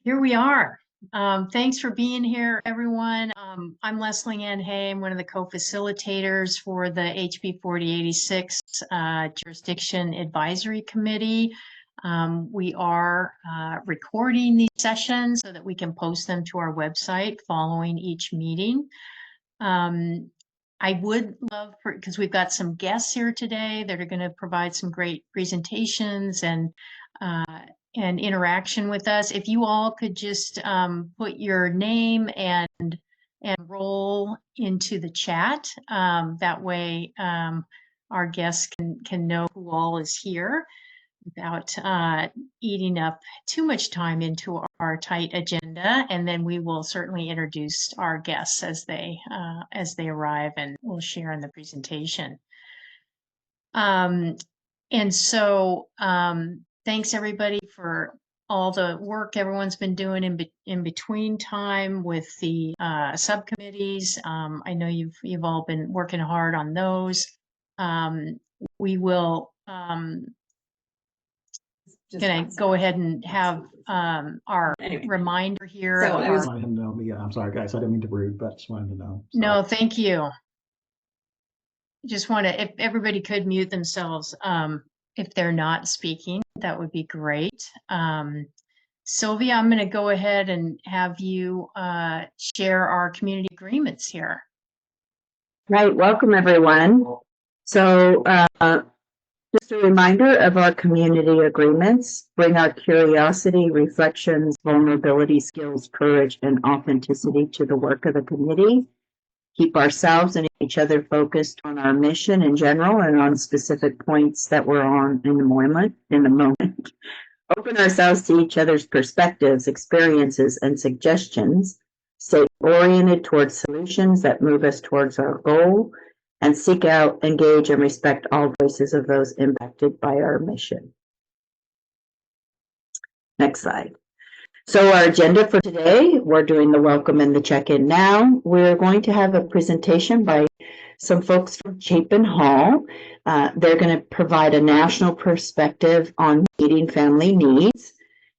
Here we are. Thanks for being here, everyone. I'm Leslie Ann Hay. I'm one of the co-facilitators for the HB 4086 Jurisdiction Advisory Committee. We are recording these sessions so that we can post them to our website following each meeting. I would love, because we've got some guests here today that are going to provide some great presentations and interaction with us. If you all could just put your name and role into the chat, that way our guests can know who all is here without eating up too much time into our tight agenda. And then we will certainly introduce our guests as they arrive, and we'll share in the presentation. And so thanks everybody for all the work everyone's been doing in between time with the subcommittees. I know you've all been working hard on those. We will gonna go ahead and have our reminder here. So I was wanted him to know me. I'm sorry, guys. I didn't mean to be rude, but just wanted to know. Sorry. No, thank you. Just want to, if everybody could mute themselves if they're not speaking, that would be great. Sylvia, I'm going to go ahead and have you share our community agreements here. Right. Welcome, everyone. So just a reminder of our community agreements: bring our curiosity, reflections, vulnerability, skills, courage, and authenticity to the work of the committee. Keep ourselves and each other focused on our mission in general and on specific points that we're on in the moment. Open ourselves to each other's perspectives, experiences, and suggestions. Stay oriented towards solutions that move us towards our goal, and seek out, engage, and respect all voices of those impacted by our mission. Next slide. So our agenda for today, we're doing the welcome and the check-in now. We're going to have a presentation by some folks from Chapin Hall. They're going to provide a national perspective on meeting family needs.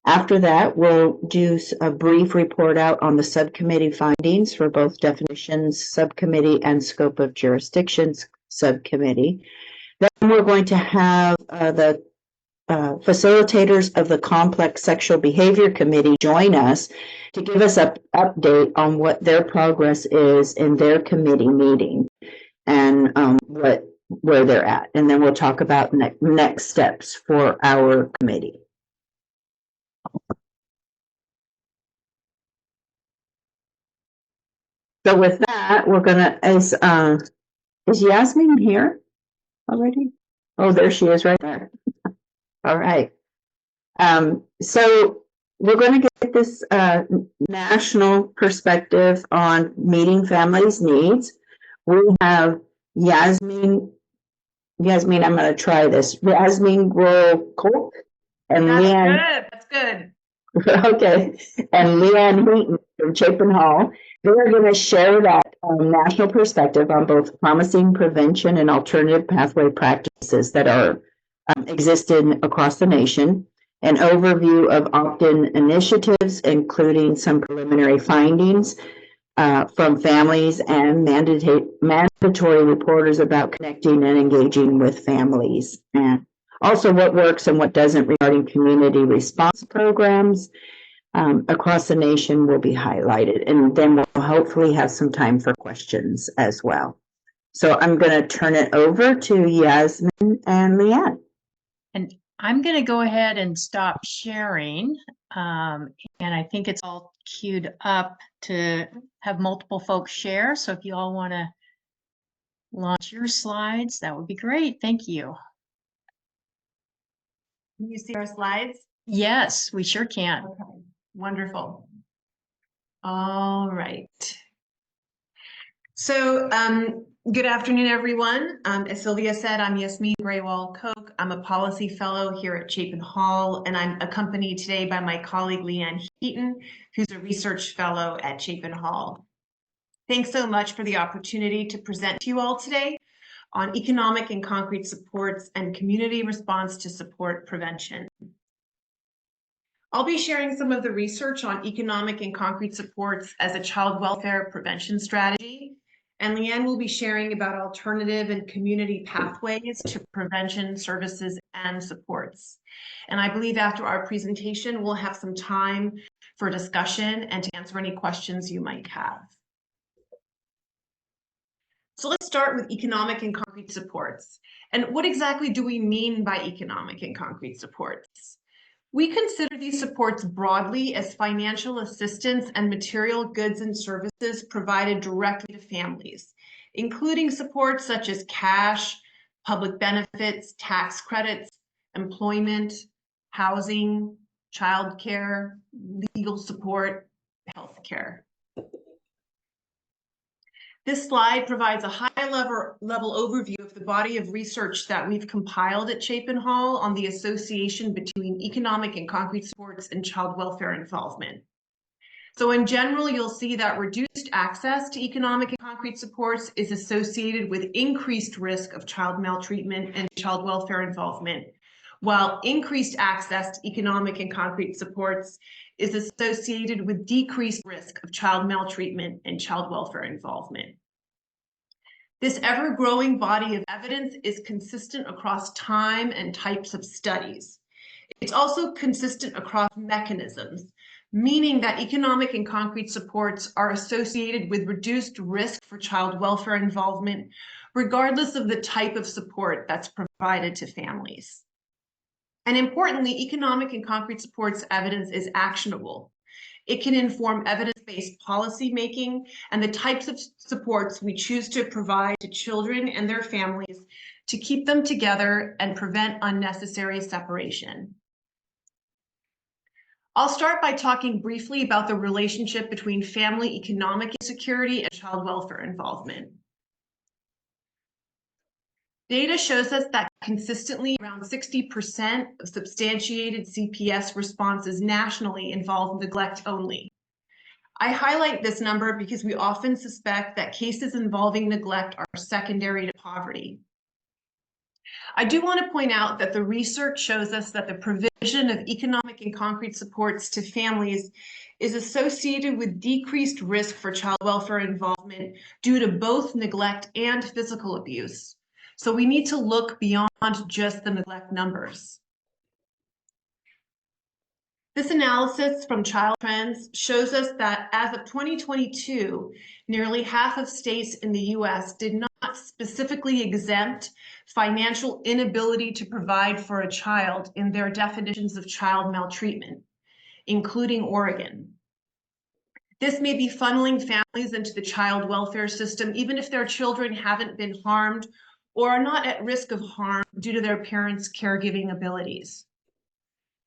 After that, we'll do a brief report out on the subcommittee findings for both definitions subcommittee and scope of jurisdictions subcommittee. Then we're going to have the facilitators of the Complex Sexual Behavior Committee join us to give us an update on what their progress is in their committee meeting and where they're at. And then we'll talk about next steps for our committee. So with that, we're gonna, is Yasmin here already? Oh, there she is right there. All right. So we're going to get this national perspective on meeting families' needs. We have Yasmin, I'm going to try this. Yasmin Grohl-Kolk and Leanne. That's good. Okay. And Leanne Wheaton from Chapin Hall. They're going to share that national perspective on both promising prevention and alternative pathway practices that are existed across the nation, an overview of opt-in initiatives, including some preliminary findings from families and mandatory reporters about connecting and engaging with families, and also what works and what doesn't regarding community response programs across the nation will be highlighted. And then we'll hopefully have some time for questions as well. So I'm going to turn it over to Yasmin and Leanne. And I'm going to go ahead and stop sharing. And I think it's all queued up to have multiple folks share. So if you all want to launch your slides, that would be great. Thank you. Can you see our slides? Yes, we sure can. Okay, wonderful. All right. So good afternoon, everyone. As Sylvia said, I'm Yasmin Grohl-Kolk. I'm a policy fellow here at Chapin Hall, and I'm accompanied today by my colleague Leanne Wheaton, who's a research fellow at Chapin Hall. Thanks so much for the opportunity to present to you all today on economic and concrete supports and community response to support prevention. I'll be sharing some of the research on economic and concrete supports as a child welfare prevention strategy. And Leanne will be sharing about alternative and community pathways to prevention services and supports. And I believe after our presentation, we'll have some time for discussion and to answer any questions you might have. So let's start with economic and concrete supports. And what exactly do we mean by economic and concrete supports? We consider these supports broadly as financial assistance and material goods and services provided directly to families, including supports such as cash, public benefits, tax credits, employment, housing, childcare, legal support, healthcare. This slide provides a high-level overview of the body of research that we've compiled at Chapin Hall on the association between economic and concrete supports and child welfare involvement. So in general, you'll see that reduced access to economic and concrete supports is associated with increased risk of child maltreatment and child welfare involvement, while increased access to economic and concrete supports is associated with decreased risk of child maltreatment and child welfare involvement. This ever-growing body of evidence is consistent across time and types of studies. It's also consistent across mechanisms, meaning that economic and concrete supports are associated with reduced risk for child welfare involvement, regardless of the type of support that's provided to families. And importantly, economic and concrete supports evidence is actionable. It can inform evidence-based policy making and the types of supports we choose to provide to children and their families to keep them together and prevent unnecessary separation. I'll start by talking briefly about the relationship between family economic insecurity and child welfare involvement. Data shows us that consistently around 60% of substantiated CPS responses nationally involve neglect only. I highlight this number because we often suspect that cases involving neglect are secondary to poverty. I do want to point out that the research shows us that the provision of economic and concrete supports to families is associated with decreased risk for child welfare involvement due to both neglect and physical abuse. So we need to look beyond just the neglect numbers. This analysis from Child Trends shows us that as of 2022, nearly half of states in the US did not specifically exempt financial inability to provide for a child in their definitions of child maltreatment, including Oregon. This may be funneling families into the child welfare system, even if their children haven't been harmed or are not at risk of harm due to their parents' caregiving abilities.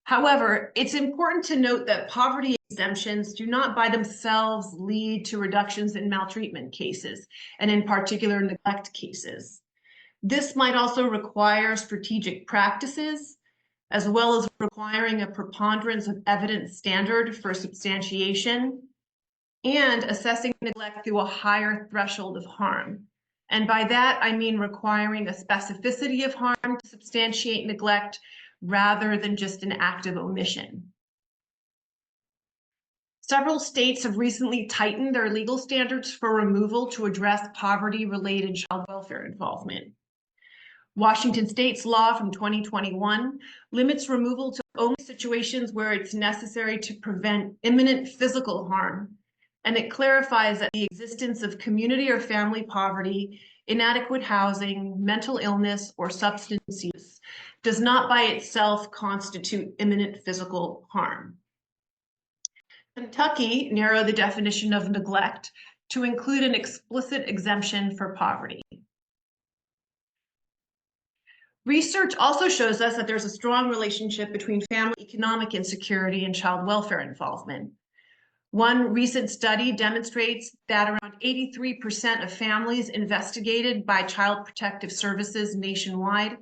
However, it's important to note that poverty exemptions do not by themselves lead to reductions in maltreatment cases, and in particular neglect cases. This might also require strategic practices, as well as requiring a preponderance of evidence standard for substantiation, and assessing neglect through a higher threshold of harm. And by that, I mean requiring a specificity of harm to substantiate neglect rather than just an act of omission. Several states have recently tightened their legal standards for removal to address poverty-related child welfare involvement. Washington State's law from 2021 limits removal to only situations where it's necessary to prevent imminent physical harm. And it clarifies that the existence of community or family poverty, inadequate housing, mental illness, or substance use does not by itself constitute imminent physical harm. Kentucky narrowed the definition of neglect to include an explicit exemption for poverty. Research also shows us that there's a strong relationship between family economic insecurity and child welfare involvement. One recent study demonstrates that around 83% of families investigated by Child Protective Services nationwide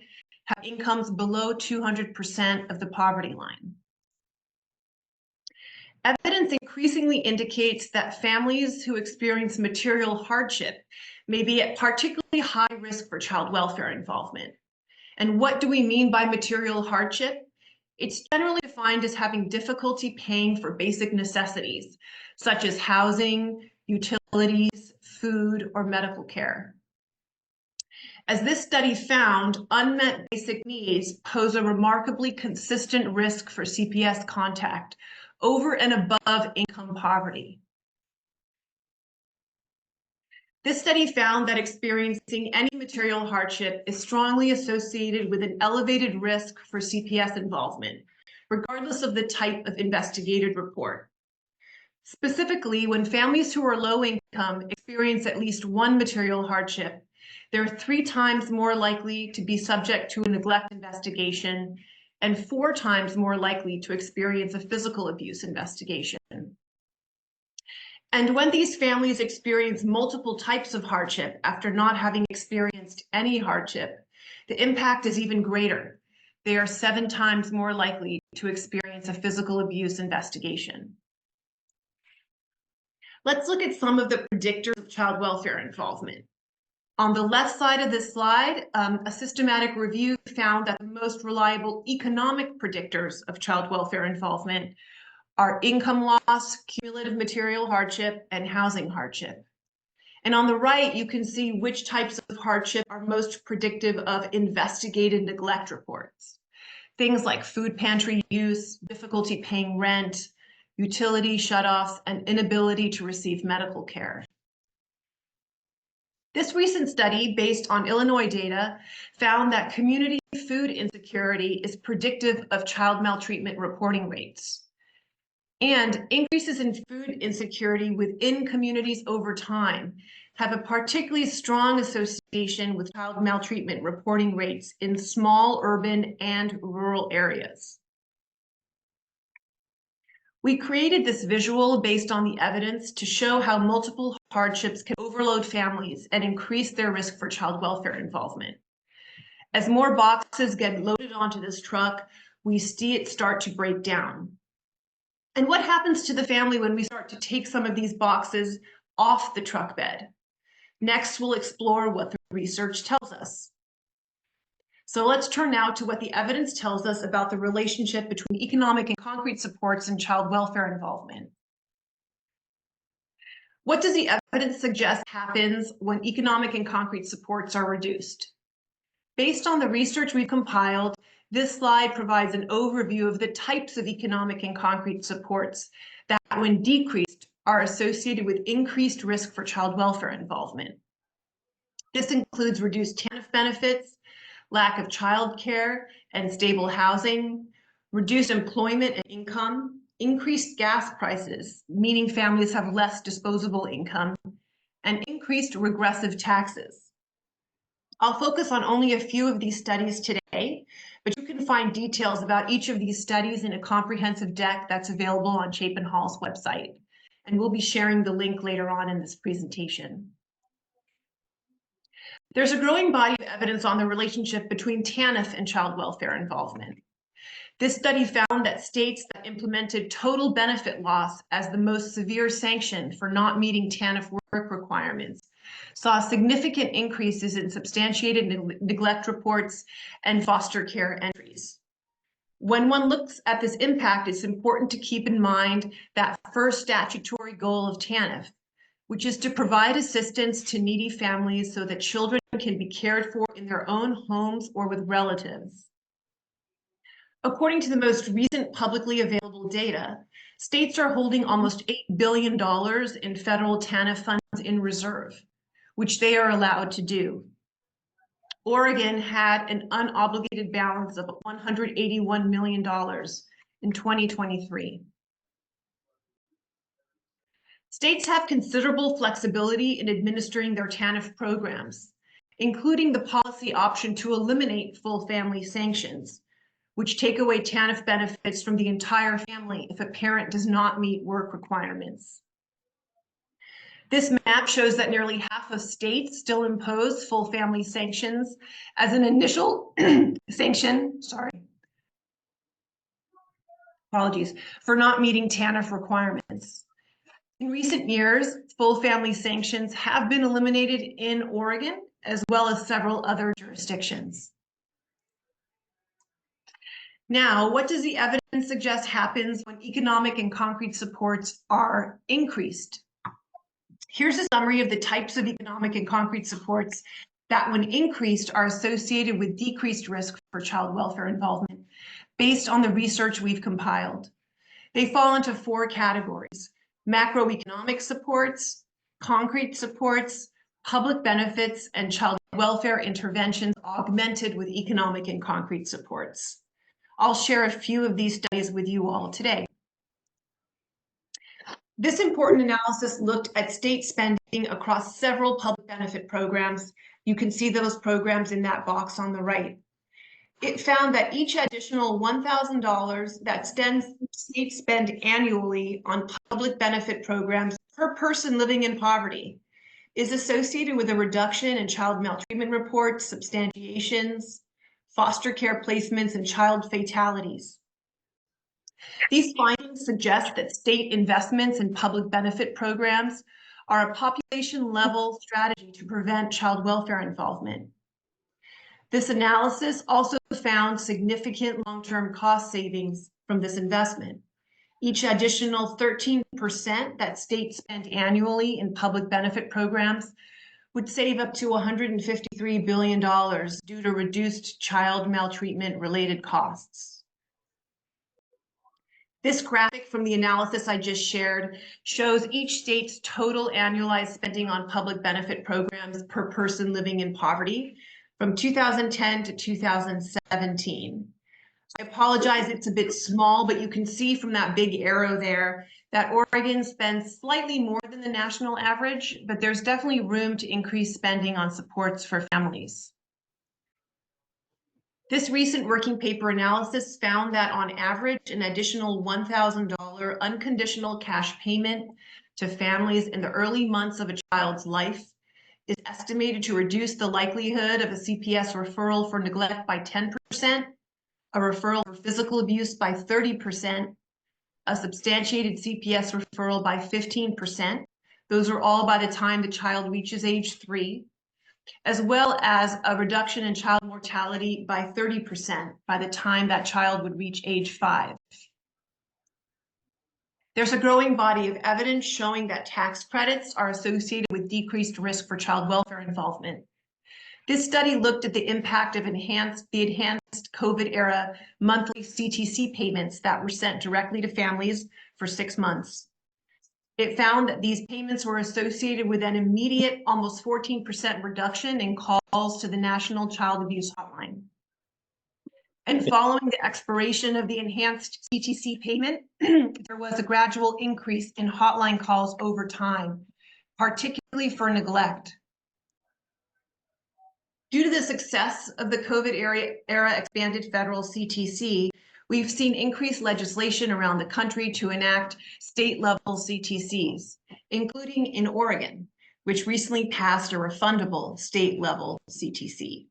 have incomes below 200% of the poverty line. Evidence increasingly indicates that families who experience material hardship may be at particularly high risk for child welfare involvement. And what do we mean by material hardship? It's generally generally defined as having difficulty paying for basic necessities, such as housing, utilities, food, or medical care. As this study found, unmet basic needs pose a remarkably consistent risk for CPS contact over and above income poverty. This study found that experiencing any material hardship is strongly associated with an elevated risk for CPS involvement, regardless of the type of investigated report. Specifically, when families who are low income experience at least one material hardship, they're 3 times more likely to be subject to a neglect investigation and 4 times more likely to experience a physical abuse investigation. And when these families experience multiple types of hardship after not having experienced any hardship, the impact is even greater. They are 7 times more likely to experience a physical abuse investigation. Let's look at some of the predictors of child welfare involvement. On the left side of this slide, a systematic review found that the most reliable economic predictors of child welfare involvement are income loss, cumulative material hardship, and housing hardship. And on the right, you can see which types of hardship are most predictive of investigated neglect reports. Things like food pantry use, difficulty paying rent, utility shutoffs, and inability to receive medical care. This recent study, based on Illinois data, found that community food insecurity is predictive of child maltreatment reporting rates. And increases in food insecurity within communities over time have a particularly strong association with child maltreatment reporting rates in small urban and rural areas. We created this visual based on the evidence to show how multiple hardships can overload families and increase their risk for child welfare involvement. As more boxes get loaded onto this truck, we see it start to break down. And what happens to the family when we start to take some of these boxes off the truck bed? Next, we'll explore what the research tells us. So let's turn now to what the evidence tells us about the relationship between economic and concrete supports and child welfare involvement. What does the evidence suggest happens when economic and concrete supports are reduced? Based on the research we've compiled, this slide provides an overview of the types of economic and concrete supports that, when decreased, are associated with increased risk for child welfare involvement. This includes reduced TANF benefits, lack of childcare and stable housing, reduced employment and income, increased gas prices, meaning families have less disposable income, and increased regressive taxes. I'll focus on only a few of these studies today, but you can find details about each of these studies in a comprehensive deck that's available on Chapin Hall's website, and we'll be sharing the link later on in this presentation. There's a growing body of evidence on the relationship between TANF and child welfare involvement. This study found that states that implemented total benefit loss as the most severe sanction for not meeting TANF work requirements saw significant increases in substantiated neglect reports and foster care entries. When one looks at this impact, it's important to keep in mind that first statutory goal of TANF, which is to provide assistance to needy families so that children can be cared for in their own homes or with relatives. According to the most recent publicly available data, states are holding almost $8 billion in federal TANF funds in reserve, which they are allowed to do. Oregon had an unobligated balance of $181 million in 2023. States have considerable flexibility in administering their TANF programs, including the policy option to eliminate full family sanctions, which take away TANF benefits from the entire family if a parent does not meet work requirements. This map shows that nearly half of states still impose full family sanctions as an initial sanction, for not meeting TANF requirements. In recent years, full family sanctions have been eliminated in Oregon, as well as several other jurisdictions. Now, what does the evidence suggest happens when economic and concrete supports are increased? Here's a summary of the types of economic and concrete supports that, when increased, are associated with decreased risk for child welfare involvement based on the research we've compiled. They fall into 4 categories: macroeconomic supports, concrete supports, public benefits, and child welfare interventions augmented with economic and concrete supports. I'll share a few of these studies with you all today. This important analysis looked at state spending across several public benefit programs. You can see those programs in that box on the right. It found that each additional $1,000 that states spend annually on public benefit programs per person living in poverty is associated with a reduction in child maltreatment reports, substantiations, foster care placements, and child fatalities. These findings suggest that state investments in public benefit programs are a population-level strategy to prevent child welfare involvement. This analysis also found significant long-term cost savings from this investment. Each additional 13% that states spend annually in public benefit programs would save up to $153 billion due to reduced child maltreatment-related costs. This graphic from the analysis I just shared shows each state's total annualized spending on public benefit programs per person living in poverty from 2010 to 2017. I apologize, it's a bit small, but you can see from that big arrow there that Oregon spends slightly more than the national average, but there's definitely room to increase spending on supports for families. This recent working paper analysis found that on average, an additional $1,000 unconditional cash payment to families in the early months of a child's life is estimated to reduce the likelihood of a CPS referral for neglect by 10%, a referral for physical abuse by 30%, a substantiated CPS referral by 15%. Those are all by the time the child reaches age 3. As well as a reduction in child mortality by 30% by the time that child would reach age 5. There's a growing body of evidence showing that tax credits are associated with decreased risk for child welfare involvement. This study looked at the impact of the enhanced COVID-era monthly CTC payments that were sent directly to families for 6 months. It found that these payments were associated with an immediate almost 14% reduction in calls to the National Child Abuse Hotline. And following the expiration of the enhanced CTC payment, there was a gradual increase in hotline calls over time, particularly for neglect. Due to the success of the COVID-era expanded federal CTC, we've seen increased legislation around the country to enact state-level CTCs, including in Oregon, which recently passed a refundable state-level CTC.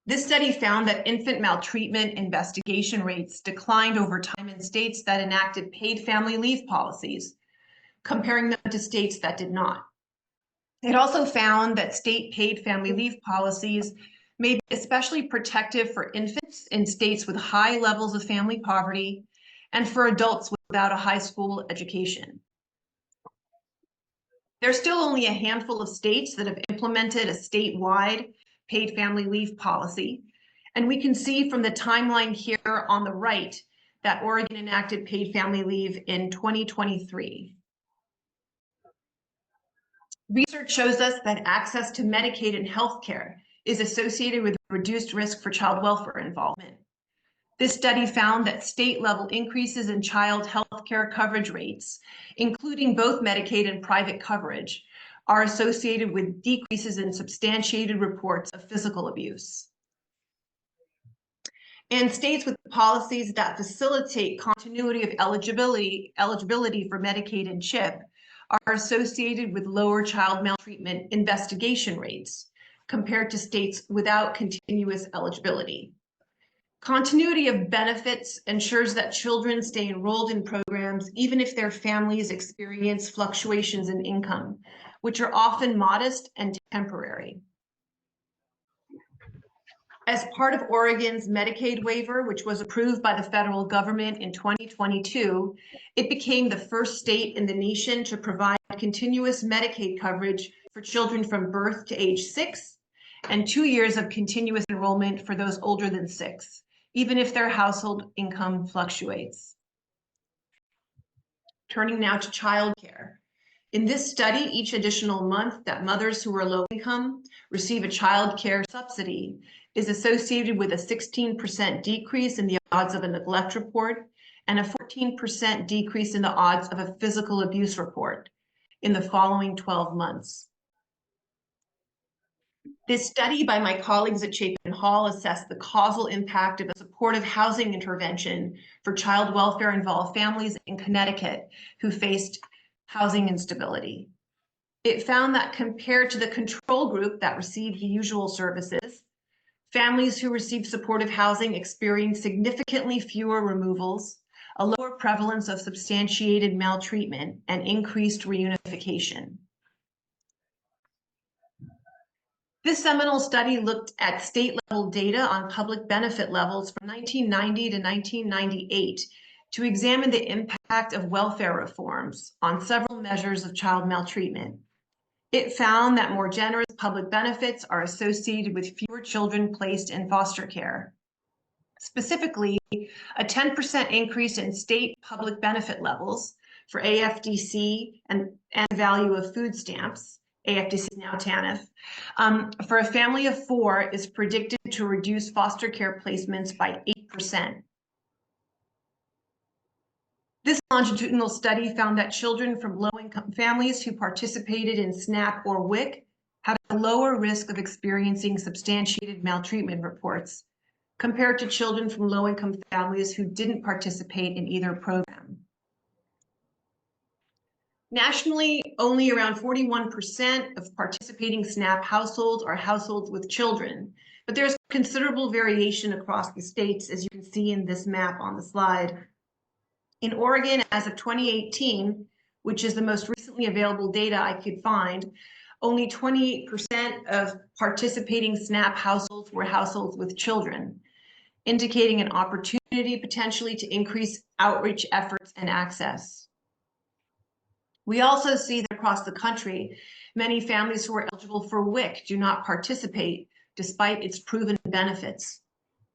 This study found that infant maltreatment investigation rates declined over time in states that enacted paid family leave policies, comparing them to states that did not. It also found that state paid family leave policies may be especially protective for infants in states with high levels of family poverty and for adults without a high school education. There's still only a handful of states that have implemented a statewide paid family leave policy. And we can see from the timeline here on the right that Oregon enacted paid family leave in 2023. Research shows us that access to Medicaid and healthcare is associated with reduced risk for child welfare involvement. This study found that state-level increases in child health care coverage rates, including both Medicaid and private coverage, are associated with decreases in substantiated reports of physical abuse. And states with policies that facilitate continuity of eligibility for Medicaid and CHIP are associated with lower child maltreatment investigation rates compared to states without continuous eligibility. Continuity of benefits ensures that children stay enrolled in programs even if their families experience fluctuations in income, which are often modest and temporary. As part of Oregon's Medicaid waiver, which was approved by the federal government in 2022, it became the first state in the nation to provide continuous Medicaid coverage for children from birth to age 6 and 2 years of continuous enrollment for those older than 6, even if their household income fluctuates. Turning now to childcare. In this study, each additional month that mothers who are low income receive a child care subsidy is associated with a 16% decrease in the odds of a neglect report and a 14% decrease in the odds of a physical abuse report in the following 12 months. This study by my colleagues at Chapin Hall assessed the causal impact of a supportive housing intervention for child welfare involved families in Connecticut who faced housing instability. It found that compared to the control group that received the usual services, families who received supportive housing experienced significantly fewer removals, a lower prevalence of substantiated maltreatment, and increased reunification. This seminal study looked at state-level data on public benefit levels from 1990 to 1998 to examine the impact of welfare reforms on several measures of child maltreatment. It found that more generous public benefits are associated with fewer children placed in foster care. Specifically, a 10% increase in state public benefit levels for AFDC and value of food stamps, AFDC is now TANF, for a family of 4 is predicted to reduce foster care placements by 8%. This longitudinal study found that children from low-income families who participated in SNAP or WIC had a lower risk of experiencing substantiated maltreatment reports compared to children from low-income families who didn't participate in either program. Nationally, only around 41% of participating SNAP households are households with children, but there's considerable variation across the states, as you can see in this map on the slide. In Oregon, as of 2018, which is the most recently available data I could find, only 28% of participating SNAP households were households with children, indicating an opportunity potentially to increase outreach efforts and access. We also see that across the country, many families who are eligible for WIC do not participate despite its proven benefits.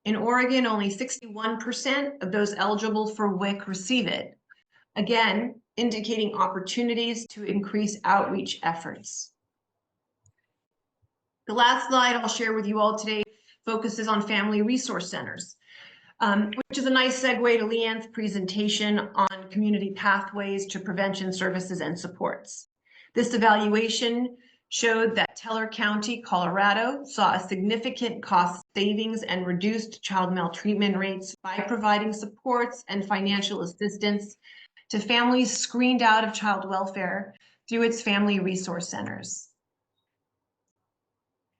In Oregon, only 61% of those eligible for WIC receive it, again, indicating opportunities to increase outreach efforts. The last slide I'll share with you all today focuses on family resource centers, which is a nice segue to Leanne's presentation on community pathways to prevention services and supports. This evaluation showed that Teller County, Colorado, saw a significant cost savings and reduced child maltreatment rates by providing supports and financial assistance to families screened out of child welfare through its family resource centers.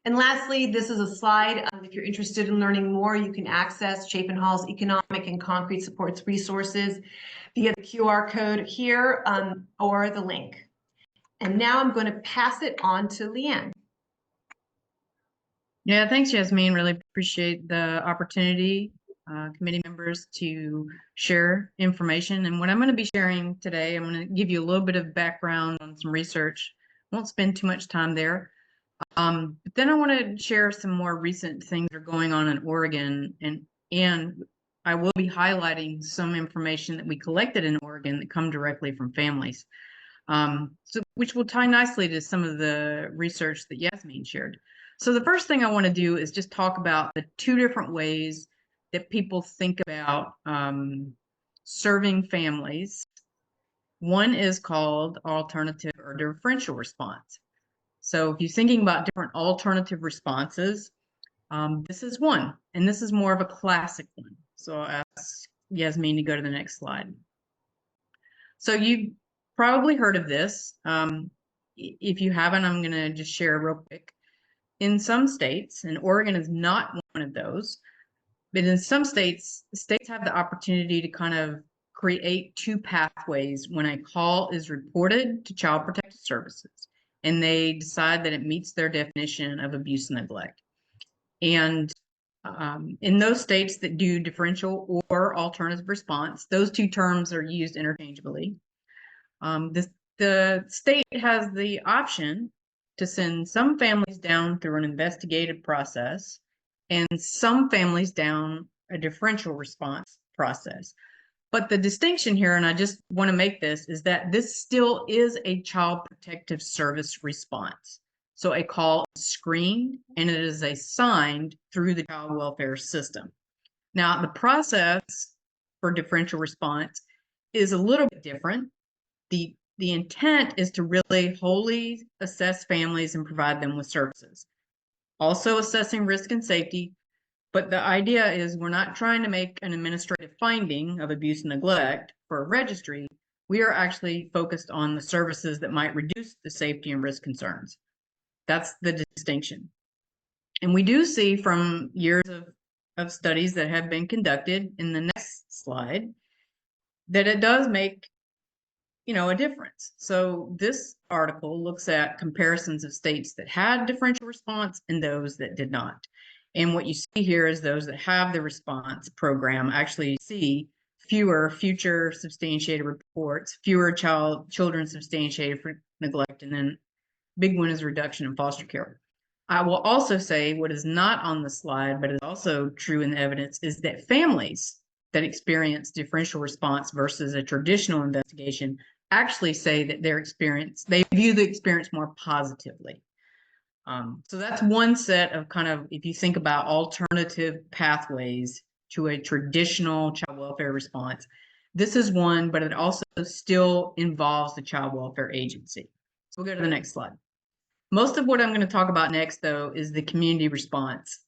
And lastly, this is a slide. If you're interested in learning more, you can access Chapin Hall's economic and concrete supports resources via the QR code here or the link. And now I'm going to pass it on to Leanne. Yeah, thanks, Yasmin. Really appreciate the opportunity, committee members, to share information. And what I'm going to be sharing today, I'm going to give you a little bit of background on some research. Won't spend too much time there. But then I want to share some more recent things that are going on in Oregon, and I will be highlighting some information that we collected in Oregon that come directly from families, which will tie nicely to some of the research that Yasmin shared. So the first thing I want to do is just talk about the 2 different ways that people think about serving families. One is called alternative or differential response. So if you're thinking about different alternative responses, this is one, and this is more of a classic one. So I'll ask Yasmin to go to the next slide. So you've probably heard of this. If you haven't, I'm going to just share real quick. In some states, and Oregon is not one of those, but in some states, states have the opportunity to kind of create 2 pathways when a call is reported to Child Protective Services, and they decide that it meets their definition of abuse and neglect. And In those states that do differential or alternative response, those two terms are used interchangeably. The state has the option to send some families down through an investigative process and some families down a differential response process. But the distinction here, and I just want to make this, is that this still is a Child Protective Service response. So a call is screened and it is assigned through the child welfare system. Now, the process for differential response is a little bit different. The intent is to really wholly assess families and provide them with services. Also assessing risk and safety, but the idea is we're not trying to make an administrative finding of abuse and neglect for a registry. We are actually focused on the services that might reduce the safety and risk concerns. That's the distinction. And we do see from years of studies that have been conducted in the next slide that it does make a difference. So this article looks at comparisons of states that had differential response and those that did not. And what you see here is those that have the response program actually see fewer future substantiated reports, fewer children substantiated for neglect, and then big one is reduction in foster care. I will also say what is not on the slide, but is also true in the evidence, is that families that experience differential response versus a traditional investigation actually say that they view the experience more positively. So that's one set of kind of, if you think about alternative pathways to a traditional child welfare response, this is one, but it also still involves the child welfare agency. So we'll go to the next slide. Most of what I'm going to talk about next, though, is the community response,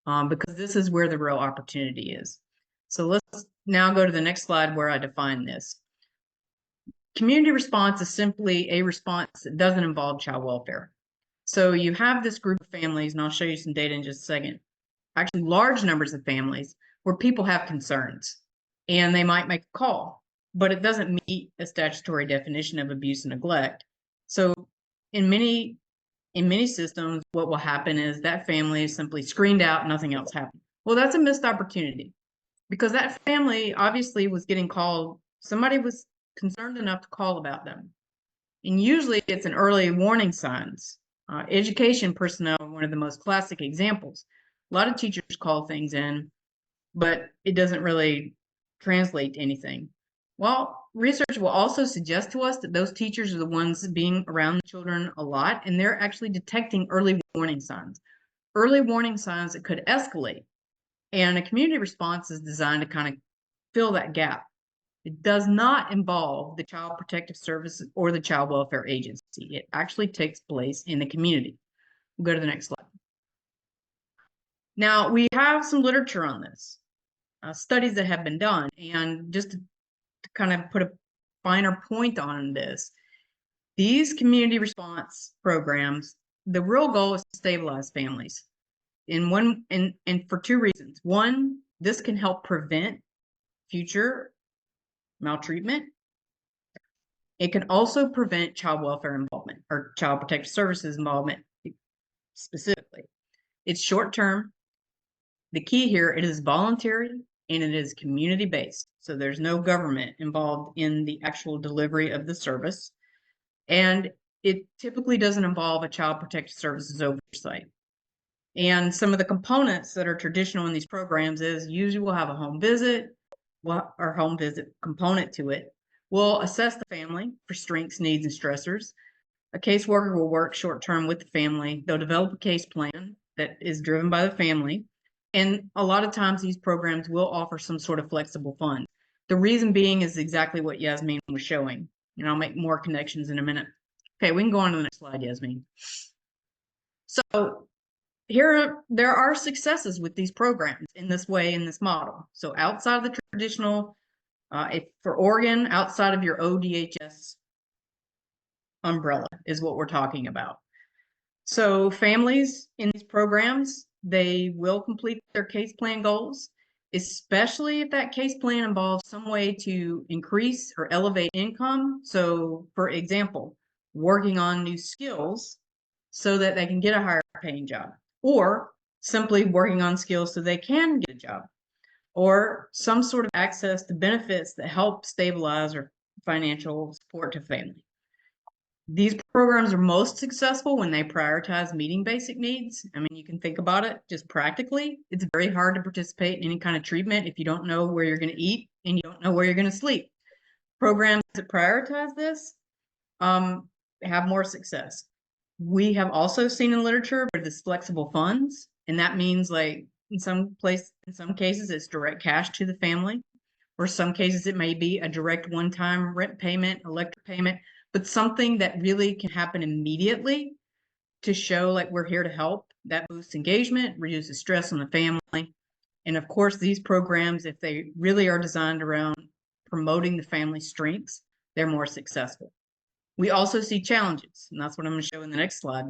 because this is where the real opportunity is. So let's now go to the next slide where I define this. Community response is simply a response that doesn't involve child welfare. So you have this group of families, and I'll show you some data in just a second, actually large numbers of families where people have concerns and they might make a call, but it doesn't meet a statutory definition of abuse and neglect. So in many systems, what will happen is that family is simply screened out, nothing else happened. Well, that's a missed opportunity because that family obviously was getting called, somebody was concerned enough to call about them. And usually it's an early warning signs. Education personnel are one of the most classic examples. A lot of teachers call things in, but it doesn't really translate to anything. Well, research will also suggest to us that those teachers are the ones being around the children a lot, and they're actually detecting early warning signs that could escalate. And a community response is designed to kind of fill that gap. It does not involve the Child Protective Services or the Child Welfare Agency. It actually takes place in the community. We'll go to the next slide. Now, we have some literature on this, studies that have been done, and just to kind of put a finer point on this, these community response programs, the real goal is to stabilize families. And for two reasons. One, this can help prevent future maltreatment. It can also prevent child welfare involvement or child protective services involvement specifically. It's short term. The key here, it is voluntary and it is community based. So there's no government involved in the actual delivery of the service. And it typically doesn't involve a child protective services oversight. And some of the components that are traditional in these programs is usually we'll have a home visit, or home visit component to it. We'll assess the family for strengths, needs, and stressors. A caseworker will work short-term with the family. They'll develop a case plan that is driven by the family. And a lot of times these programs will offer some sort of flexible fund. The reason being is exactly what Yasmin was showing. And I'll make more connections in a minute. Okay, we can go on to the next slide, Yasmin. So there are successes with these programs in this way, in this model. So outside of the traditional, for Oregon, outside of your ODHS umbrella is what we're talking about. So families in these programs, they will complete their case plan goals, especially if that case plan involves some way to increase or elevate income. So for example, working on new skills so that they can get a higher paying job, or simply working on skills so they can get a job, or some sort of access to benefits that help stabilize or financial support to family. These programs are most successful when they prioritize meeting basic needs. I mean, you can think about it just practically. It's very hard to participate in any kind of treatment if you don't know where you're going to eat and you don't know where you're going to sleep. Programs that prioritize this have more success. We have also seen in literature where this flexible funds, and that means like in some cases it's direct cash to the family, or some cases it may be a direct one-time rent payment, electric payment, but something that really can happen immediately to show like we're here to help. That boosts engagement, reduces stress on the family. And of course, these programs, if they really are designed around promoting the family strengths, they're more successful. We also see challenges, and that's what I'm going to show in the next slide.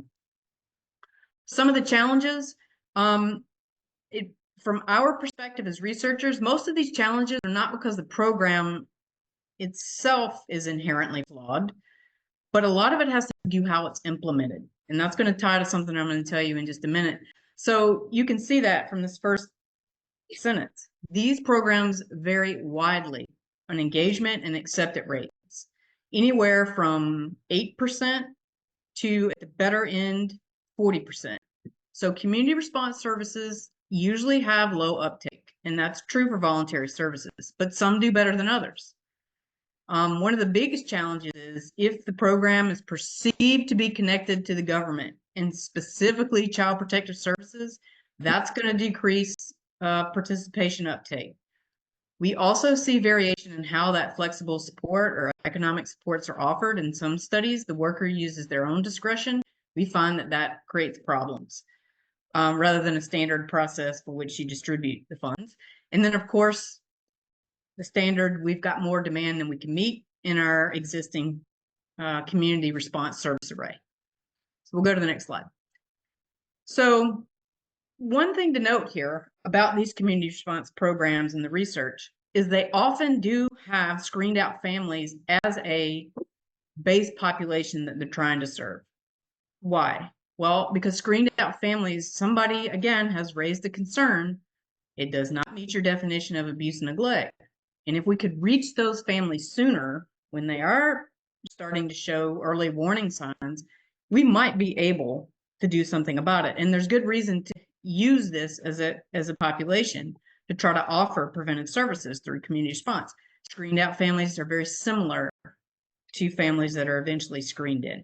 Some of the challenges, from our perspective as researchers, most of these challenges are not because the program itself is inherently flawed, but a lot of it has to do how it's implemented. And that's going to tie to something I'm going to tell you in just a minute. So you can see that from this first sentence. These programs vary widely on engagement and acceptance rates, anywhere from 8% to, at the better end, 40%. So community response services usually have low uptake, and that's true for voluntary services, but some do better than others. One of the biggest challenges is if the program is perceived to be connected to the government, and specifically Child Protective Services, that's going to decrease participation uptake. We also see variation in how that flexible support or economic supports are offered. In some studies, the worker uses their own discretion. We find that that creates problems rather than a standard process for which you distribute the funds. And then, of course, the standard, we've got more demand than we can meet in our existing community response service array. So we'll go to the next slide. So one thing to note here about these community response programs and the research is they often do have screened out families as a base population that they're trying to serve. Why? Well, because screened out families, somebody, again, has raised the concern, it does not meet your definition of abuse and neglect. And if we could reach those families sooner when they are starting to show early warning signs, we might be able to do something about it. And there's good reason to use this as a population to try to offer preventive services through community response. Screened out families are very similar to families that are eventually screened in.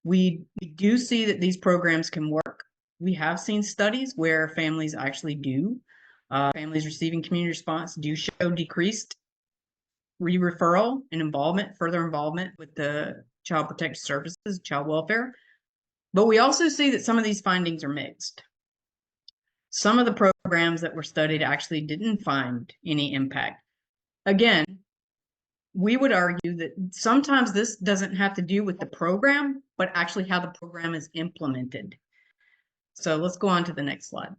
We do see that these programs can work. We have seen studies where families actually do. Families receiving community response do show decreased re-referral and involvement, further involvement with the Child Protective Services, child welfare. But we also see that some of these findings are mixed. Some of the programs that were studied actually didn't find any impact. Again, we would argue that sometimes this doesn't have to do with the program, but actually how the program is implemented. So let's go on to the next slide.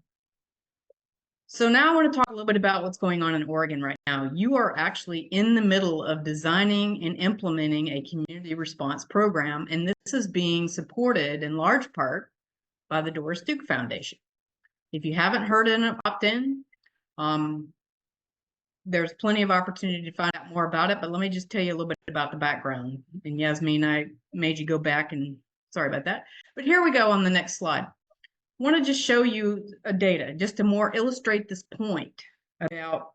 So now I want to talk a little bit about what's going on in Oregon right now. You are actually in the middle of designing and implementing a community response program, and this is being supported in large part by the Doris Duke Foundation. If you haven't heard an opt-in, there's plenty of opportunity to find out more about it, but let me just tell you a little bit about the background. And Yasmin, I made you go back, and sorry about that. But here we go on the next slide. I want to just show you a data just to more illustrate this point about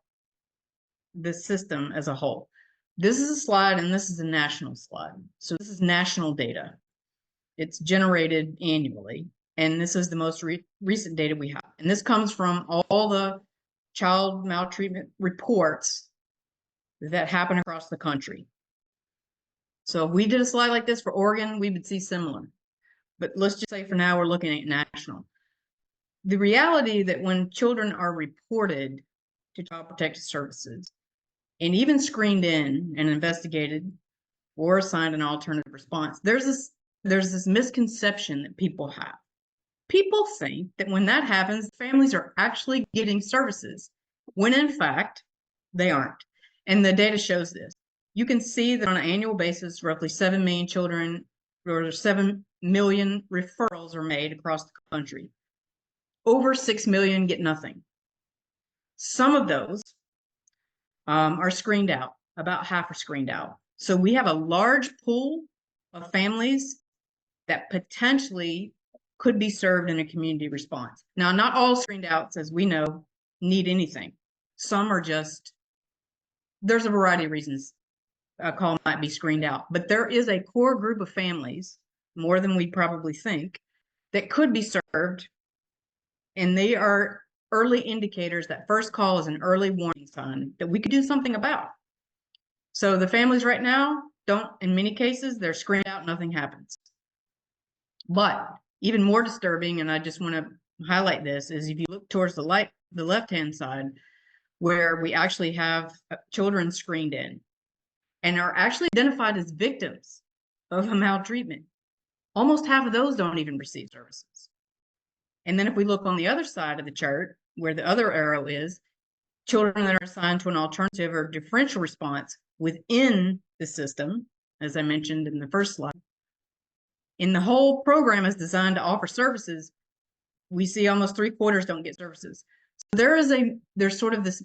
the system as a whole. This is a slide, and this is a national slide. So this is national data. It's generated annually, and this is the most recent data we have. And this comes from all the child maltreatment reports that happen across the country. So if we did a slide like this for Oregon, we would see similar. But let's just say for now, we're looking at national. The reality that when children are reported to Child Protective Services and even screened in and investigated or assigned an alternative response, there's this misconception that people have. People think that when that happens, families are actually getting services, when in fact, they aren't. And the data shows this. You can see that on an annual basis, roughly 7 million children, or 7 million referrals are made across the country. over 6 million get nothing. Some of those are screened out. About half are screened out. So we have a large pool of families that potentially could be served in a community response. Now, not all screened outs, as we know, need anything. Some are just, there's a variety of reasons a call might be screened out, but there is a core group of families, more than we probably think, that could be served. And they are early indicators that first call is an early warning sign that we could do something about. So the families right now don't, in many cases, they're screened out, nothing happens. But even more disturbing, and I just want to highlight this, is if you look towards the left-hand side, where we actually have children screened in and are actually identified as victims of a maltreatment. Almost half of those don't even receive services. And then if we look on the other side of the chart, where the other arrow is, children that are assigned to an alternative or differential response within the system, as I mentioned in the first slide, in the whole program is designed to offer services, we see almost 3/4 don't get services. So there's sort of this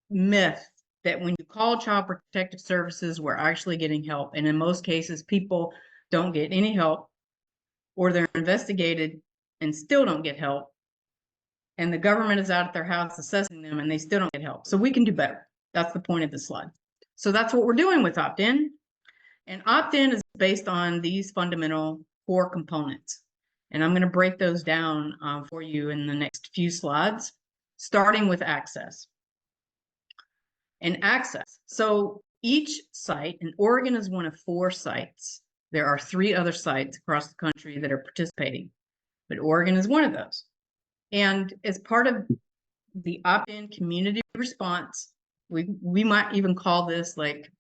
myth that when you call Child Protective Services, we're actually getting help. And in most cases, people don't get any help, or they're investigated and still don't get help. And the government is out at their house assessing them and they still don't get help. So we can do better. That's the point of this slide. So that's what we're doing with opt-in. And opt-in is based on these fundamental core components. And I'm going to break those down for you in the next few slides, starting with access. And access. So each site, and Oregon is one of 4 sites. There are 3 other sites across the country that are participating, but Oregon is one of those. And as part of the opt-in community response, we might even call this like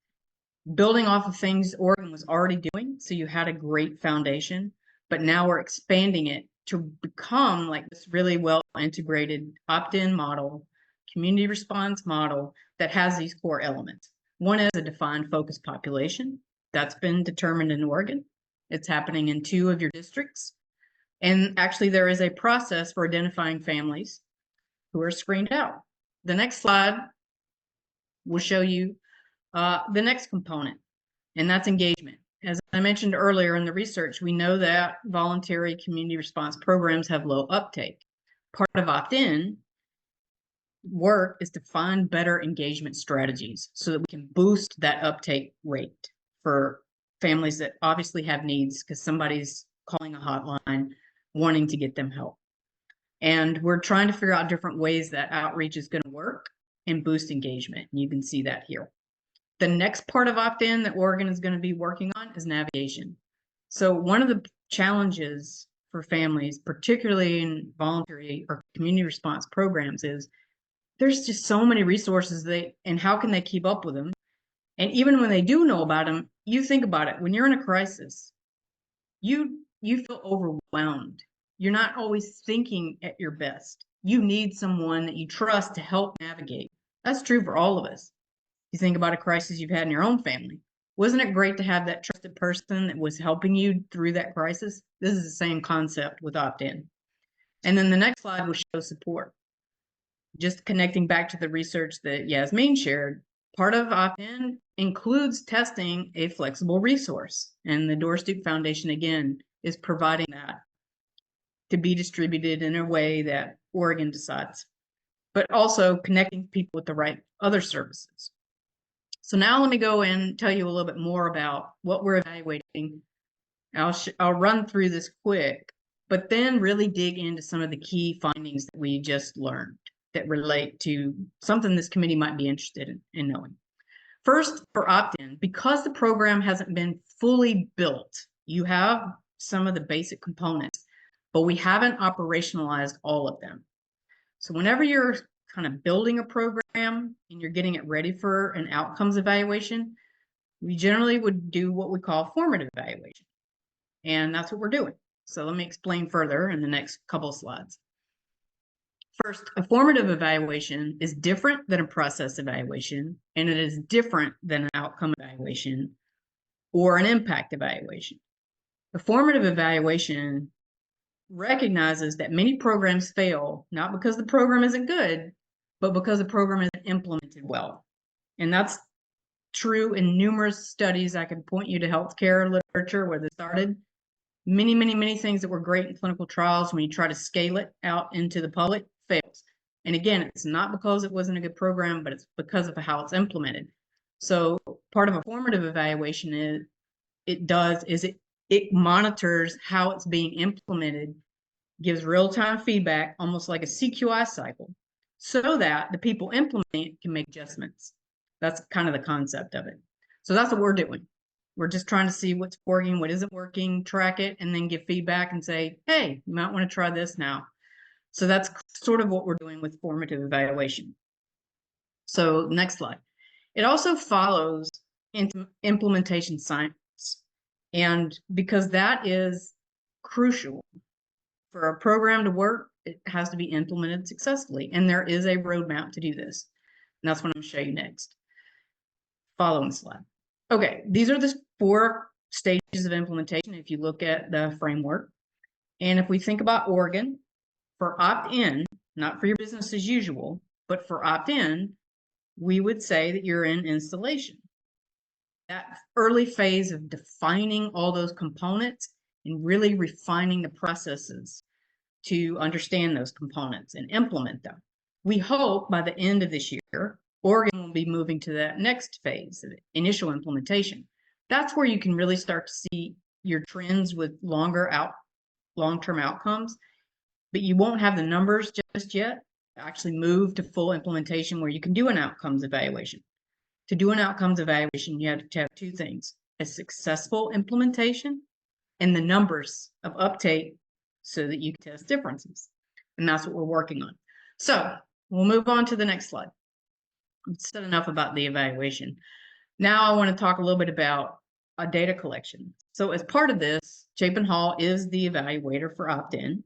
building off of things Oregon was already doing. So you had a great foundation, but now we're expanding it to become like this really well integrated opt-in model, community response model that has these core elements. One is a defined focus population that's been determined in Oregon. It's happening in 2 of your districts. And actually there is a process for identifying families who are screened out. The next slide will show you the next component, and that's engagement. As I mentioned earlier in the research, we know that voluntary community response programs have low uptake. Part of opt-in work is to find better engagement strategies so that we can boost that uptake rate for families that obviously have needs because somebody's calling a hotline wanting to get them help. And we're trying to figure out different ways that outreach is going to work and boost engagement. And you can see that here. The next part of opt-in that Oregon is going to be working on is navigation. So one of the challenges for families, particularly in voluntary or community response programs, is there's just so many resources and how can they keep up with them? And even when they do know about them, you think about it, when you're in a crisis, you feel overwhelmed. You're not always thinking at your best. You need someone that you trust to help navigate. That's true for all of us. You think about a crisis you've had in your own family. Wasn't it great to have that trusted person that was helping you through that crisis? This is the same concept with opt-in. And then the next slide will show support. Just connecting back to the research that Yasmin shared, part of opt-in includes testing a flexible resource. And the Doris Duke Foundation, again, is providing that to be distributed in a way that Oregon decides, but also connecting people with the right other services. So now let me go and tell you a little bit more about what we're evaluating. I'll run through this quick, but then really dig into some of the key findings that we just learned that relate to something this committee might be interested in knowing. First, for opt-in, because the program hasn't been fully built, you have some of the basic components, but we haven't operationalized all of them. So whenever you're kind of building a program and you're getting it ready for an outcomes evaluation, we generally would do what we call formative evaluation. And that's what we're doing. So let me explain further in the next couple of slides. First, a formative evaluation is different than a process evaluation, and it is different than an outcome evaluation or an impact evaluation. A formative evaluation recognizes that many programs fail, not because the program isn't good, but because the program isn't implemented well. And that's true in numerous studies. I can point you to healthcare literature where this started. Many things that were great in clinical trials, when you try to scale it out into the public, fails. And again, it's not because it wasn't a good program, but it's because of how it's implemented. So part of a formative evaluation it monitors how it's being implemented, gives real-time feedback, almost like a CQI cycle, so that the people implementing it can make adjustments. That's kind of the concept of it. So that's what we're doing. We're just trying to see what's working, what isn't working, track it, and then give feedback and say, hey, you might want to try this now. So that's sort of what we're doing with formative evaluation. So next slide. It also follows implementation science. And because that is crucial for a program to work, it has to be implemented successfully. And there is a roadmap to do this. And that's what I'm going to show you next. Following slide. Okay, these are the 4 stages of implementation if you look at the framework. And if we think about Oregon, for opt-in, not for your business as usual, but for opt-in, we would say that you're in installation. That early phase of defining all those components and really refining the processes to understand those components and implement them. We hope by the end of this year, Oregon will be moving to that next phase of initial implementation. That's where you can really start to see your trends with long-term outcomes, but you won't have the numbers just yet to actually move to full implementation where you can do an outcomes evaluation. To do an outcomes evaluation, you have to have 2 things: a successful implementation and the numbers of uptake so that you can test differences. And that's what we're working on. So we'll move on to the next slide. I've said enough about the evaluation. Now I want to talk a little bit about data collection. So as part of this, Chapin Hall is the evaluator for opt-in.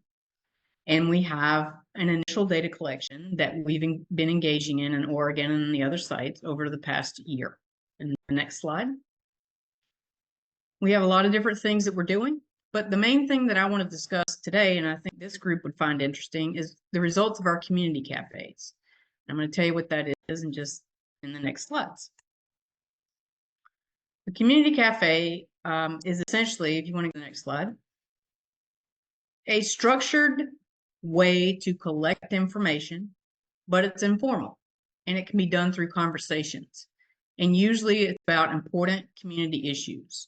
And we have an initial data collection that we've been engaging in Oregon and the other sites over the past year. And the next slide. We have a lot of different things that we're doing, but the main thing that I want to discuss today, and I think this group would find interesting, is the results of our community cafes. I'm going to tell you what that is in the next slides. The community cafe is essentially, if you want to go to the next slide, a structured way to collect information, but it's informal and it can be done through conversations. And usually it's about important community issues.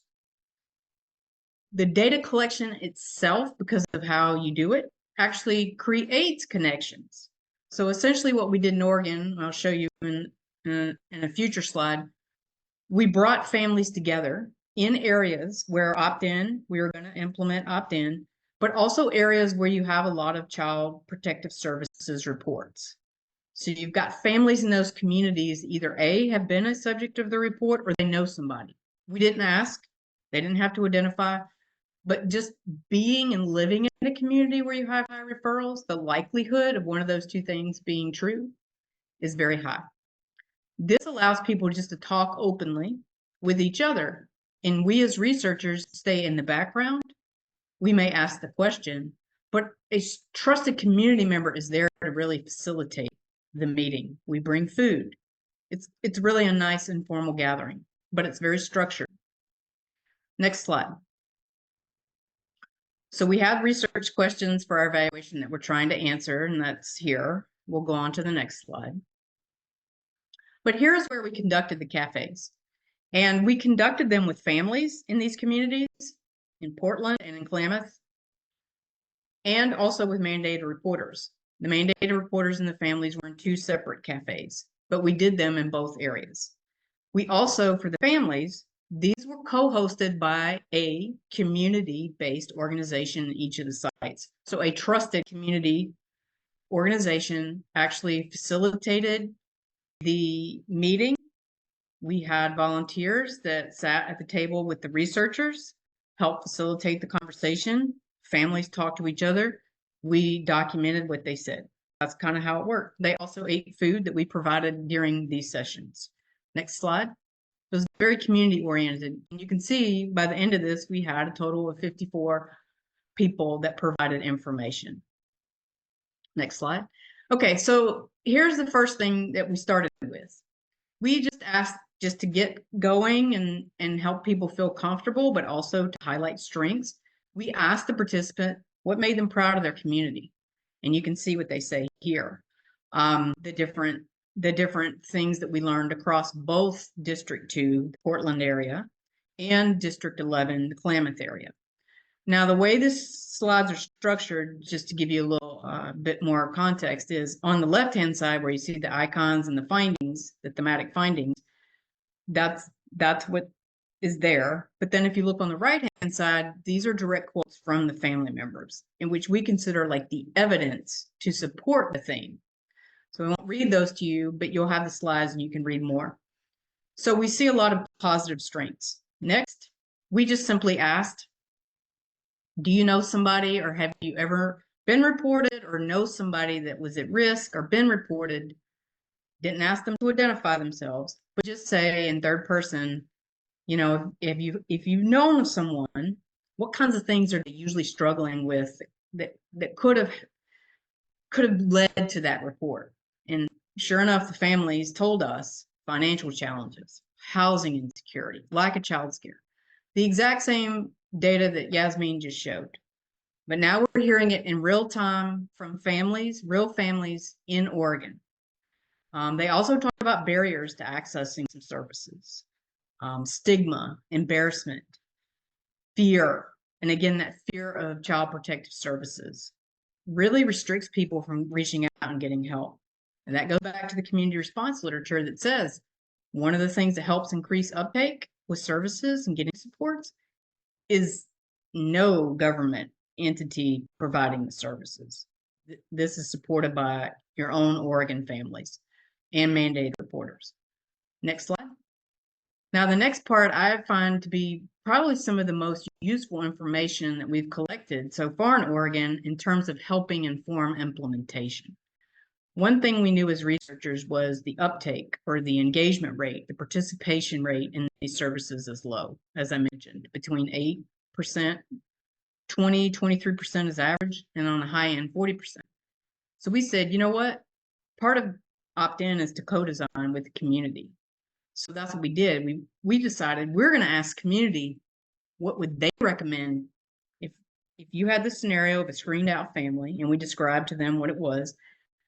The data collection itself, because of how you do it, actually creates connections. So essentially what we did in Oregon, I'll show you in a future slide, we brought families together in areas where opt-in, we were going to implement opt-in, but also areas where you have a lot of child protective services reports. So you've got families in those communities, either A, have been a subject of the report, or they know somebody. We didn't ask, they didn't have to identify, but just being and living in a community where you have high referrals, the likelihood of one of those 2 things being true is very high. This allows people just to talk openly with each other. And we as researchers stay in the background. We may ask the question, but a trusted community member is there to really facilitate the meeting. We bring food. It's really a nice informal gathering, but it's very structured. Next slide. So we have research questions for our evaluation that we're trying to answer, and that's here. We'll go on to the next slide. But here's where we conducted the cafes. And we conducted them with families in these communities, in Portland and in Klamath, and also with mandated reporters. The mandated reporters and the families were in 2 separate cafes, but we did them in both areas. We also, for the families, these were co-hosted by a community-based organization in each of the sites. So a trusted community organization actually facilitated the meeting. We had volunteers that sat at the table with the researchers, helped facilitate the conversation. Families talked to each other. We documented what they said. That's kind of how it worked. They also ate food that we provided during these sessions. Next slide. It was very community oriented. And you can see by the end of this, we had a total of 54 people that provided information. Next slide. Okay, so here's the first thing that we started with. We just asked just to get going and help people feel comfortable, but also to highlight strengths. We asked the participant what made them proud of their community. And you can see what they say here. The different things that we learned across both District 2, the Portland area, and District 11, the Klamath area. Now, the way this slides are structured, just to give you a little bit more context, is on the left-hand side where you see the icons and the findings, the thematic findings, that's what is there. But then if you look on the right-hand side, these are direct quotes from the family members, in which we consider like the evidence to support the theme. So I won't read those to you, but you'll have the slides and you can read more. So we see a lot of positive strengths. Next, we just simply asked, do you know somebody, or have you ever been reported or know somebody that was at risk or been reported? Didn't ask them to identify themselves, but just say in third person, you know, if you've known someone, what kinds of things are they usually struggling with that could have led to that report? And sure enough, the families told us financial challenges, housing insecurity, lack of child care, the exact same data that Yasmin just showed. But now we're hearing it in real time from families, real families in Oregon. They also talk about barriers to accessing some services, stigma, embarrassment, fear. And again, that fear of child protective services really restricts people from reaching out and getting help. And that goes back to the community response literature that says one of the things that helps increase uptake with services and getting supports is no government entity providing the services. This is supported by your own Oregon families and mandated reporters. Next slide. Now, the next part I find to be probably some of the most useful information that we've collected so far in Oregon in terms of helping inform implementation. One thing we knew as researchers was the uptake or the engagement rate, the participation rate in these services is low, as I mentioned, between 8%, 20, 23% is average, and on the high end, 40%. So we said, you know what? Part of opt-in is to co-design with the community. So that's what we did. We decided we're going to ask community, what would they recommend if you had the scenario of a screened out family and we described to them what it was.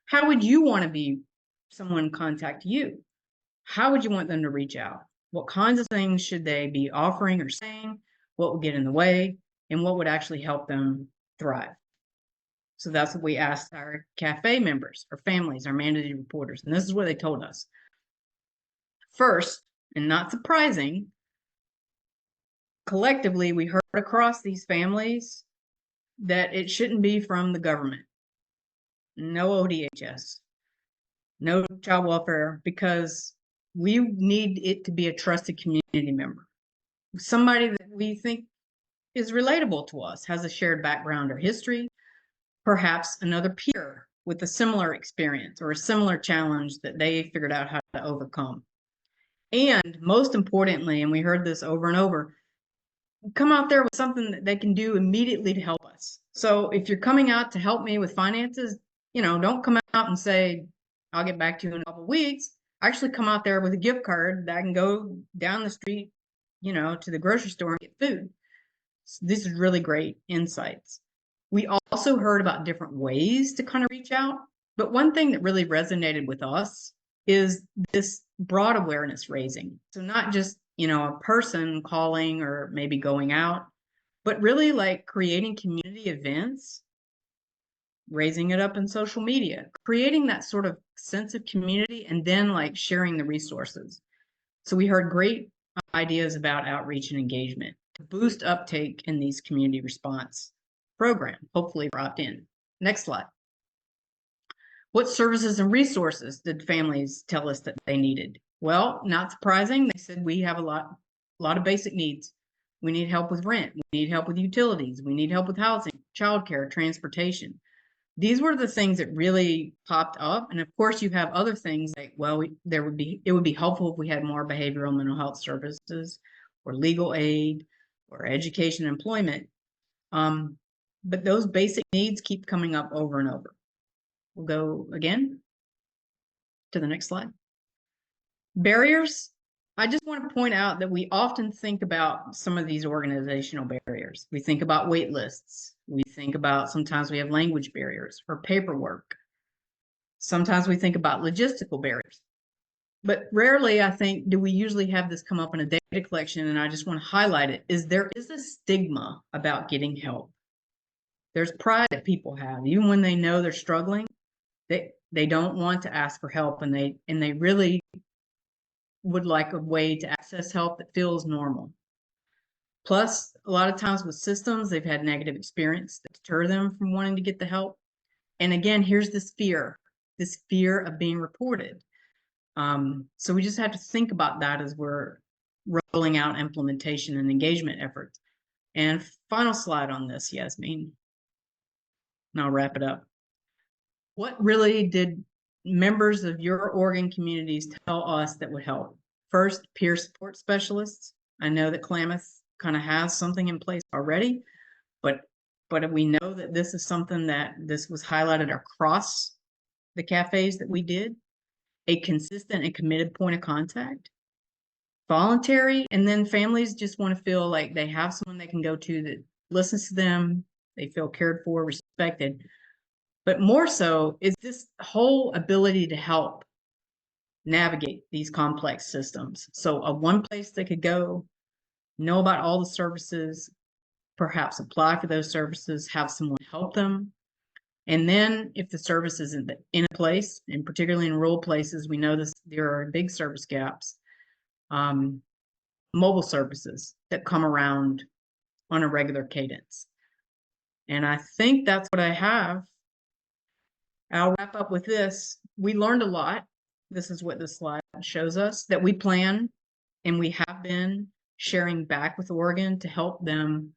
How would you want to be someone contact you? How would you want them to reach out? What kinds of things should they be offering or saying? What would get in the way? And what would actually help them thrive? So that's what we asked our cafe members, our families, our mandated reporters. And this is what they told us. First, and not surprising, collectively, we heard across these families that it shouldn't be from the government. No ODHS, no child welfare, because we need it to be a trusted community member. Somebody that we think is relatable to us, has a shared background or history, perhaps another peer with a similar experience or a similar challenge that they figured out how to overcome. And most importantly, and we heard this over and over, come out there with something that they can do immediately to help us. So if you're coming out to help me with finances, you know, don't come out and say, I'll get back to you in a couple of weeks. Actually come out there with a gift card that I can go down the street, you know, to the grocery store and get food. So this is really great insights. We also heard about different ways to kind of reach out. But one thing that really resonated with us is this broad awareness raising. So not just, you know, a person calling or maybe going out, but really like creating community events, raising it up in social media, creating that sort of sense of community, and then like sharing the resources. So we heard great ideas about outreach and engagement to boost uptake in these community response programs, hopefully for opt-in. Next slide. What services and resources did families tell us that they needed? Well, not surprising. They said we have a lot of basic needs. We need help with rent. We need help with utilities. We need help with housing, childcare, transportation. These were the things that really popped up. And of course, you have other things like, well, it would be helpful if we had more behavioral mental health services or legal aid or education and employment. but those basic needs keep coming up over and over. We'll go again to the next slide. Barriers. I just want to point out that we often think about some of these organizational barriers. We think about wait lists. We think about sometimes we have language barriers or paperwork. Sometimes we think about logistical barriers. But rarely, I think, do we usually have this come up in a data collection, and I just want to highlight it, is there is a stigma about getting help. There's pride that people have, even when they know they're struggling, they don't want to ask for help, and they really would like a way to access help that feels normal. Plus, a lot of times with systems, they've had negative experience that deter them from wanting to get the help. And again, here's this fear of being reported. So we just have to think about that as we're rolling out implementation and engagement efforts. And final slide on this, Yasmin, and I'll wrap it up. What really did members of your Oregon communities tell us that would help? First, peer support specialists. I know that Klamath kind of has something in place already, but we know that this is something that this was highlighted across the cafes that we did. A consistent and committed point of contact, voluntary, and then families just want to feel like they have someone they can go to that listens to them, they feel cared for, respected. But more so is this whole ability to help navigate these complex systems. So a one place they could go, know about all the services, perhaps apply for those services, have someone help them. And then if the service isn't in a place, and particularly in rural places, we know there are big service gaps, mobile services that come around on a regular cadence. And I think that's what I have. I'll wrap up with this. We learned a lot. This is what this slide shows us, that we plan and we have been sharing back with Oregon to help them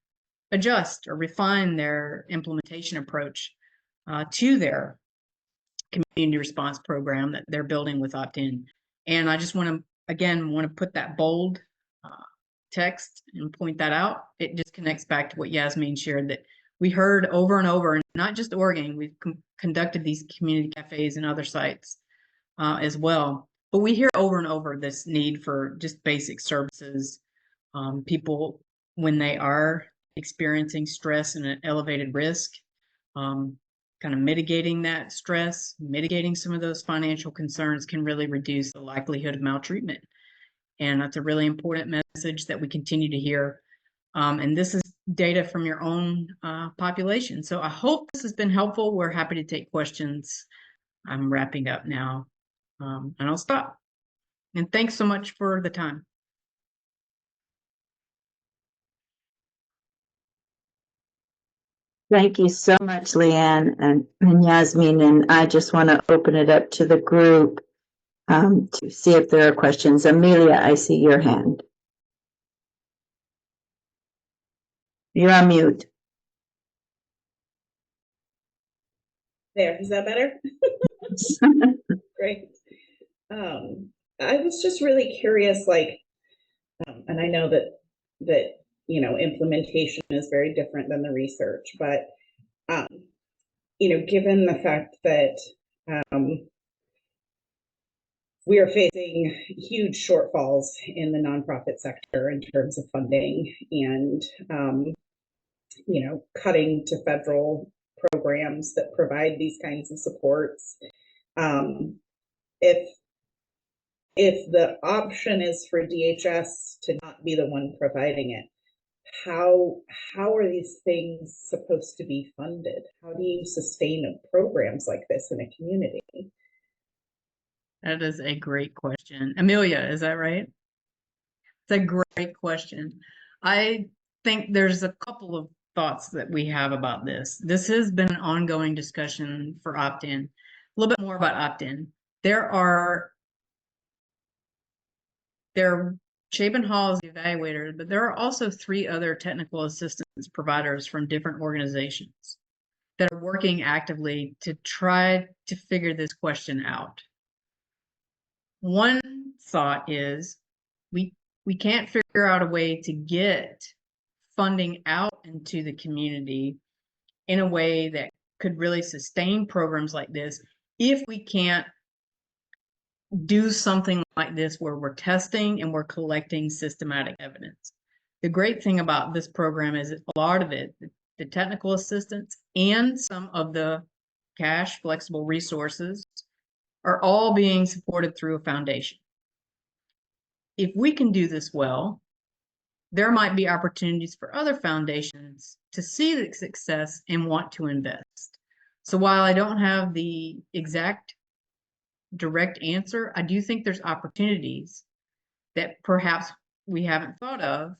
adjust or refine their implementation approach to their community response program that they're building with opt-in. And I just want to put that bold text and point that out. It just connects back to what Yasmin shared, that we heard over and over, and not just Oregon, we've conducted these community cafes and other sites as well. But we hear over and over this need for just basic services. People, when they are experiencing stress and an elevated risk, kind of mitigating that stress, mitigating some of those financial concerns can really reduce the likelihood of maltreatment. And that's a really important message that we continue to hear. And this is data from your own population. So I hope this has been helpful. We're happy to take questions. I'm wrapping up now, and I'll stop. And thanks so much for the time. Thank you so much, Leanne and Yasmin. And I just want to open it up to the group to see if there are questions. Amelia, I see your hand. You're on mute. There, is that better? Great. I was just really curious, like, and I know that you know, implementation is very different than the research, but you know, given the fact that we are facing huge shortfalls in the nonprofit sector in terms of funding and you know, cutting to federal programs that provide these kinds of supports. If the option is for DHS to not be the one providing it, how are these things supposed to be funded? How do you sustain programs like this in a community? That is a great question. Amelia, is that right? It's a great question. I think there's a couple of thoughts that we have about this. This has been an ongoing discussion for opt-in. A little bit more about opt-in. There are Chapin Hall is the evaluator, but there are also 3 other technical assistance providers from different organizations that are working actively to try to figure this question out. One thought is we can't figure out a way to get funding out into the community in a way that could really sustain programs like this if we can't do something like this where we're testing and we're collecting systematic evidence. The great thing about this program is a lot of it, the technical assistance and some of the cash flexible resources are all being supported through a foundation. If we can do this well, there might be opportunities for other foundations to see the success and want to invest. So while I don't have the exact direct answer, I do think there's opportunities that perhaps we haven't thought of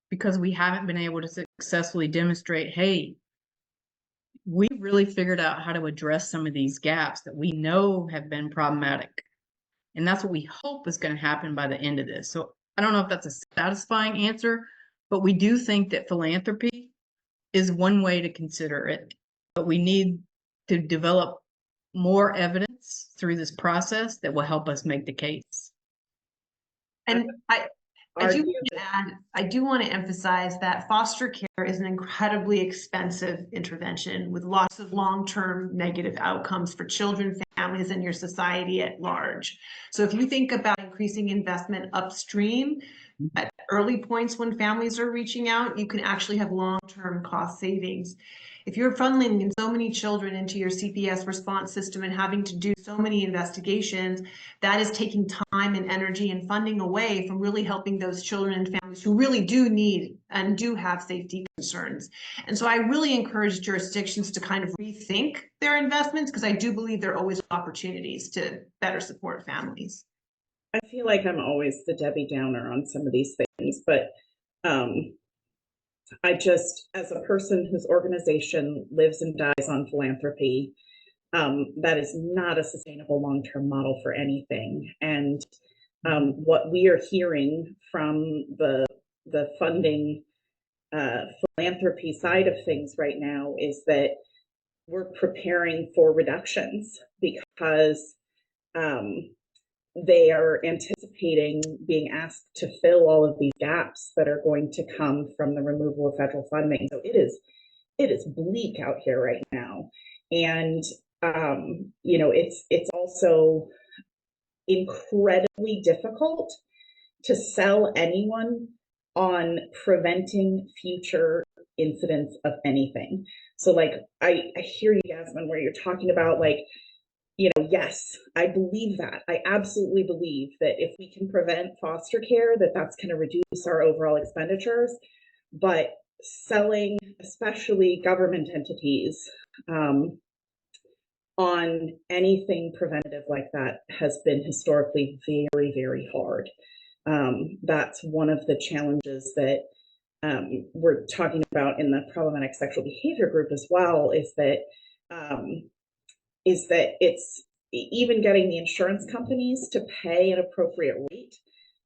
because we haven't been able to successfully demonstrate, hey, we really figured out how to address some of these gaps that we know have been problematic. And that's what we hope is going to happen by the end of this. So I don't know if that's a satisfying answer, but we do think that philanthropy is one way to consider it. But we need to develop more evidence through this process that will help us make the case. And I do want to emphasize that foster care is an incredibly expensive intervention with lots of long-term negative outcomes for children, families, and your society at large. So if you think about increasing investment upstream at early points when families are reaching out, you can actually have long-term cost savings. If you're funneling so many children into your CPS response system and having to do so many investigations, that is taking time and energy and funding away from really helping those children and families who really do need and do have safety concerns. And so I really encourage jurisdictions to kind of rethink their investments, because I do believe there are always opportunities to better support families. I feel like I'm always the Debbie Downer on some of these things, but I just, as a person whose organization lives and dies on philanthropy, that is not a sustainable long-term model for anything. And what we are hearing from the funding philanthropy side of things right now is that we're preparing for reductions because they are anticipating being asked to fill all of these gaps that are going to come from the removal of federal funding. So it is bleak out here right now. And you know, it's also incredibly difficult to sell anyone on preventing future incidents of anything. So like I hear you, Yasmin, where you're talking about like, you know, yes, I believe that. I absolutely believe that if we can prevent foster care, that's going to reduce our overall expenditures. But selling, especially government entities, on anything preventative like that has been historically very, very hard. That's one of the challenges that we're talking about in the problematic sexual behavior group as well, is that it's even getting the insurance companies to pay an appropriate rate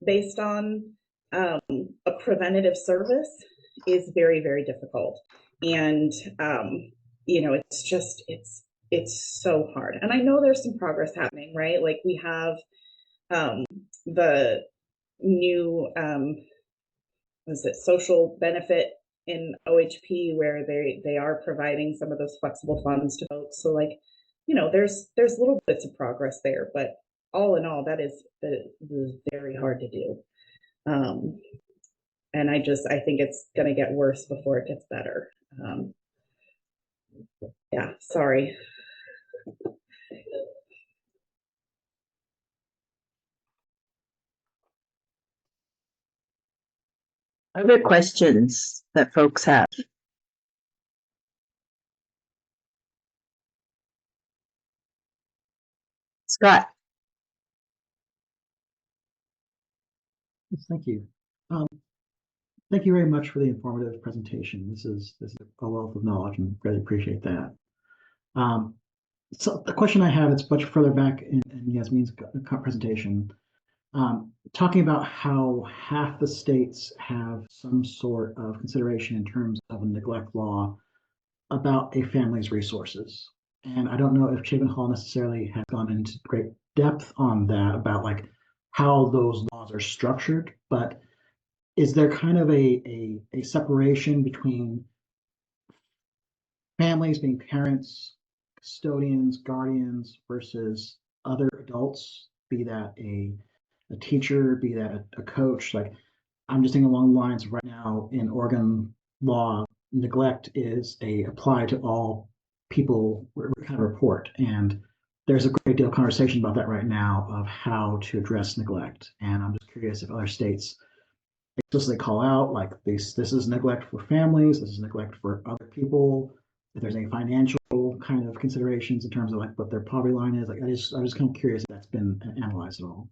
based on a preventative service is very, very difficult. And, you know, it's so hard. And I know there's some progress happening, right? Like we have the new, was it social benefit in OHP where they are providing some of those flexible funds to folks. So like, you know, there's little bits of progress there, but all in all, that is very hard to do. And I think it's going to get worse before it gets better. Yeah, sorry. Other questions that folks have? Scott. Yes, thank you. Thank you very much for the informative presentation. This is a wealth of knowledge and really appreciate that. So the question I have, it's much further back in Yasmin's presentation, talking about how half the states have some sort of consideration in terms of a neglect law about a family's resources. And I don't know if Chapin Hall necessarily has gone into great depth on that, about like how those laws are structured, but is there kind of a separation between families being parents, custodians, guardians versus other adults, be that a teacher, be that a coach. Like, I'm just thinking along the lines right now in Oregon law, neglect is apply to all people kind of report. And there's a great deal of conversation about that right now of how to address neglect. And I'm just curious if other states explicitly call out like this is neglect for families, this is neglect for other people, if there's any financial kind of considerations in terms of like what their poverty line is. Like, I'm just kind of curious if that's been analyzed at all.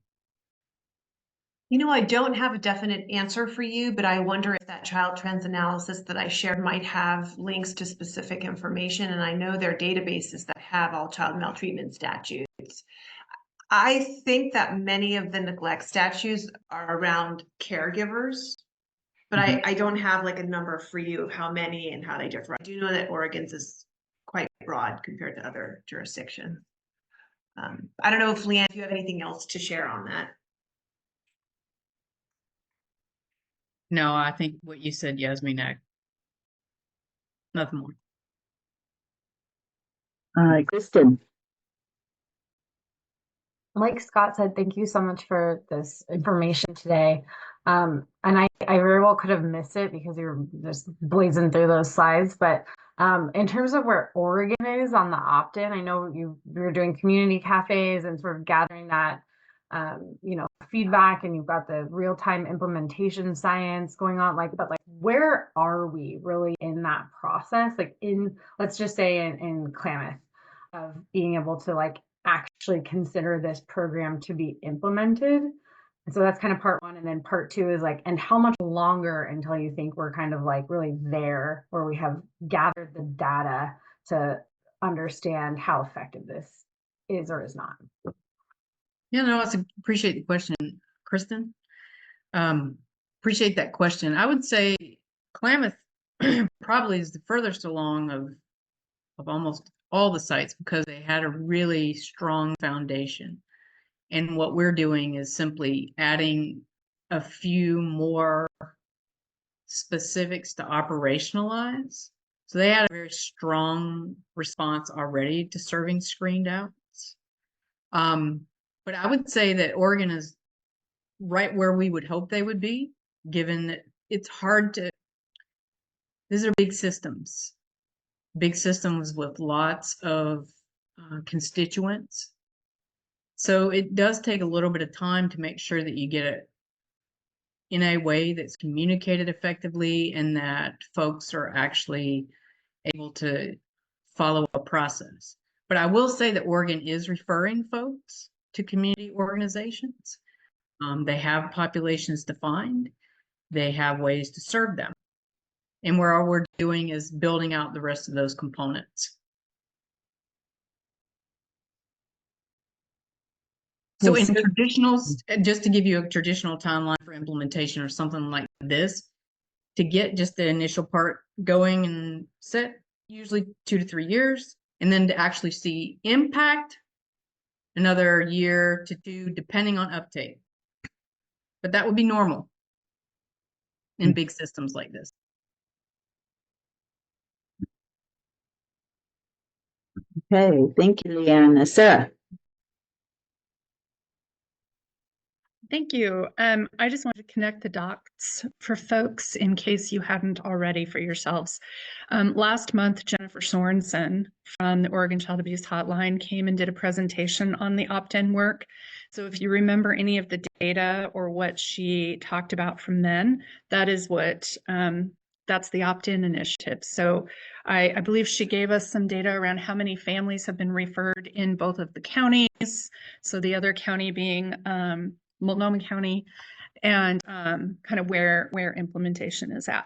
You know, I don't have a definite answer for you, but I wonder if that child trends analysis that I shared might have links to specific information. And I know there are databases that have all child maltreatment statutes. I think that many of the neglect statutes are around caregivers, but I don't have like a number for you of how many and how they differ. I do know that Oregon's is quite broad compared to other jurisdictions. I don't know if Leanne, if you have anything else to share on that. No, I think what you said, Yasmin, nothing more. All right, Kristen. Like Scott said, thank you so much for this information today. And I very well could have missed it because you were just blazing through those slides. But in terms of where Oregon is on the opt-in, I know you were doing community cafes and sort of gathering that, feedback, and you've got the real-time implementation science going on. But where are we really in that process? Like let's just say in Klamath, of being able to actually consider this program to be implemented. And so that's kind of part one. And then part two is and how much longer until you think we're kind of really there, where we have gathered the data to understand how effective this is or is not? Yeah, no, I appreciate the question, Kristen. Appreciate that question. I would say Klamath probably is the furthest along of almost all the sites because they had a really strong foundation. And what we're doing is simply adding a few more specifics to operationalize. So they had a very strong response already to serving screened outs. But I would say that Oregon is right where we would hope they would be, given that it's hard to, these are big systems with lots of constituents. So it does take a little bit of time to make sure that you get it in a way that's communicated effectively and that folks are actually able to follow a process. But I will say that Oregon is referring folks to community organizations. They have populations defined. They have ways to serve them. And where all we're doing is building out the rest of those components. So in traditionals, just to give you a traditional timeline for implementation or something like this, to get just the initial part going and set, usually 2 to 3 years, and then to actually see impact, another year to 2, depending on uptake. But that would be normal in big systems like this. Okay, thank you, Leanne. Sarah. Thank you. I just wanted to connect the dots for folks in case you hadn't already for yourselves. Last month, Jennifer Sorensen from the Oregon Child Abuse Hotline came and did a presentation on the opt-in work. So if you remember any of the data or what she talked about from then, that is what that's the opt-in initiative. So I believe she gave us some data around how many families have been referred in both of the counties. So the other county being Multnomah County, and kind of where implementation is at.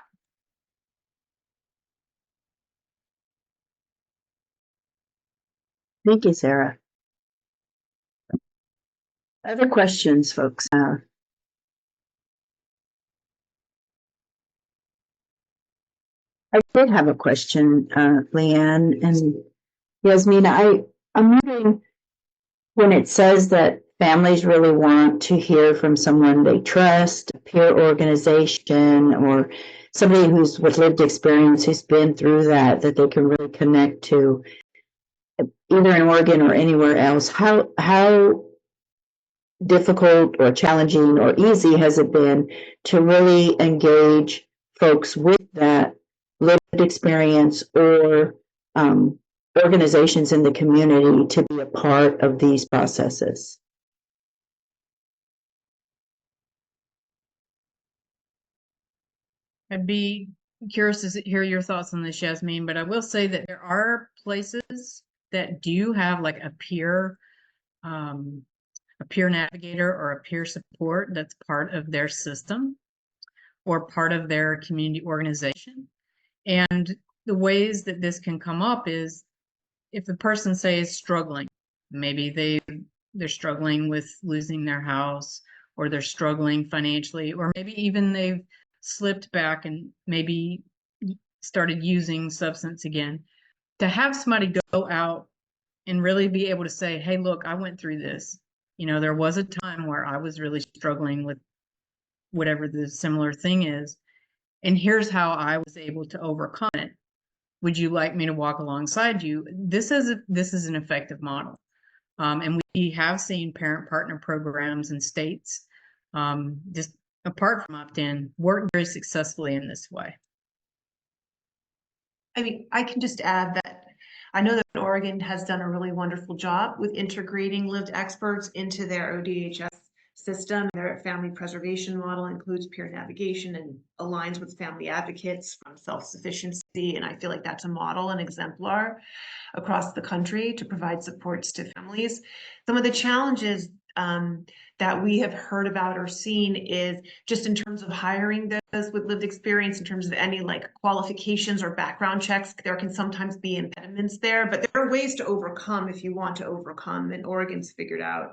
Thank you, Sarah. Other questions, folks? I did have a question, Leanne and Yasmin. I'm wondering when it says that families really want to hear from someone they trust, a peer organization, or somebody who's with lived experience, who's been through that they can really connect to, either in Oregon or anywhere else. How difficult or challenging or easy has it been to really engage folks with that lived experience, or organizations in the community to be a part of these processes? I'd be curious to hear your thoughts on this, Yasmin, but I will say that there are places that do have like a peer navigator or a peer support that's part of their system or part of their community organization. And the ways that this can come up is if the person, say, is struggling, maybe they're struggling with losing their house, or they're struggling financially, or maybe even they've slipped back and maybe started using substance again. To have somebody go out and really be able to say, hey, look, I went through this. You know, there was a time where I was really struggling with whatever the similar thing is, and here's how I was able to overcome it. Would you like me to walk alongside you? This is an effective model. And we have seen parent partner programs in states, just apart from opt-in, work very successfully in this way. I mean, I can just add that I know that Oregon has done a really wonderful job with integrating lived experts into their ODHS system. Their family preservation model includes peer navigation and aligns with family advocates from self-sufficiency. And I feel like that's a model, an exemplar across the country to provide supports to families. Some of the challenges that we have heard about or seen is just in terms of hiring those with lived experience, in terms of any like qualifications or background checks. There can sometimes be impediments there, but there are ways to overcome if you want to overcome, and Oregon's figured out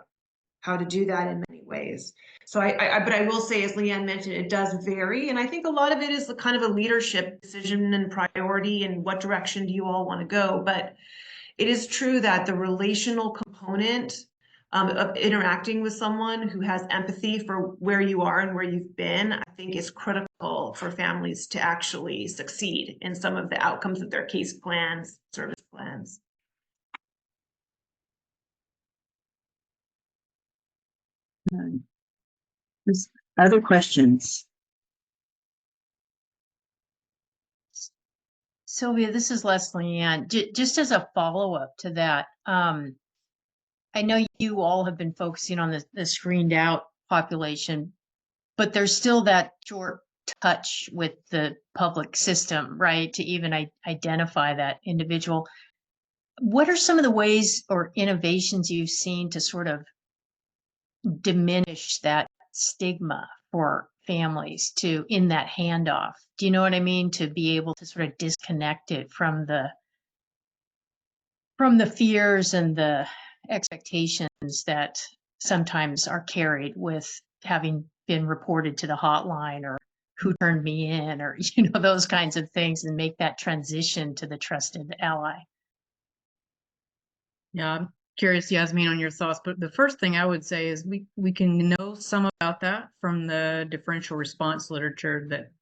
how to do that in many ways. So but I will say, as Leanne mentioned, it does vary. And I think a lot of it is the kind of a leadership decision and priority and what direction do you all want to go. But it is true that the relational component of interacting with someone who has empathy for where you are and where you've been, I think is critical for families to actually succeed in some of the outcomes of their case plans, service plans. Other questions? Sylvia, this is Leslie Ann. Just as a follow-up to that, I know you all have been focusing on the screened out population, but there's still that short touch with the public system, right? To even identify that individual. What are some of the ways or innovations you've seen to sort of diminish that stigma for families in that handoff? Do you know what I mean? To be able to sort of disconnect it from the fears and the expectations that sometimes are carried with having been reported to the hotline, or who turned me in, or those kinds of things, and make that transition to the trusted ally. Yeah, I'm curious, Yasmin, on your thoughts, but the first thing I would say is we can know some about that from the differential response literature, that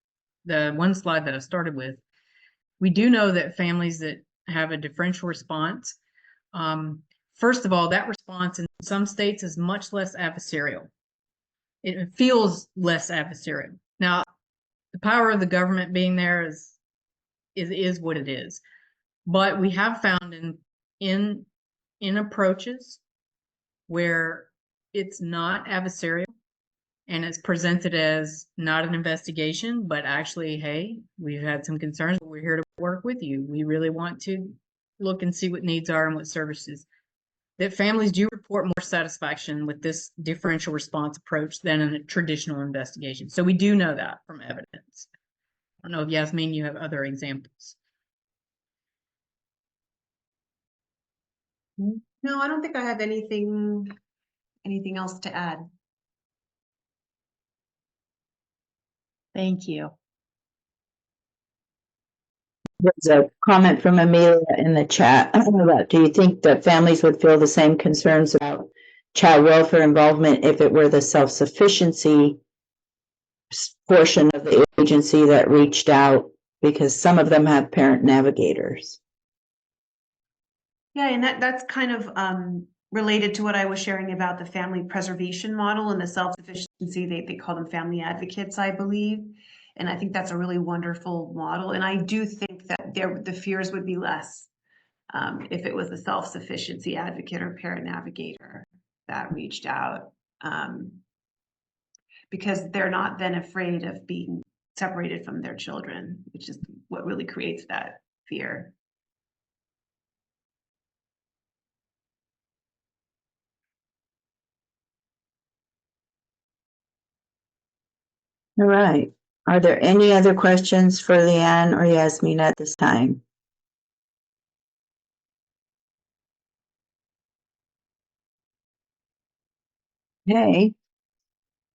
the one slide that I started with. We do know that families that have a differential response, first of all, that response in some states is much less adversarial. It feels less adversarial. Now, the power of the government being there is what it is. But we have found in approaches where it's not adversarial and it's presented as not an investigation, but actually, hey, we've had some concerns, but we're here to work with you. We really want to look and see what needs are and what services. That families do report more satisfaction with this differential response approach than in a traditional investigation. So we do know that from evidence. I don't know if Yasmin, you have other examples. No, I don't think I have anything else to add. Thank you. There's a comment from Amelia in the chat about, do you think that families would feel the same concerns about child welfare involvement if it were the self-sufficiency portion of the agency that reached out, because some of them have parent navigators. Yeah, and that's kind of related to what I was sharing about the family preservation model and the self-sufficiency. They call them family advocates, I believe. And I think that's a really wonderful model. And I do think that the fears would be less if it was a self-sufficiency advocate or parent navigator that reached out, because they're not then afraid of being separated from their children, which is what really creates that fear. All right. Are there any other questions for Leanne or Yasmin at this time? Okay.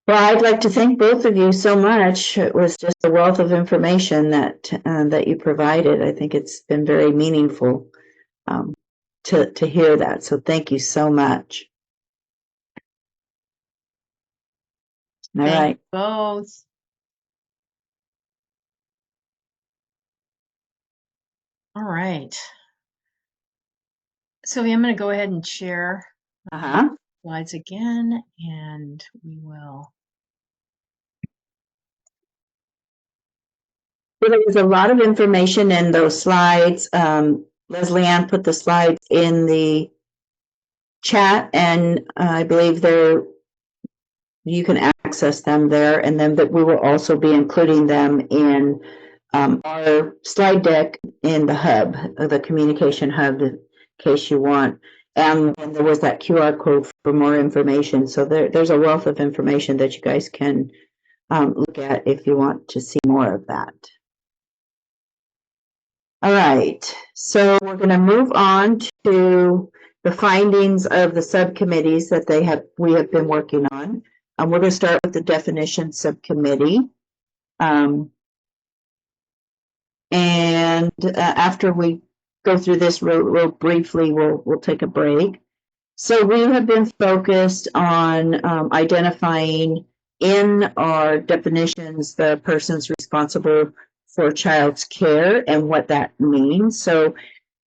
Well, I'd like to thank both of you so much. It was just a wealth of information that you provided. I think it's been very meaningful to hear that. So thank you so much. All Thank right. you both. All right. Sylvia, I'm going to go ahead and share Uh-huh. slides again, and we will. Well, there was a lot of information in those slides. Leslie Ann put the slides in the chat, and I believe you can access them there, and then but we will also be including them in our slide deck in the hub, the communication hub, in case you want. And there was that QR code for more information. So there's a wealth of information that you guys can look at if you want to see more of that. All right, so we're going to move on to the findings of the subcommittees that we have been working on. We're going to start with the definition subcommittee. And after we go through this real briefly, we'll take a break. So we have been focused on identifying in our definitions the persons responsible for a child's care and what that means. So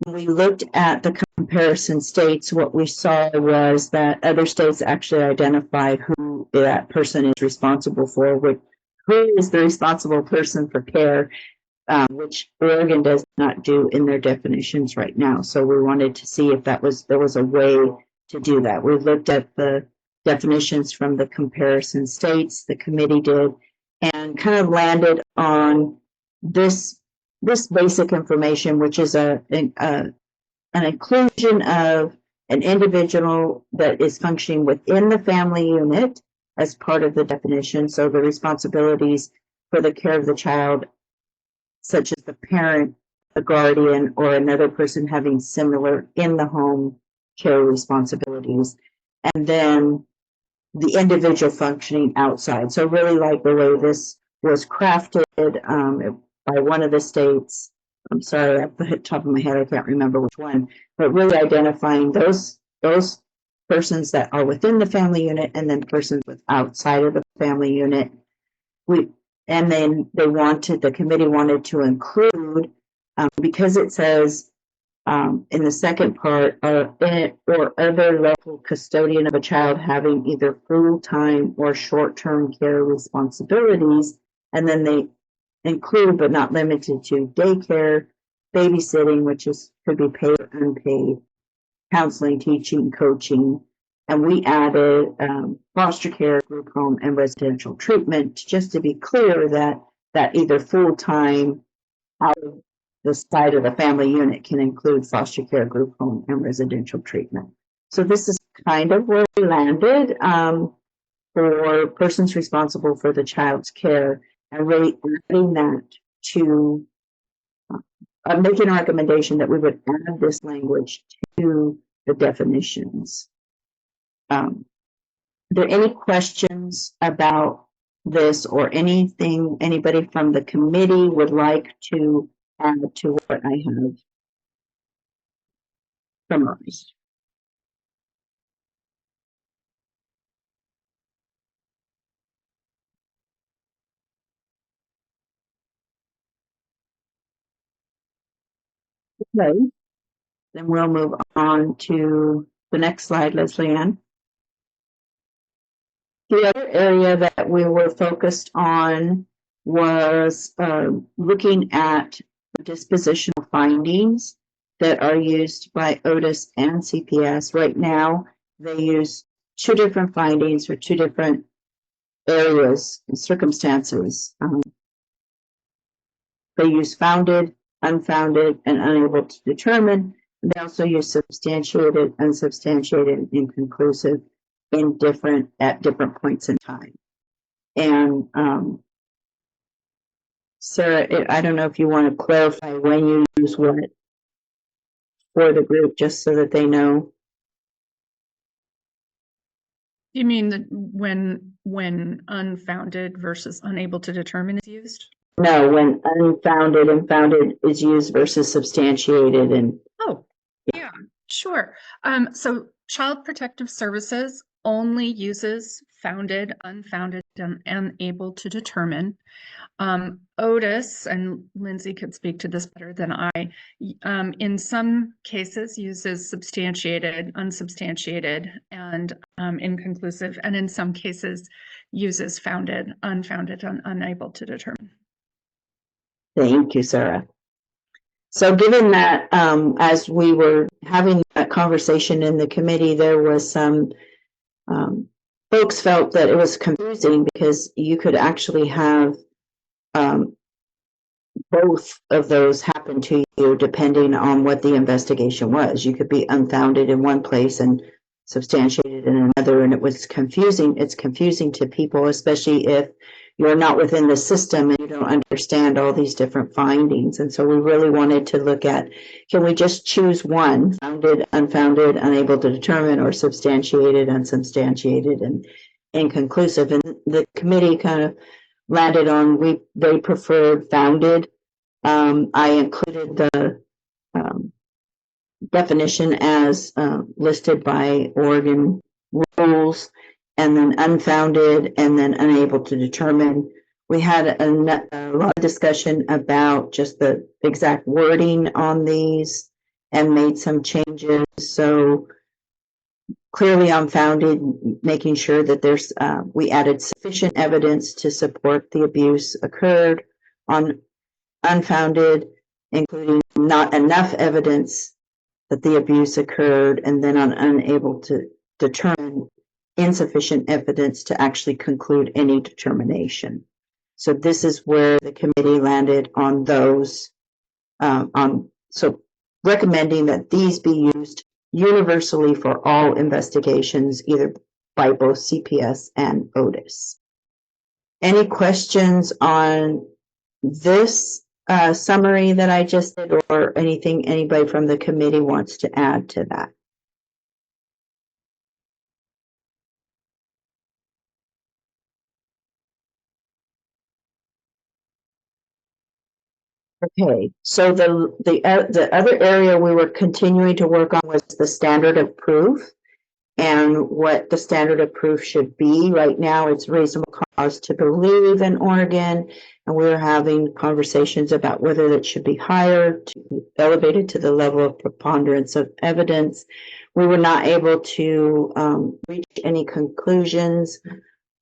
when we looked at the comparison states, what we saw was that other states actually identify who that person is responsible for, who is the responsible person for care, which Oregon does not do in their definitions right now. So we wanted to see if there was a way to do that. We looked at the definitions from the comparison states, the committee did, and kind of landed on this basic information, which is an inclusion of an individual that is functioning within the family unit as part of the definition. So the responsibilities for the care of the child, such as the parent, the guardian, or another person having similar in the home care responsibilities. And then the individual functioning outside. So really like the way this was crafted by one of the states. I'm sorry, at the top of my head, I can't remember which one, but really identifying those persons that are within the family unit and then persons with outside of the family unit. And then the committee wanted to include, because it says in the second part, or other local custodian of a child having either full-time or short-term care responsibilities, and then they include but not limited to daycare, babysitting, which could be paid or unpaid, counseling, teaching, coaching, and we added foster care, group home, and residential treatment, just to be clear that either full-time out of the side of the family unit can include foster care, group home, and residential treatment. So this is kind of where we landed for persons responsible for the child's care, and really adding that to making a recommendation that we would add this language to the definitions. Are there any questions about this or anything anybody from the committee would like to add to what I have summarized? Okay. Then we'll move on to the next slide, Leslie Ann. The other area that we were focused on was looking at dispositional findings that are used by Otis and CPS. Right now, they use two different findings for two different areas and circumstances. They use founded, unfounded, and unable to determine. They also use substantiated, unsubstantiated, and inconclusive at different points in time. And Sarah, I don't know if you want to clarify when you use what for the group, just so that they know. You mean that when unfounded versus unable to determine is used? No, when unfounded and founded is used versus substantiated and. Oh, yeah, sure. So Child Protective Services only uses founded, unfounded, and unable to determine. Otis, and Lindsay could speak to this better than I, in some cases uses substantiated, unsubstantiated, and inconclusive, and in some cases uses founded, unfounded, and unable to determine. Thank you, Sarah. So given that, as we were having that conversation in the committee, there was some folks felt that it was confusing because you could actually have both of those happen to you depending on what the investigation was. You could be unfounded in one place and substantiated in another, and it was confusing. It's confusing to people, especially if you're not within the system and you don't understand all these different findings. And so we really wanted to look at, can we just choose one, founded, unfounded, unable to determine, or substantiated, unsubstantiated, and inconclusive. And the committee kind of landed on, they preferred founded. I included the definition as listed by Oregon rules, and then unfounded, and then unable to determine. We had a lot of discussion about just the exact wording on these and made some changes. So clearly unfounded, making sure that there's, we added sufficient evidence to support the abuse occurred. On unfounded, including not enough evidence that the abuse occurred, and then on unable to determine, insufficient evidence to actually conclude any determination. So this is where the committee landed on those, so recommending that these be used universally for all investigations, either by both CPS and Otis. Any questions on this summary that I just did, or anything anybody from the committee wants to add to that? Okay, so the other area we were continuing to work on was the standard of proof and what the standard of proof should be. Right now, it's reasonable cause to believe in Oregon, and we were having conversations about whether it should be higher, elevated to the level of preponderance of evidence. We were not able to reach any conclusions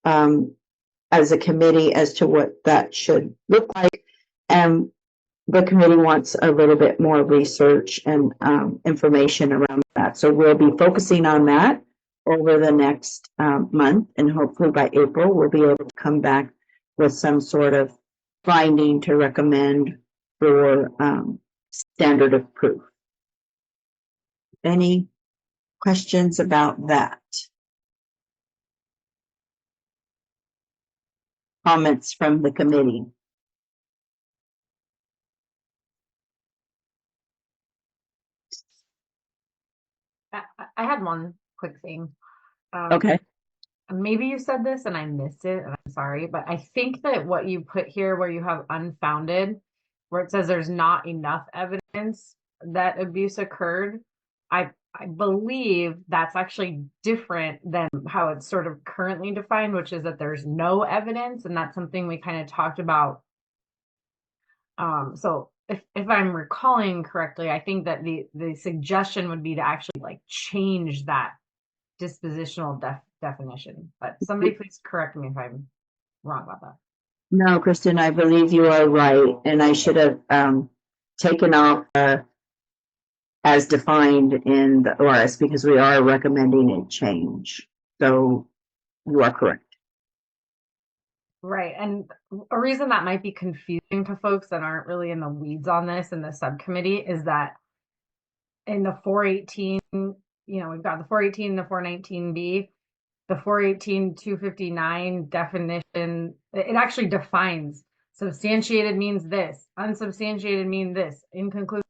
as a committee as to what that should look like, and the committee wants a little bit more research and information around that. So we'll be focusing on that over the next month, and hopefully by April, we'll be able to come back with some sort of finding to recommend for standard of proof. Any questions about that? Comments from the committee? I had one quick thing. Okay. Maybe you said this and I missed it, and I'm sorry, but I think that what you put here where you have unfounded, where it says there's not enough evidence that abuse occurred, I believe that's actually different than how it's sort of currently defined, which is that there's no evidence, and that's something we kind of talked about. So if I'm recalling correctly, I think that the suggestion would be to actually like change that dispositional definition. But somebody please correct me if I'm wrong about that. No, Kristen, I believe you are right, and I should have taken off as defined in the ORS because we are recommending a change. So you are correct. Right. And a reason that might be confusing to folks that aren't really in the weeds on this in the subcommittee is that in the 418, we've got the 418, the 419B, the 418 259 definition, it actually defines substantiated means this, unsubstantiated mean this, inconclusive,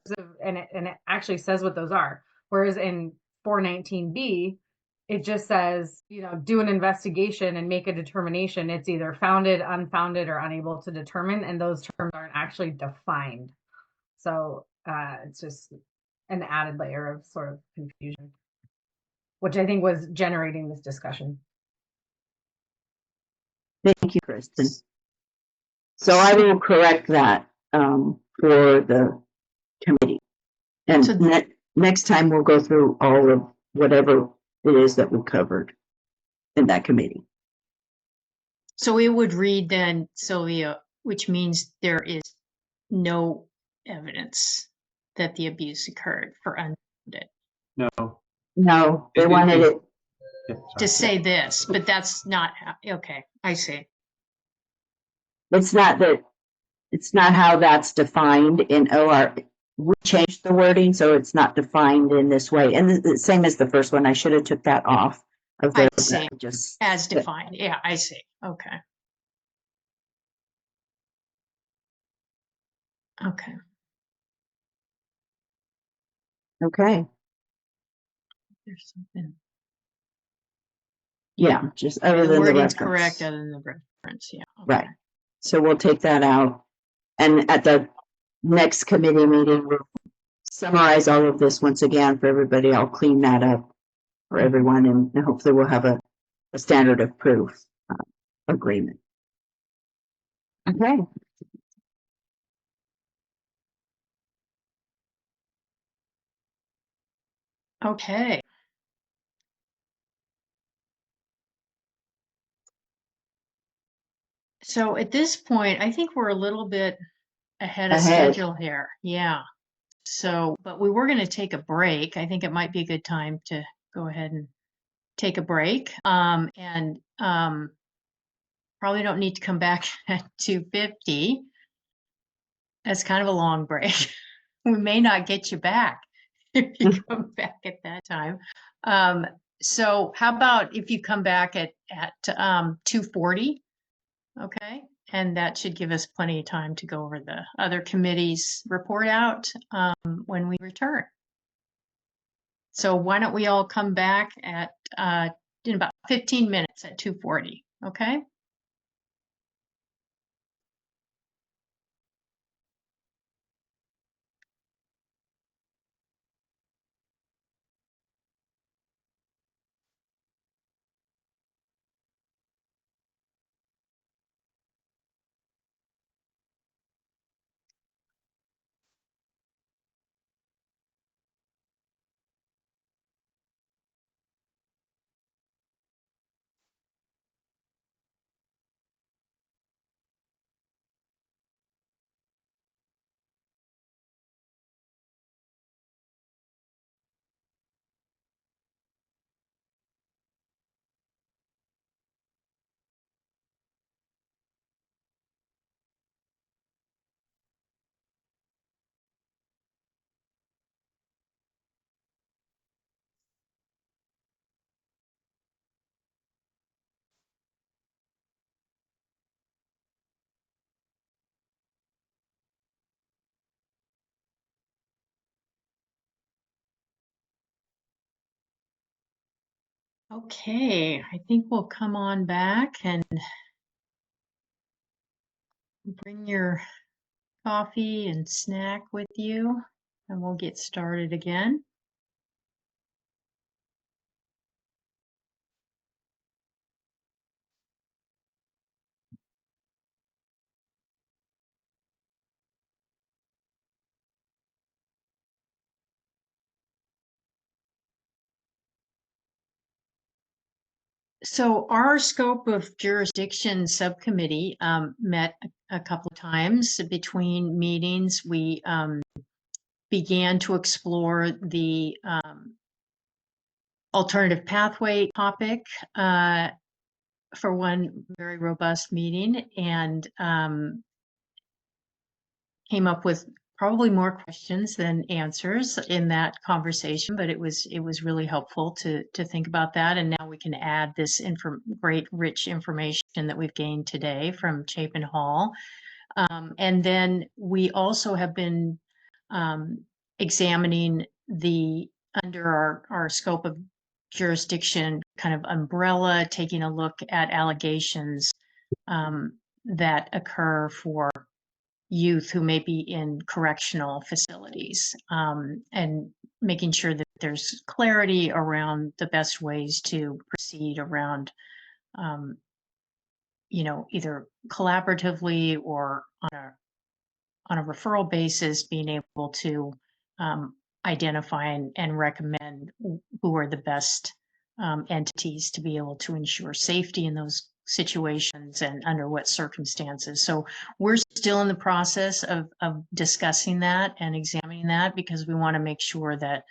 and it actually says what those are. Whereas in 419B, it just says, do an investigation and make a determination. It's either founded, unfounded, or unable to determine, and those terms aren't actually defined. So it's just an added layer of sort of confusion, which I think was generating this discussion. Thank you, Kristen. So I will correct that for the committee. And So- next time we'll go through all of whatever it is that we covered in that committee. So it would read then, Sylvia, which means there is no evidence that the abuse occurred for unfounded. No. No, they wanted it. Yeah, To sorry. say this, but that's not, okay, I see. It's not that, it's not how that's defined in OR. We changed the wording, so it's not defined in this way. And the same as the first one, I should have took that off of I the, see. just. As defined, yeah, I see, okay. Okay, Okay, there's something. yeah, just other The than the wording's reference. correct other than the reference, yeah. okay. Right. So we'll take that out. And at the next committee meeting, we'll summarize all of this once again for everybody. I'll clean that up for everyone, and hopefully we'll have a standard of proof agreement. Okay. Okay. So at this point, I think we're a little bit ahead of Ahead. schedule here. Yeah. So, but we were going to take a break. I think it might be a good time to go ahead and take a break. And probably don't need to come back at 2:50. That's kind of a long break. We may not get you back if you come back at that time. So how about if you come back at 2:40? Okay, and that should give us plenty of time to go over the other committees' report out when we return. So why don't we all come back at in about 15 minutes at 2:40, okay? Okay, I think we'll come on back and bring your coffee and snack with you, and we'll get started again. So our scope of jurisdiction subcommittee met a couple of times. Between meetings. We began to explore the alternative pathway topic for one very robust meeting, and came up with probably more questions than answers in that conversation, but it was really helpful to think about that. And now we can add this great rich information that we've gained today from Chapin Hall. And then we also have been examining under our scope of jurisdiction kind of umbrella, taking a look at allegations that occur for youth who may be in correctional facilities, and making sure that there's clarity around the best ways to proceed around, either collaboratively or on a referral basis, being able to identify and recommend who are the best entities to be able to ensure safety in those situations and under what circumstances. So we're still in the process of discussing that and examining that, because we want to make sure that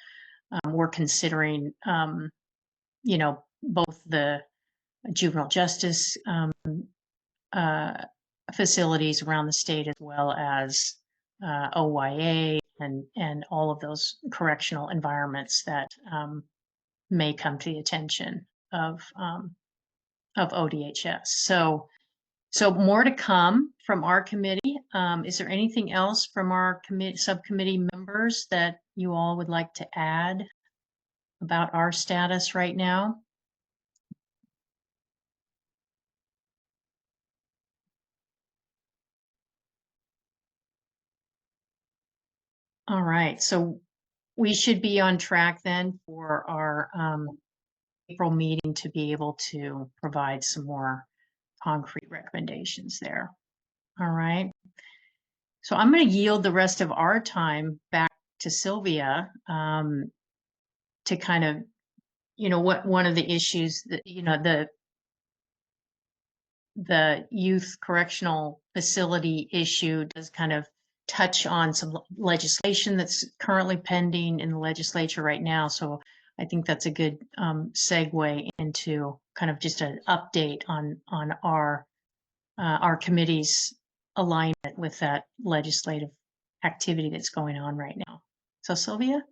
we're considering, both the juvenile justice facilities around the state, as well as OYA and all of those correctional environments that may come to the attention of ODHS. So more to come from our committee. Is there anything else from our subcommittee members that you all would like to add about our status right now? All right, so we should be on track then for our April meeting to be able to provide some more concrete recommendations there. All right. So I'm going to yield the rest of our time back to Sylvia to kind of, what one of the issues that, the youth correctional facility issue does kind of touch on some legislation that's currently pending in the legislature right now. So I think that's a good segue into kind of just an update on our committee's alignment with that legislative activity that's going on right now. So Sylvia?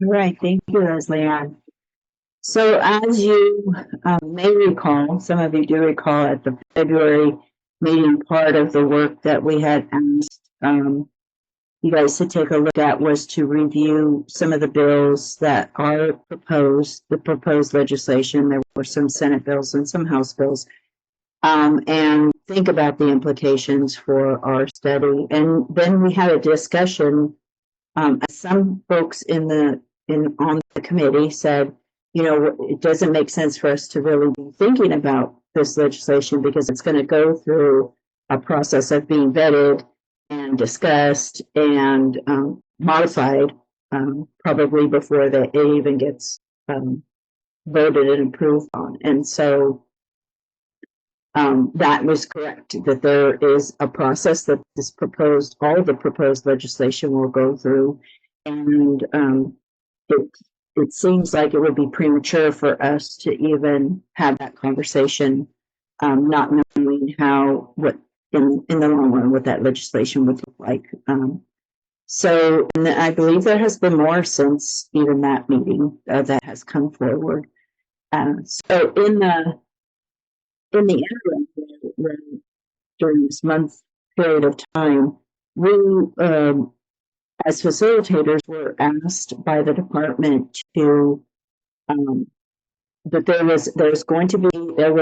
Right, thank you, Leslie Ann. So as you may recall, some of you do recall at the February meeting, part of the work that we had asked you guys to take a look at was to review some of the bills that are proposed, the proposed legislation. There were some Senate bills and some House bills, and think about the implications for our study. And then we had a discussion. Some folks on the committee said, it doesn't make sense for us to really be thinking about this legislation because it's going to go through a process of being vetted and discussed and modified, probably before it even gets voted and approved on. And so that was correct, that there is a process that all the proposed legislation will go through. And it seems like it would be premature for us to even have that conversation, not knowing what in the long run what that legislation would look like. So and I believe there has been more since even that meeting that has come forward. So in the interim, during this month period of time, we as facilitators were asked by the department to that there was going to be and there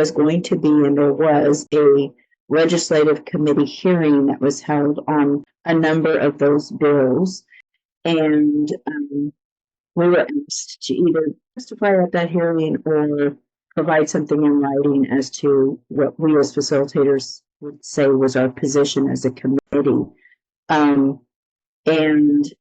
was a legislative committee hearing that was held on a number of those bills, and we were asked to either testify at that hearing or provide something in writing as to what we as facilitators would say was our position as a committee. And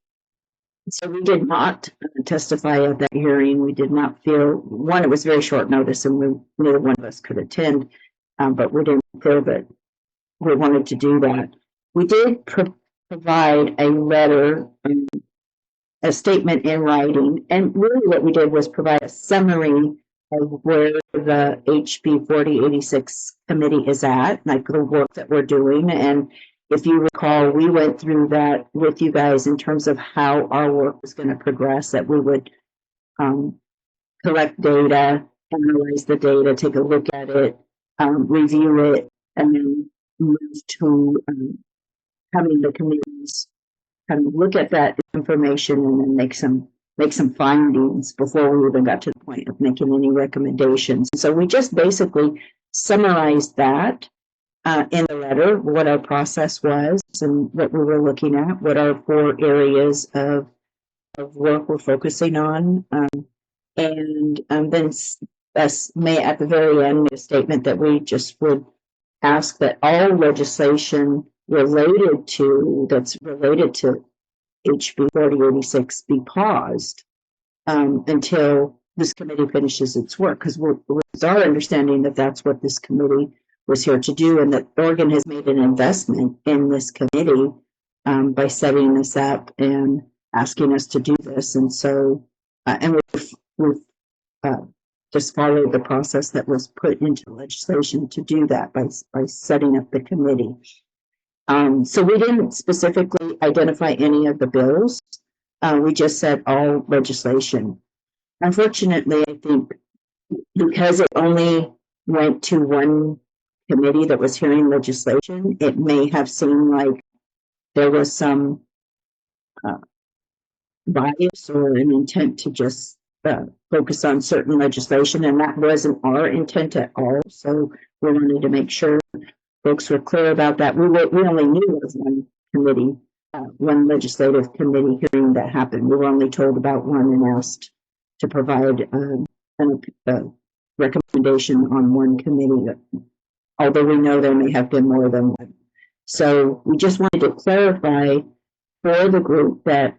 So we did not testify at that hearing. We did not feel, one, it was very short notice and neither one of us could attend, but we didn't feel that we wanted to do that. We did provide a letter, a statement in writing, and really what we did was provide a summary of where the HB 4086 committee is at, like the work that we're doing. And if you recall, we went through that with you guys in terms of how our work was going to progress, that we would collect data, analyze the data, take a look at it, review it, and then move to having the committees kind of look at that information and then make some findings before we even got to the point of making any recommendations. So we just basically summarized that in the letter, what our process was and what we were looking at, what our 4 areas of work we're focusing on. And then may at the very end make a statement that we just would ask that all legislation that's related to HB 4086 be paused until this committee finishes its work, because it's our understanding that that's what this committee was here to do, and that Oregon has made an investment in this committee by setting this up and asking us to do this. And so, and we've just followed the process that was put into legislation to do that by setting up the committee. So we didn't specifically identify any of the bills. We just said all legislation. Unfortunately, I think because it only went to one committee that was hearing legislation, it may have seemed like there was some bias or an intent to just focus on certain legislation, and that wasn't our intent at all. So we wanted to make sure folks were clear about that. We only knew of one committee, one legislative committee hearing that happened. We were only told about one and asked to provide a recommendation on one committee, although we know there may have been more than one. So we just wanted to clarify for the group that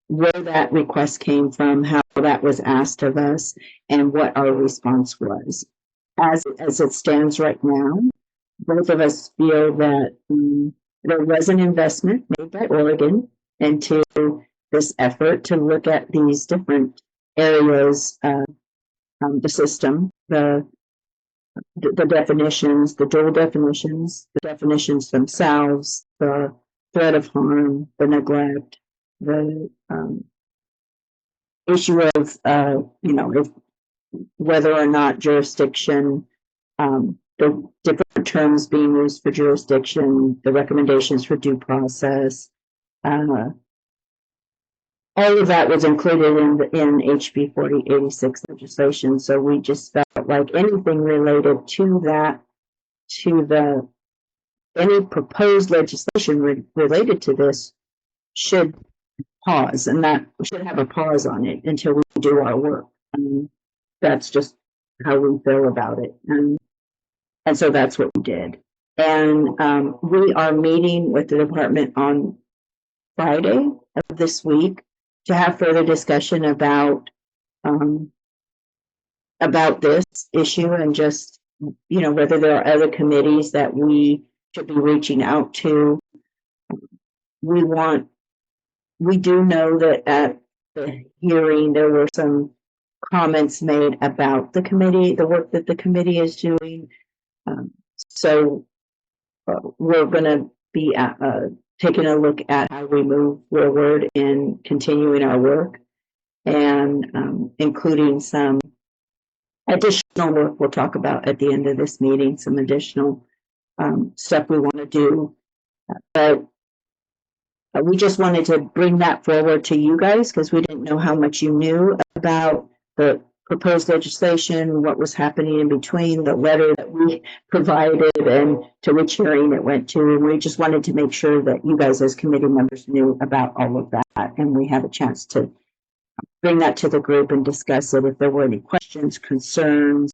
where that request came from, how that was asked of us, and what our response was. As it stands right now, both of us feel that there was an investment made by Oregon into this effort to look at these different areas of the system, the definitions, the dual definitions, the definitions themselves, the threat of harm, the neglect, the issue of if whether or not jurisdiction, the different terms being used for jurisdiction, the recommendations for due process, all of that was included in HB 4086 legislation. So we just felt like anything related to that, any proposed legislation related to this should pause, and that we should have a pause on it until we do our work. That's just how we feel about it. And so that's what we did. And we are meeting with the department on Friday of this week to have further discussion about this issue, and just, whether there are other committees that we should be reaching out to. We do know that at the hearing, there were some comments made about the committee, the work that the committee is doing. So we're going to be taking a look at how we move forward in continuing our work, and including some additional work we'll talk about at the end of this meeting, some additional stuff we want to do. But we just wanted to bring that forward to you guys because we didn't know how much you knew about the proposed legislation, what was happening in between, the letter that we provided, and to which hearing it went to. And we just wanted to make sure that you guys as committee members knew about all of that, and we had a chance to bring that to the group and discuss it if there were any questions, concerns,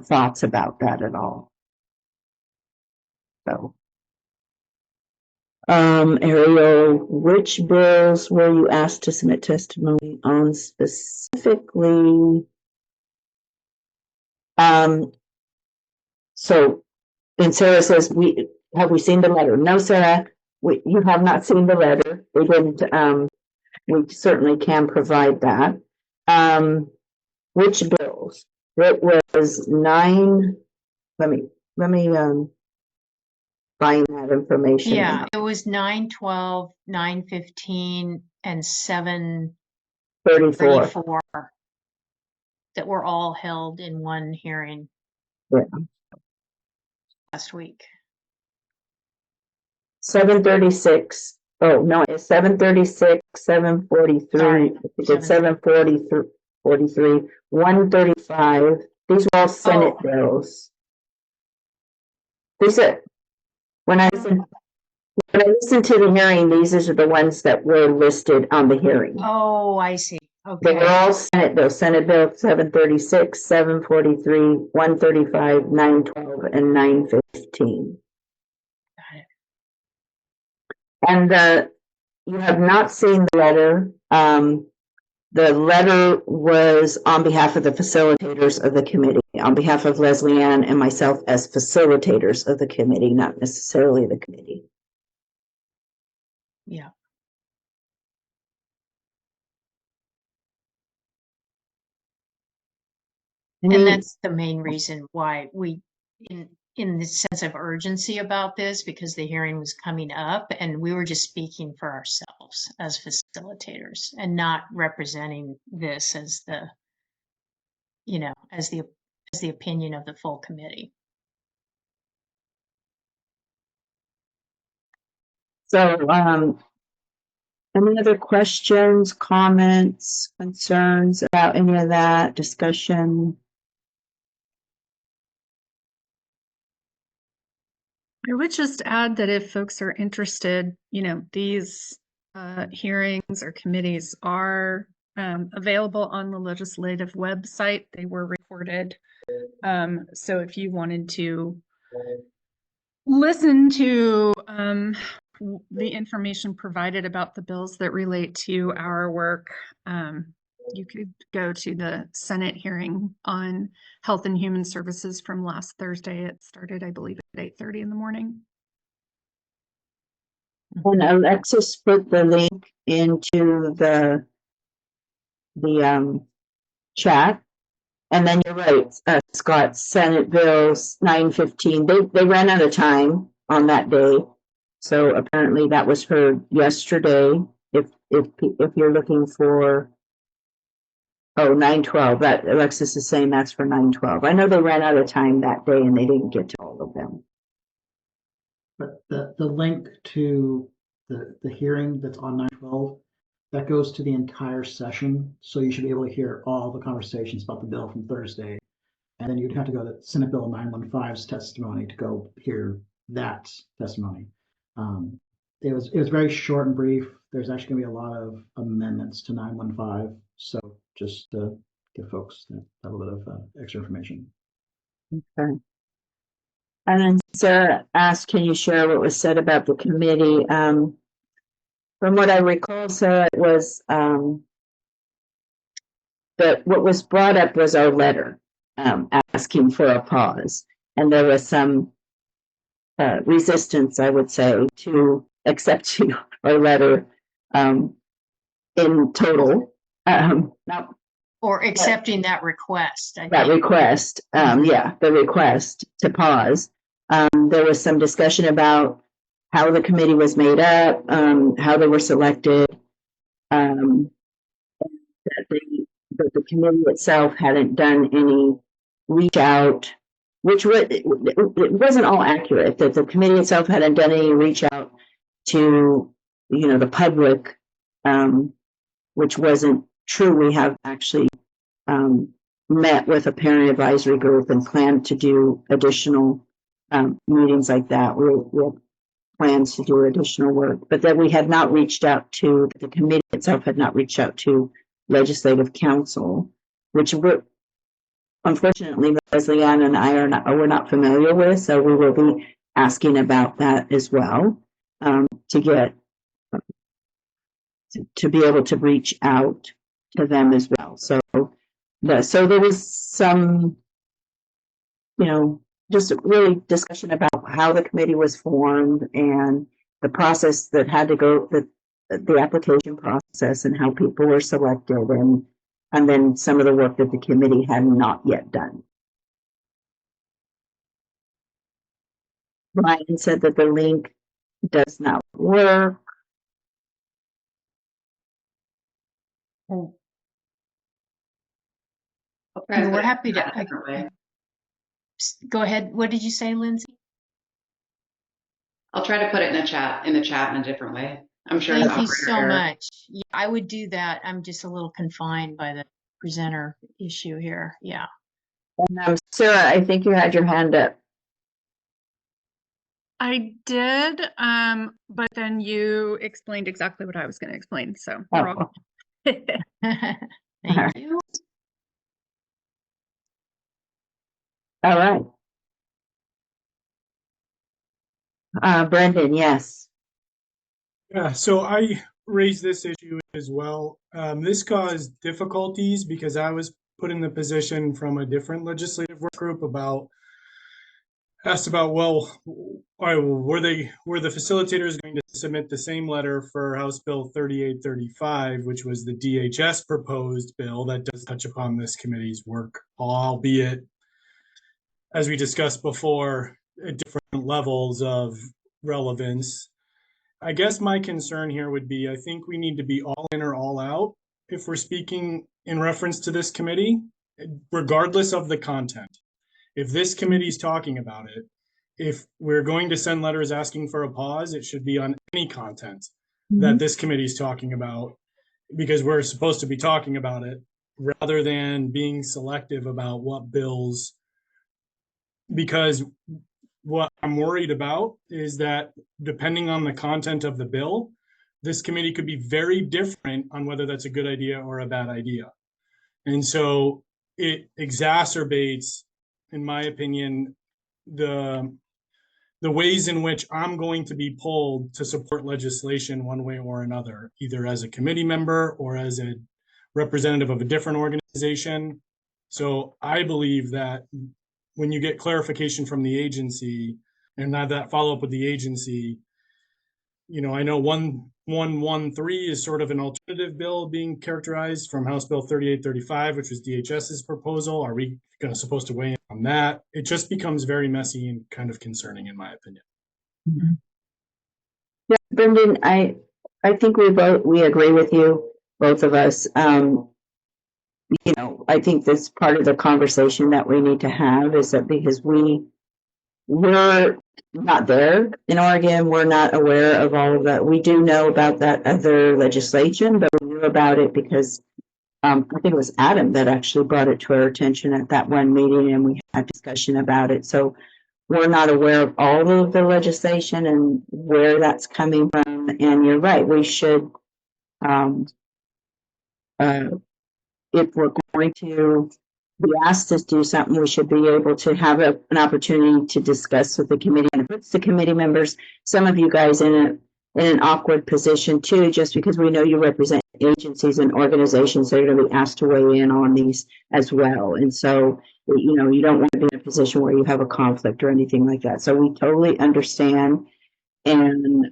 thoughts about that at all. So Ariel, which bills were you asked to submit testimony on specifically? So, and Sarah says, have we seen the letter? No, Sarah, you have not seen the letter. We didn't, we certainly can provide that. Which bills? It was 9, let me, find that information. Yeah, it was 9:12, 9:15, and 34. 7:34 that were all held in one hearing Yeah. last week. 7:36. Oh, no, it's 7:36, 7:43. Sorry, It's 7:43, 135. These were all Senate Oh. bills. These are, when I listened to the hearing, these are the ones that were listed on the hearing. Oh, I see. They were Okay. all Senate bills. Senate Bill 736, 743, 135, 912, and 915. Got it. And you have not seen the letter. The letter was on behalf of the facilitators of the committee, on behalf of Leslie Ann and myself as facilitators of the committee, not necessarily the committee. Yeah. And that's the main reason why we, in the sense of urgency about this, because the hearing was coming up and we were just speaking for ourselves as facilitators and not representing this as the, as the opinion of the full committee. So, any other questions, comments, concerns about any of that discussion? I would just add that if folks are interested, these hearings or committees are available on the legislative website. They were recorded. So if you wanted to listen to the information provided about the bills that relate to our work, you could go to the Senate hearing on Health and Human Services from last Thursday. It started, I believe, at 8:30 in the morning. And Alexis put the link into the chat. And then you're right, Scott, Senate bills 915. They ran out of time on that day. So apparently that was heard yesterday. If you're looking for 912, that Alexis is saying that's for 912. I know they ran out of time that day and they didn't get to all of them. But the link to the hearing that's on 912, that goes to the entire session. So you should be able to hear all the conversations about the bill from Thursday. And then you'd have to go to Senate Bill 915's testimony to go hear that testimony. It was very short and brief. There's actually gonna be a lot of amendments to 915. So just to give folks a little bit of extra information. Okay. And then Sarah asked, can you share what was said about the committee? From what I recall, Sarah, it was that what was brought up was our letter asking for a pause. And there was some resistance, I would say, to accepting our letter in total. Not Or accepting that request. that request, the request to pause. There was some discussion about how the committee was made up, how they were selected, that the committee itself hadn't done any reach out, which it wasn't all accurate, that the committee itself hadn't done any reach out to, the public, which wasn't true. We have actually met with a parent advisory group and planned to do additional meetings like that. We'll plans to do additional work, but that we had not reached out to, the committee itself had not reached out to legislative council, which we're unfortunately Leslie Ann and I we're not familiar with, so we will be asking about that as well. to get to be able to reach out to them as well. So there was some, just really discussion about how the committee was formed and the process that had to go, the application process and how people were selected, and then some of the work that the committee had not yet done. Ryan said that the link does not work. Well, we're happy to. Go ahead. What did you say, Lindsay? I'll try to put it in the chat in a different way. I'm sure. Thank you so much. Yeah, I would do that. I'm just a little confined by the presenter issue here. Yeah. And Sarah, I think you had your hand up. I did, but then you explained exactly what I was going to explain. So we're all Thank you. All right. Brendan, yes. Yeah, so I raised this issue as well. This caused difficulties because I was put in the position from a different legislative work group asked about, well, were the facilitators going to submit the same letter for House Bill 3835, which was the DHS proposed bill that does touch upon this committee's work, albeit, as we discussed before, at different levels of relevance. I guess my concern here would be, I think we need to be all in or all out if we're speaking in reference to this committee, regardless of the content. If this committee is talking about it, if we're going to send letters asking for a pause, it should be on any content that this committee is talking about, because we're supposed to be talking about it, rather than being selective about what bills. Because what I'm worried about is that depending on the content of the bill, this committee could be very different on whether that's a good idea or a bad idea. And so it exacerbates, in my opinion, the ways in which I'm going to be pulled to support legislation one way or another, either as a committee member or as a representative of a different organization. So I believe that when you get clarification from the agency and have that follow up with the agency, I know 1113 is sort of an alternative bill being characterized from House Bill 3835, which was DHS's proposal. Are we supposed to weigh in on that? It just becomes very messy and kind of concerning, in my opinion. Yeah, Brendan, I think we agree with you, both of us. I think that's part of the conversation that we need to have, is that because we're not there in Oregon, we're not aware of all of that. We do know about that other legislation, but we knew about it because I think it was Adam that actually brought it to our attention at that one meeting, and we had discussion about it. So we're not aware of all of the legislation and where that's coming from. And you're right, we should, if we're going to be asked to do something, we should be able to have an opportunity to discuss with the committee. And it puts the committee members, some of you guys, in an awkward position too, just because we know you represent agencies and organizations that are going to be asked to weigh in on these as well. And so, you don't want to be in a position where you have a conflict or anything like that. So we totally understand. And,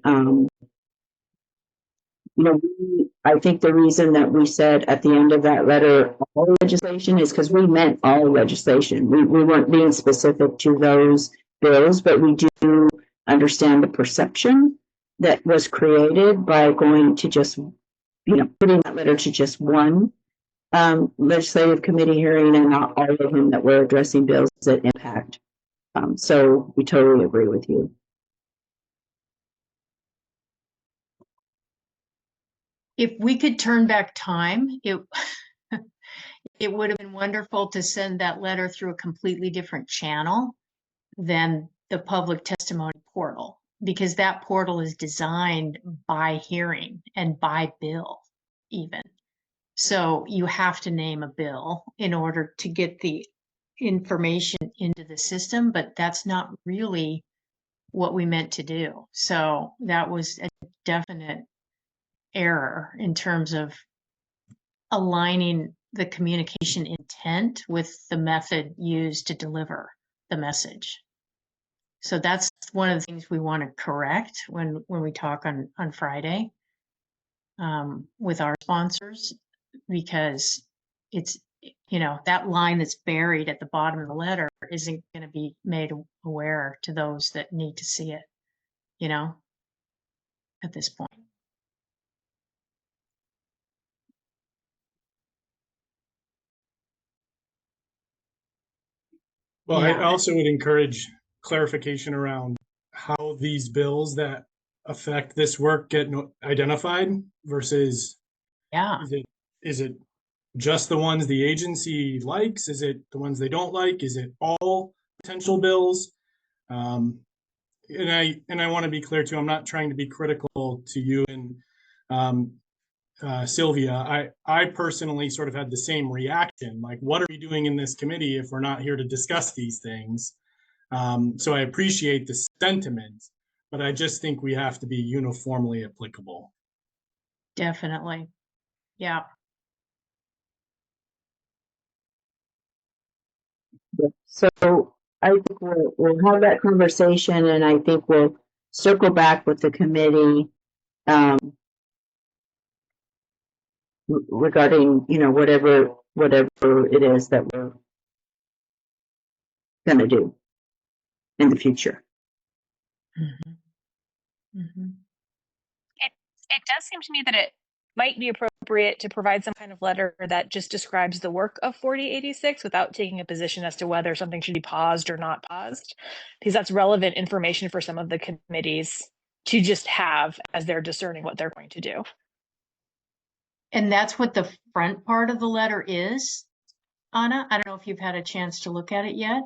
I think the reason that we said at the end of that letter, all legislation, is because we meant all legislation. We weren't being specific to those bills, but we do understand the perception that was created by going to just, putting that letter to just one legislative committee hearing and not all of them that were addressing bills that impact. So we totally agree with you. If we could turn back time, it would have been wonderful to send that letter through a completely different channel than the public testimony portal, because that portal is designed by hearing and by bill even. So you have to name a bill in order to get the information into the system, but that's not really what we meant to do. So that was a definite error in terms of aligning the communication intent with the method used to deliver the message. So that's one of the things we want to correct when we talk on Friday with our sponsors, because it's, you know, that line that's buried at the bottom of the letter isn't going to be made aware to those that need to see it, you know, at this point. Well, I Yeah. also would encourage clarification around how these bills that affect this work get identified versus Yeah. is it just the ones the agency likes? Is it the ones they don't like? Is it all potential bills? And I want to be clear too. I'm not trying to be critical to you and Sylvia. I personally sort of had the same reaction. Like, what are we doing in this committee if we're not here to discuss these things? So I appreciate the sentiment, but I just think we have to be uniformly applicable. Definitely. Yeah. So I think we'll have that conversation, and I think we'll circle back with the committee regarding, you know, whatever it is that we're going to do in the future. Mm-hmm. Mm-hmm. It does seem to me that it might be appropriate to provide some kind of letter that just describes the work of 4086 without taking a position as to whether something should be paused or not paused, because that's relevant information for some of the committees to just have as they're discerning what they're going to do. And that's what the front part of the letter is, Anna. I don't know if you've had a chance to look at it yet,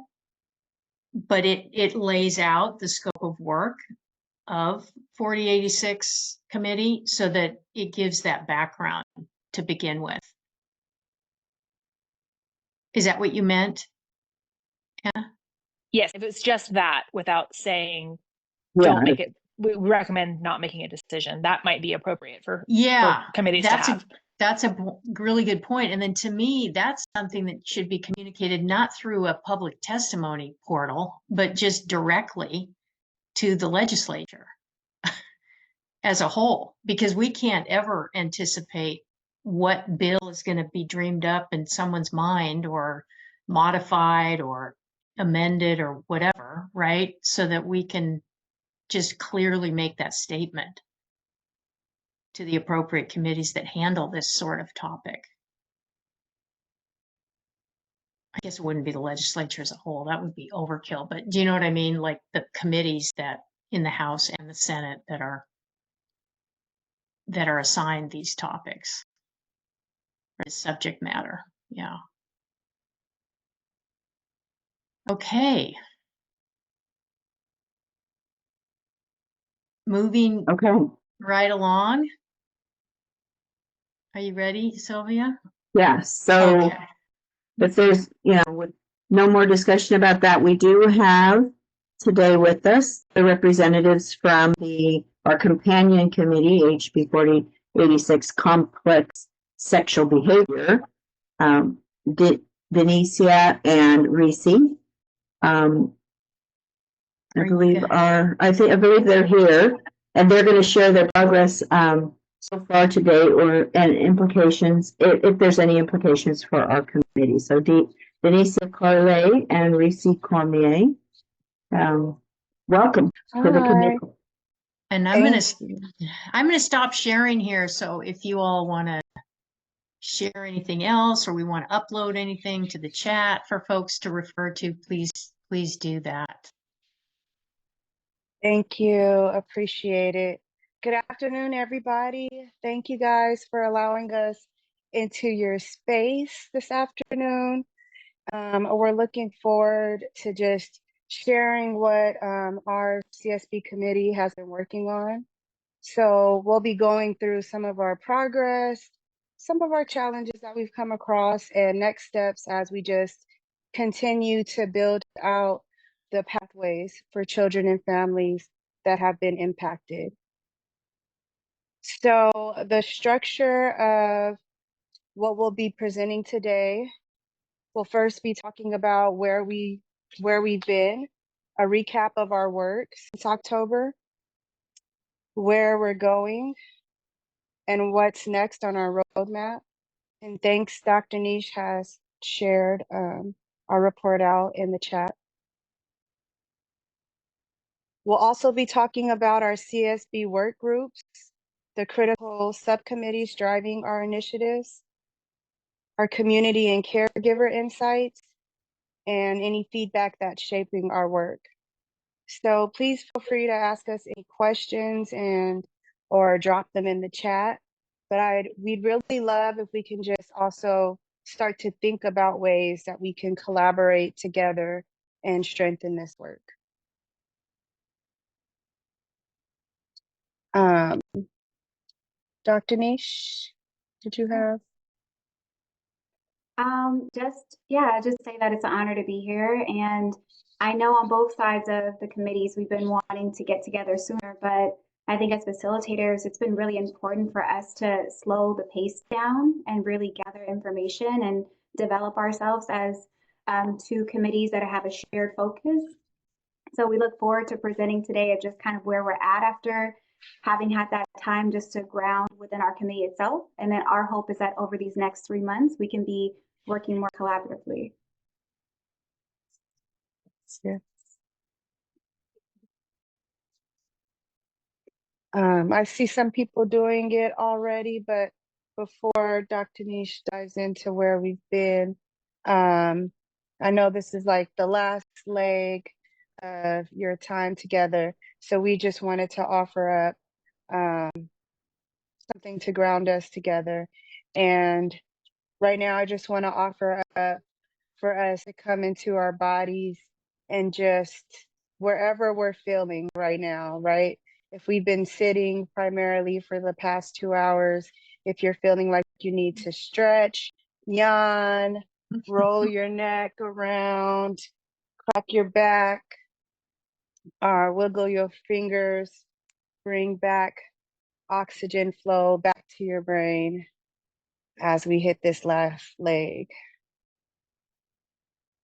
but it lays out the scope of work of 4086 committee so that it gives that background to begin with. Is that what you meant? Yeah. Yes, if it's just that without saying, Yeah. don't make it, we recommend not making a decision, that might be appropriate for committees to have. That's a really good point. And then to me, that's something that should be communicated not through a public testimony portal, but just directly to the legislature as a whole, because we can't ever anticipate what bill is going to be dreamed up in someone's mind or modified or amended or whatever, right? So that we can just clearly make that statement to the appropriate committees that handle this sort of topic. I guess it wouldn't be the legislature as a whole, that would be overkill, but do you know what I mean? Like the committees that in the House and the Senate that are assigned these topics or the subject matter. Yeah. Okay. Moving right along. Are you ready, Sylvia? Yeah. So if there's, you know, with no more discussion about that, we do have today with us the representatives from our companion committee, HB 4086, Complex Sexual Behavior, Denicia and Reese. I believe they're here, and they're going to share their progress so far today, and implications, if there's any implications for our committee. So Denicia Carlet and Reese Cormier, welcome to the committee. And I'm going to stop sharing here. So if you all want to share anything else, or we want to upload anything to the chat for folks to refer to, please do that. Thank you. Appreciate it. Good afternoon, everybody. Thank you guys for allowing us into your space this afternoon. We're looking forward to just sharing what our CSB committee has been working on. So we'll be going through some of our progress, some of our challenges that we've come across, and next steps as we just continue to build out the pathways for children and families that have been impacted. So the structure of what we'll be presenting today, we'll first be talking about where we've been, a recap of our work since October, where we're going, and what's next on our roadmap. And thanks, Dr. Nish has shared our report out in the chat. We'll also be talking about our CSB work groups, the critical subcommittees driving our initiatives, our community and caregiver insights, and any feedback that's shaping our work. So please feel free to ask us any questions or drop them in the chat. But we'd really love if we can just also start to think about ways that we can collaborate together and strengthen this work. Dr. Nish, did you have? Just say that it's an honor to be here. And I know on both sides of the committees, we've been wanting to get together sooner, but I think as facilitators, it's been really important for us to slow the pace down and really gather information and develop ourselves as two committees that have a shared focus. So we look forward to presenting today of just kind of where we're at after having had that time just to ground within our committee itself. And then our hope is that over these next 3 months, we can be working more collaboratively. Yeah. I see some people doing it already, but before Dr. Nish dives into where we've been, I know this is like the last leg of your time together. So we just wanted to offer up something to ground us together. And right now, I just want to offer up for us to come into our bodies and just wherever we're feeling right now, right? If we've been sitting primarily for the past 2 hours, if you're feeling like you need to stretch, yawn, roll your neck around, crack your back, or wiggle your fingers, bring back oxygen flow back to your brain as we hit this last leg.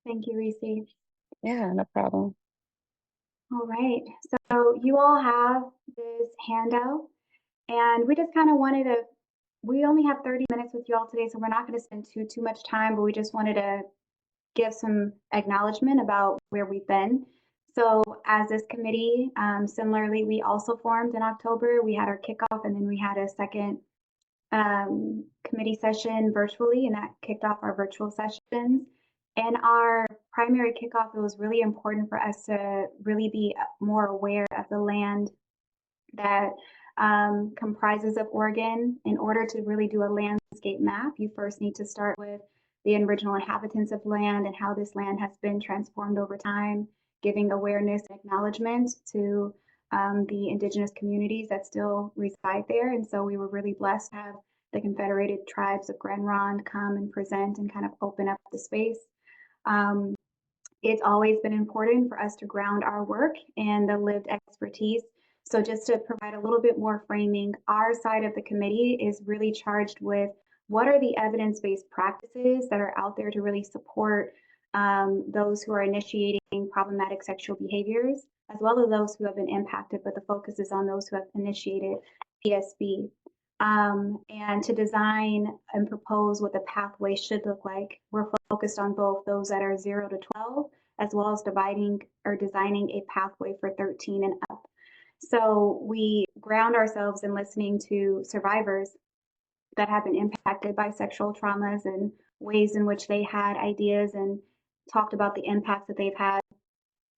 Thank you, Reese. Yeah, no problem. All right, so you all have this handout, and we just kind of wanted to, we only have 30 minutes with you all today, so we're not going to spend too much time, but we just wanted to give some acknowledgement about where we've been. So as this committee, similarly, we also formed in October. We had our kickoff, and then we had a second committee session virtually, and that kicked off our virtual sessions. And our primary kickoff, it was really important for us to really be more aware of the land that comprises of Oregon. In order to really do a landscape map, you first need to start with the original inhabitants of land and how this land has been transformed over time, giving awareness and acknowledgement to the indigenous communities that still reside there. And so we were really blessed to have the Confederated Tribes of Grand Ronde come and present and kind of open up the space. It's always been important for us to ground our work and the lived expertise. So just to provide a little bit more framing, our side of the committee is really charged with what are the evidence-based practices that are out there to really support those who are initiating problematic sexual behaviors, as well as those who have been impacted, but the focus is on those who have initiated PSB. And to design and propose what the pathway should look like. We're focused on both those that are 0 to 12, as well as dividing or designing a pathway for 13 and up. So we ground ourselves in listening to survivors that have been impacted by sexual traumas and ways in which they had ideas and talked about the impacts that they've had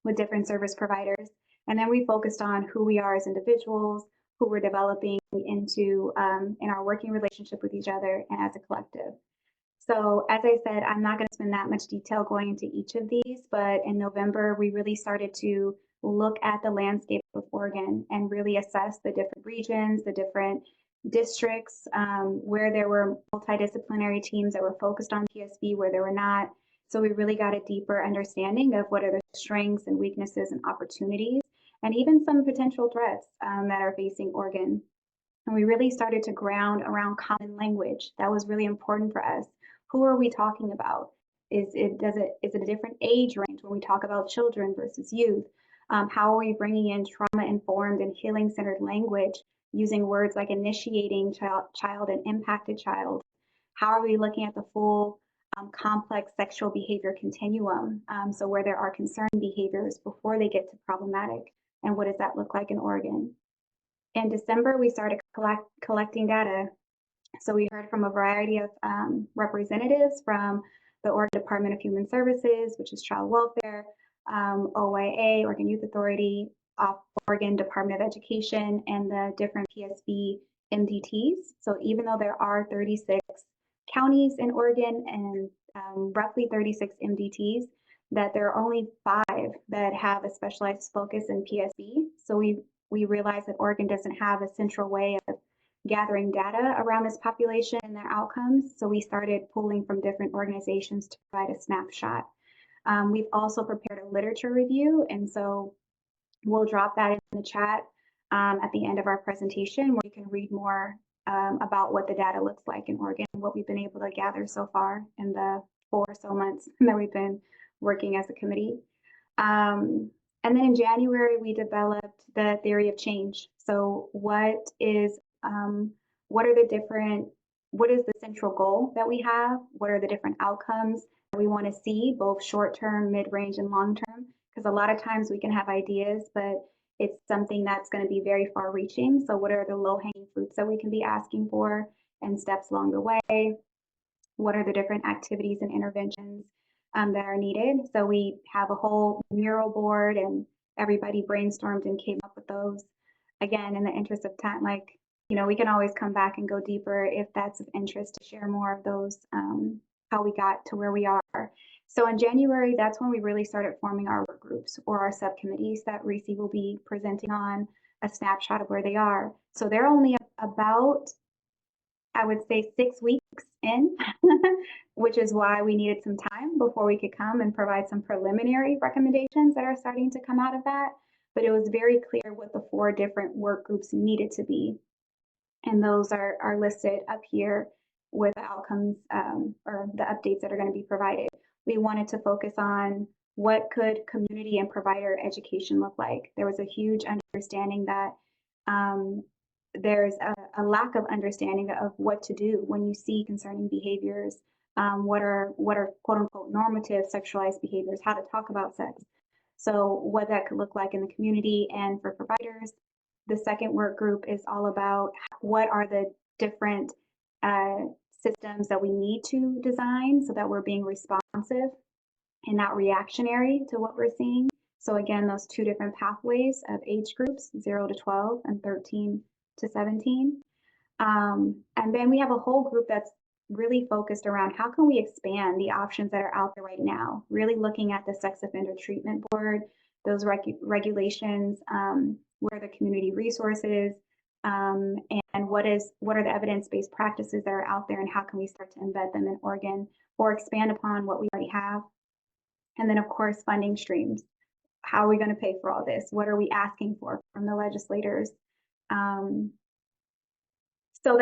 with different service providers. And then we focused on who we are as individuals, who we're developing into in our working relationship with each other and as a collective. So as I said, I'm not going to spend that much detail going into each of these, but in November, we really started to look at the landscape of Oregon and really assess the different regions, the different districts, where there were multidisciplinary teams that were focused on PSB, where there were not, So we really got a deeper understanding of what are the strengths and weaknesses and opportunities, and even some potential threats that are facing Oregon. And we really started to ground around common language. That was really important for us. Who are we talking about? Is it a different age range when we talk about children versus youth? How are we bringing in trauma-informed and healing-centered language using words like initiating child and impacted child? How are we looking at the full complex sexual behavior continuum? So where there are concerned behaviors before they get to problematic, and what does that look like in Oregon? In December, we started collecting data. So we heard from a variety of representatives from the Oregon Department of Human Services, which is Child Welfare, OYA, Oregon Youth Authority, Oregon Department of Education, and the different PSB MDTs. So even though there are 36 counties in Oregon and roughly 36 MDTs, that there are only 5 that have a specialized focus in PSB. So we realized that Oregon doesn't have a central way of gathering data around this population and their outcomes. So we started pulling from different organizations to provide a snapshot. We've also prepared a literature review, and so we'll drop that in the chat at the end of our presentation, where you can read more about what the data looks like in Oregon, what we've been able to gather so far in the 4 or so months that we've been working as a committee. And then in January, we developed the theory of change. So what is the central goal that we have? What are the different outcomes that we want to see, both short-term, mid-range, and long-term? Because a lot of times we can have ideas, but it's something that's going to be very far-reaching. So what are the low-hanging fruits that we can be asking for and steps along the way? What are the different activities and interventions that are needed? So we have a whole mural board, and everybody brainstormed and came up with those. Again, in the interest of time, we can always come back and go deeper if that's of interest to share more of those, how we got to where we are. So in January, that's when we really started forming our work groups or our subcommittees that Reese will be presenting on a snapshot of where they are. So they're only about, I would say, 6 weeks in, which is why we needed some time before we could come and provide some preliminary recommendations that are starting to come out of that. But it was very clear what the 4 different work groups needed to be. And those are listed up here with the outcomes or the updates that are going to be provided. We wanted to focus on what could community and provider education look like. There was a huge understanding that there's a lack of understanding of what to do when you see concerning behaviors. What are quote unquote normative sexualized behaviors, how to talk about sex. So what that could look like in the community and for providers. The second work group is all about what are the different systems that we need to design so that we're being responsive and not reactionary to what we're seeing. So again, those 2 different pathways of age groups, 0 to 12 and 13 to 17. And then we have a whole group that's really focused around how can we expand the options that are out there right now, really looking at the Sex Offender Treatment Board, those regulations, where are the community resources, and what are the evidence-based practices that are out there, and how can we start to embed them in Oregon or expand upon what we already have. And then of course, funding streams. How are we going to pay for all this? What are we asking for from the legislators? So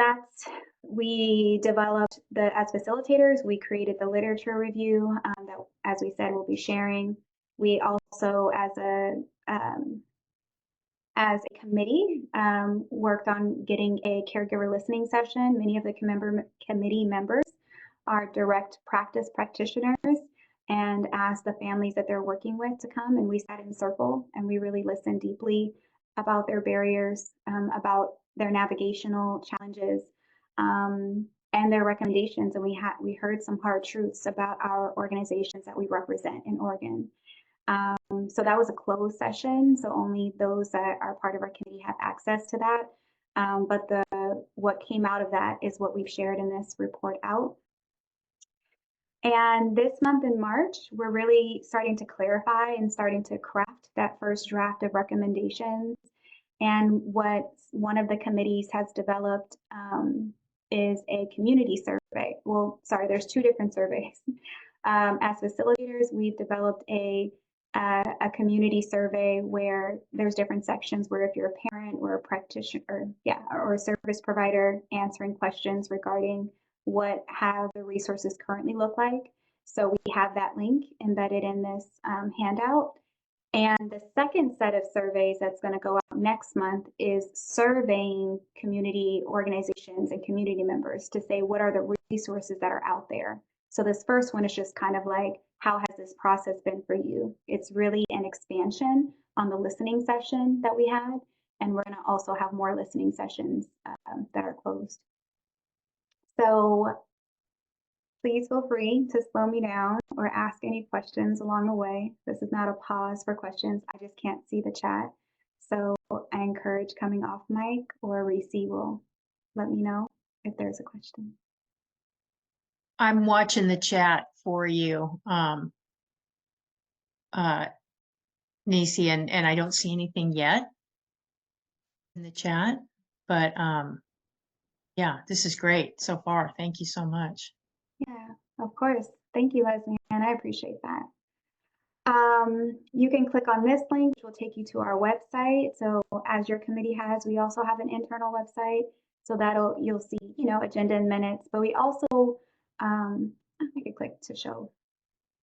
we developed as facilitators, we created the literature review that, as we said, we'll be sharing. We also, as a committee, worked on getting a caregiver listening session. Many of the committee members are direct practice practitioners and asked the families that they're working with to come, and we sat in circle and we really listened deeply about their barriers, about their navigational challenges, and their recommendations. And we heard some hard truths about our organizations that we represent in Oregon. So that was a closed session, so only those that are part of our committee have access to that. But what came out of that is what we've shared in this report out. And this month in March, we're really starting to clarify and starting to craft that first draft of recommendations. And what one of the committees has developed is a community survey. Well, sorry, there's 2 different surveys. as facilitators, we've developed a community survey where there's different sections where if you're a parent or a practitioner or a service provider answering questions regarding what have the resources currently look like. So we have that link embedded in this handout. And the second set of surveys that's going to go out next month is surveying community organizations and community members to say what are the resources that are out there. So this first one is just kind of like, how has this process been for you? It's really an expansion on the listening session that we had, and we're going to also have more listening sessions that are closed. So please feel free to slow me down or ask any questions along the way. This is not a pause for questions. I just can't see the chat. So I encourage coming off mic, or Reese will let me know if there's a question. I'm watching the chat for you, Nisi, and I don't see anything yet in the chat, but yeah, this is great so far. Thank you so much. Yeah, of course. Thank you, Leslie, and I appreciate that. You can click on this link, which will take you to our website. So as your committee has, we also have an internal website. So you'll see, agenda and minutes, but we also, I could click to show.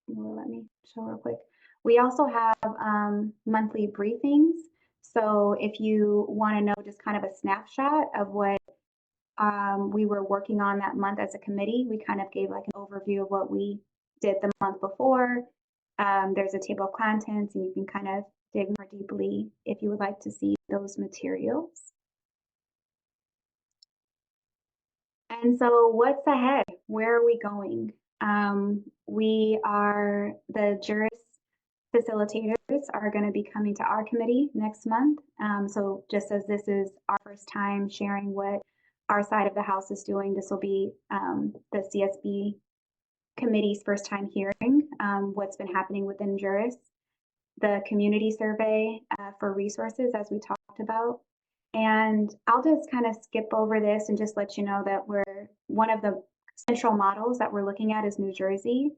Let me show real quick. We also have monthly briefings. So if you want to know just kind of a snapshot of what we were working on that month as a committee, we kind of gave like an overview of what we did the month before. There's a table of contents, and you can kind of dig more deeply if you would like to see those materials. And so what's ahead? Where are we going? The juris facilitators are going to be coming to our committee next month. So just as this is our first time sharing what our side of the house is doing, this will be the CSB committee's first time hearing what's been happening within juris, the community survey for resources, as we talked about. And I'll just kind of skip over this and just let you know that one of the central models that we're looking at is New Jersey.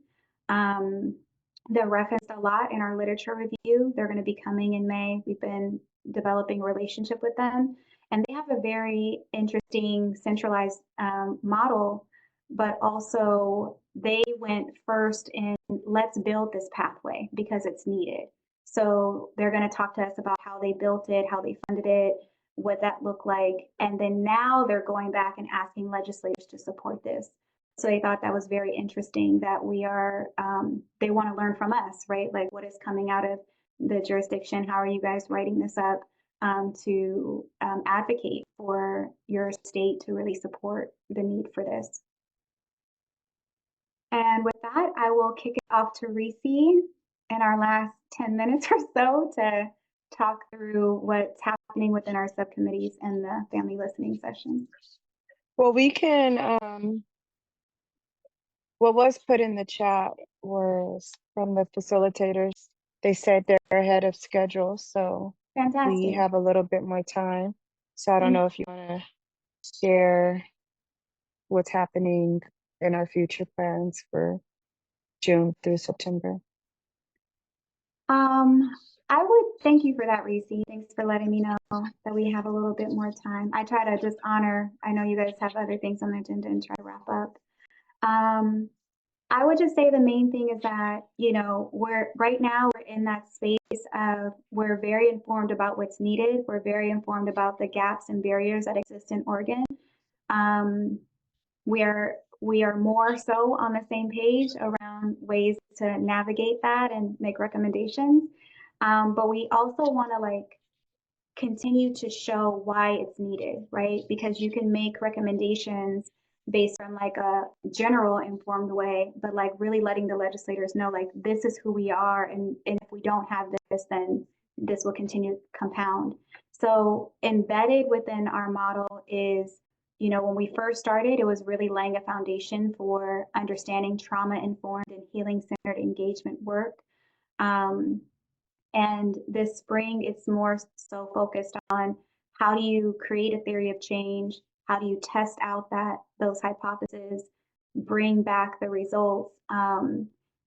They're referenced a lot in our literature review. They're going to be coming in May. We've been developing a relationship with them, and they have a very interesting centralized model, but also they went first in let's build this pathway because it's needed. So they're going to talk to us about how they built it, how they funded it, what that looked like. And then now they're going back and asking legislators to support this. So they thought that was very interesting that they want to learn from us, right? Like what is coming out of the jurisdiction? How are you guys writing this up to advocate for your state to really support the need for this? And with that, I will kick it off to Reese in our last 10 minutes or so to talk through what's happening within our subcommittees and the family listening session. Well, we can, what was put in the chat was from the facilitators. They said they're ahead of schedule, so Fantastic. we have a little bit more time. So I don't know if you want to share what's happening in our future plans for June through September. I would thank you for that, Reese. Thanks for letting me know that we have a little bit more time. I try to just honor, I know you guys have other things on the agenda, and try to wrap up. I would just say the main thing is that, we're in that space of we're very informed about what's needed. We're very informed about the gaps and barriers that exist in Oregon. We are more so on the same page around ways to navigate that and make recommendations. But we also want to continue to show why it's needed, right? Because you can make recommendations based on a general informed way, but really letting the legislators know this is who we are, and if we don't have this, then this will continue to compound. So embedded within our model is, when we first started, it was really laying a foundation for understanding trauma-informed and healing-centered engagement work. And this spring, it's more so focused on how do you create a theory of change? How do you test out those hypotheses, bring back the results,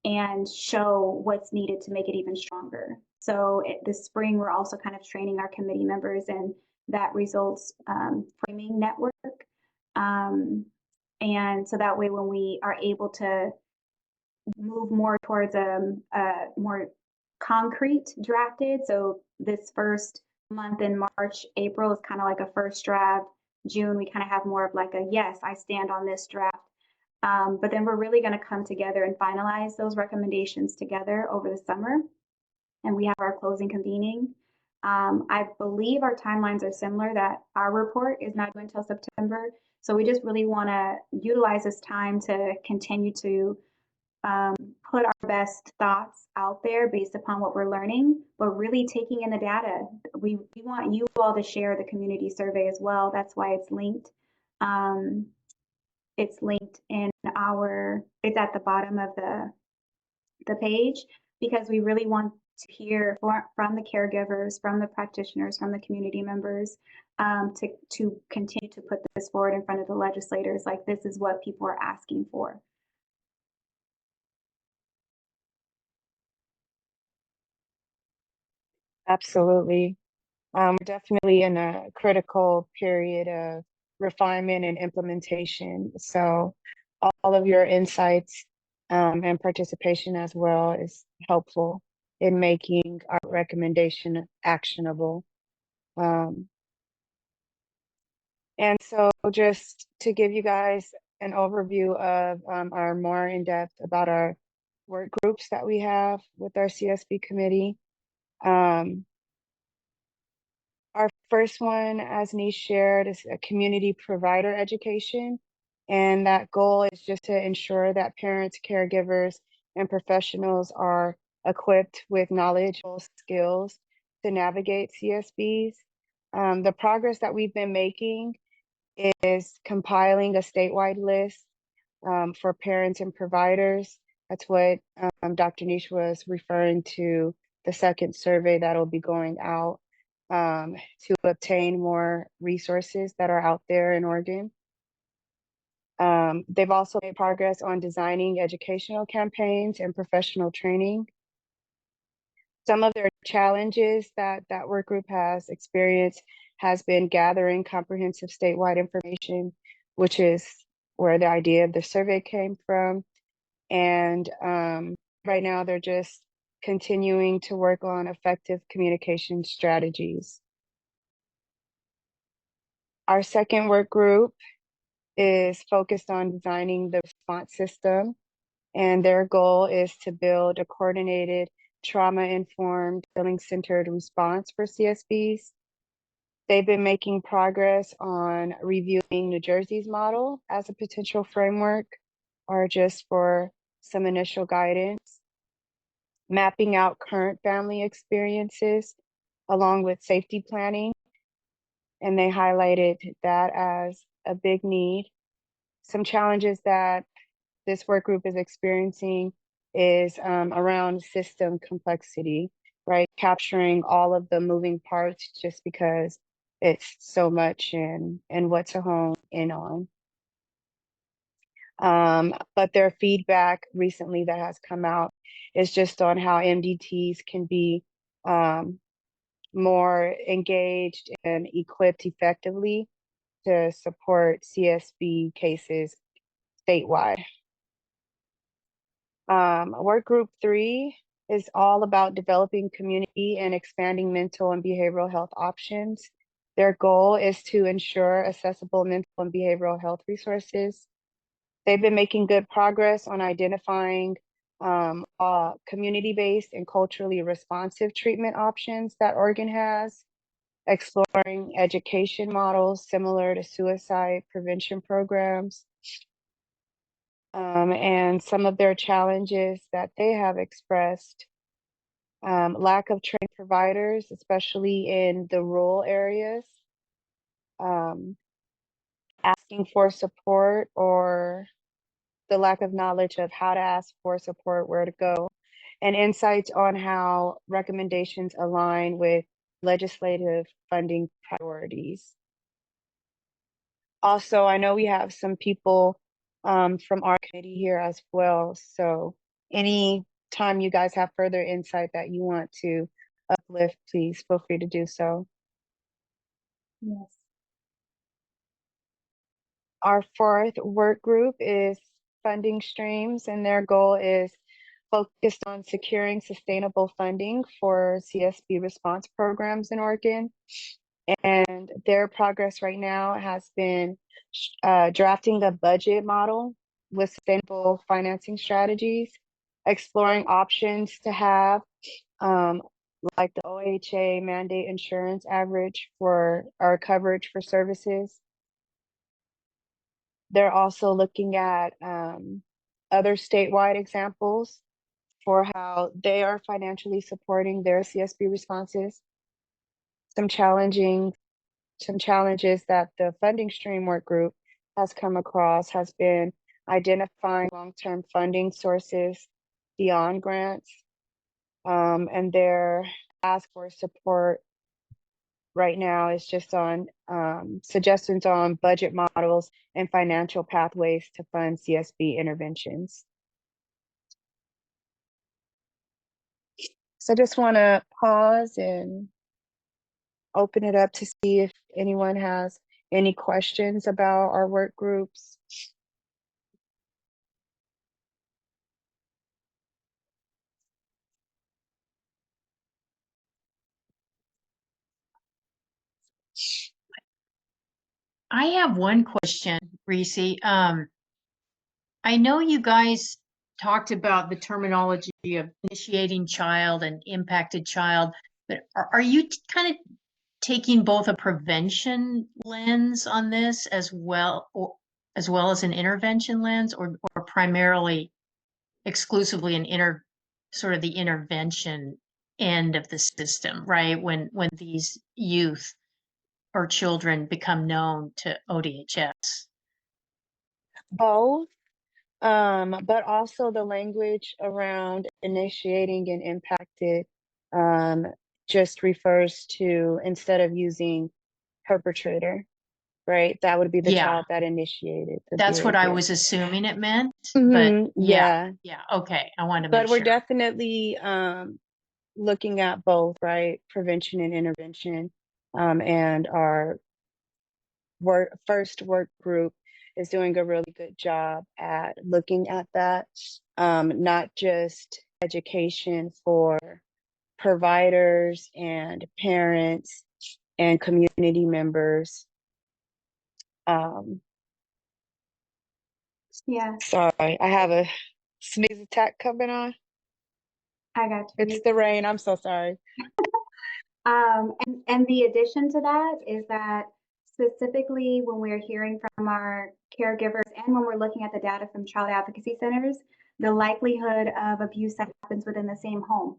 and show what's needed to make it even stronger. So this spring, we're also kind of training our committee members in that results framing network. And so that way, when we are able to move more towards a more concrete drafted, so this first month in March, April is kind of like a first draft. June, we kind of have more of like a, yes, I stand on this draft. But then we're really going to come together and finalize those recommendations together over the summer. And we have our closing convening. I believe our timelines are similar, that our report is not due until September. So we just really want to utilize this time to continue to put our best thoughts out there based upon what we're learning, but really taking in the data. We want you all to share the community survey as well. That's why it's linked. It's linked in it's at the bottom of the page, because we really want to hear from the caregivers, from the practitioners, from the community members, to continue to put this forward in front of the legislators. Like, this is what people are asking for. Absolutely. We're definitely in a critical period of refinement and implementation. So all of your insights and participation as well is helpful in making our recommendation actionable. And so just to give you guys an overview of our more in-depth about our work groups that we have with our CSB committee. Our first one, as Niche shared, is a community provider education. And that goal is just to ensure that parents, caregivers, and professionals are equipped with knowledgeable skills to navigate CSBs. The progress that we've been making is compiling a statewide list for parents and providers. That's what Dr. Niche was referring to, the second survey that'll be going out to obtain more resources that are out there in Oregon. They've also made progress on designing educational campaigns and professional training. Some of their challenges that work group has experienced has been gathering comprehensive statewide information, which is where the idea of the survey came from. And right now they're just continuing to work on effective communication strategies. Our second work group is focused on designing the response system, and their goal is to build a coordinated, trauma-informed, healing-centered response for CSBs. They've been making progress on reviewing New Jersey's model as a potential framework, or just for some initial guidance, mapping out current family experiences along with safety planning. And they highlighted that as a big need. Some challenges that this work group is experiencing is around system complexity, right? Capturing all of the moving parts just because it's so much and what to hone in on. But their feedback recently that has come out is just on how MDTs can be more engaged and equipped effectively to support CSB cases statewide. Work group 3 is all about developing community and expanding mental and behavioral health options. Their goal is to ensure accessible mental and behavioral health resources. They've been making good progress on identifying community-based and culturally responsive treatment options that Oregon has, exploring education models similar to suicide prevention programs. And some of their challenges that they have expressed, lack of trained providers, especially in the rural areas, asking for support or the lack of knowledge of how to ask for support, where to go, and insights on how recommendations align with legislative funding priorities. Also, I know we have some people from our committee here as well. So any time you guys have further insight that you want to uplift, please feel free to do so. Yes. Our fourth work group is funding streams, and their goal is focused on securing sustainable funding for CSB response programs in Oregon. And their progress right now has been drafting a budget model with sustainable financing strategies, exploring options to have like the OHA mandate insurance average for our coverage for services. They're also looking at other statewide examples for how they are financially supporting their CSB responses. Some challenges that the funding stream work group has come across has been identifying long-term funding sources beyond grants, and their ask for support right now is just on suggestions on budget models and financial pathways to fund CSB interventions. So I just want to pause and open it up to see if anyone has any questions about our work groups. I have one question, Reese. I know you guys talked about the terminology of initiating child and impacted child, but are you kind of taking both a prevention lens on this as well, or as well as an intervention lens, or primarily exclusively sort of the intervention end of the system, right? When these youth or children become known to ODHS? Both, but also the language around initiating and impacted just refers to, instead of using perpetrator, right? That would be the Yeah. child that initiated the That's what I behavior. was assuming it meant, but Mhm, yeah, yeah. okay, I wanted to But make we're sure. definitely looking at both, right? Prevention and intervention. And our first work group is doing a really good job at looking at that, not just education for providers and parents and community members. Yeah, Sorry, I have a sneeze attack coming on. I got you. It's the rain. I'm so sorry. And the addition to that is that specifically when we're hearing from our caregivers and when we're looking at the data from child advocacy centers, the likelihood of abuse that happens within the same home.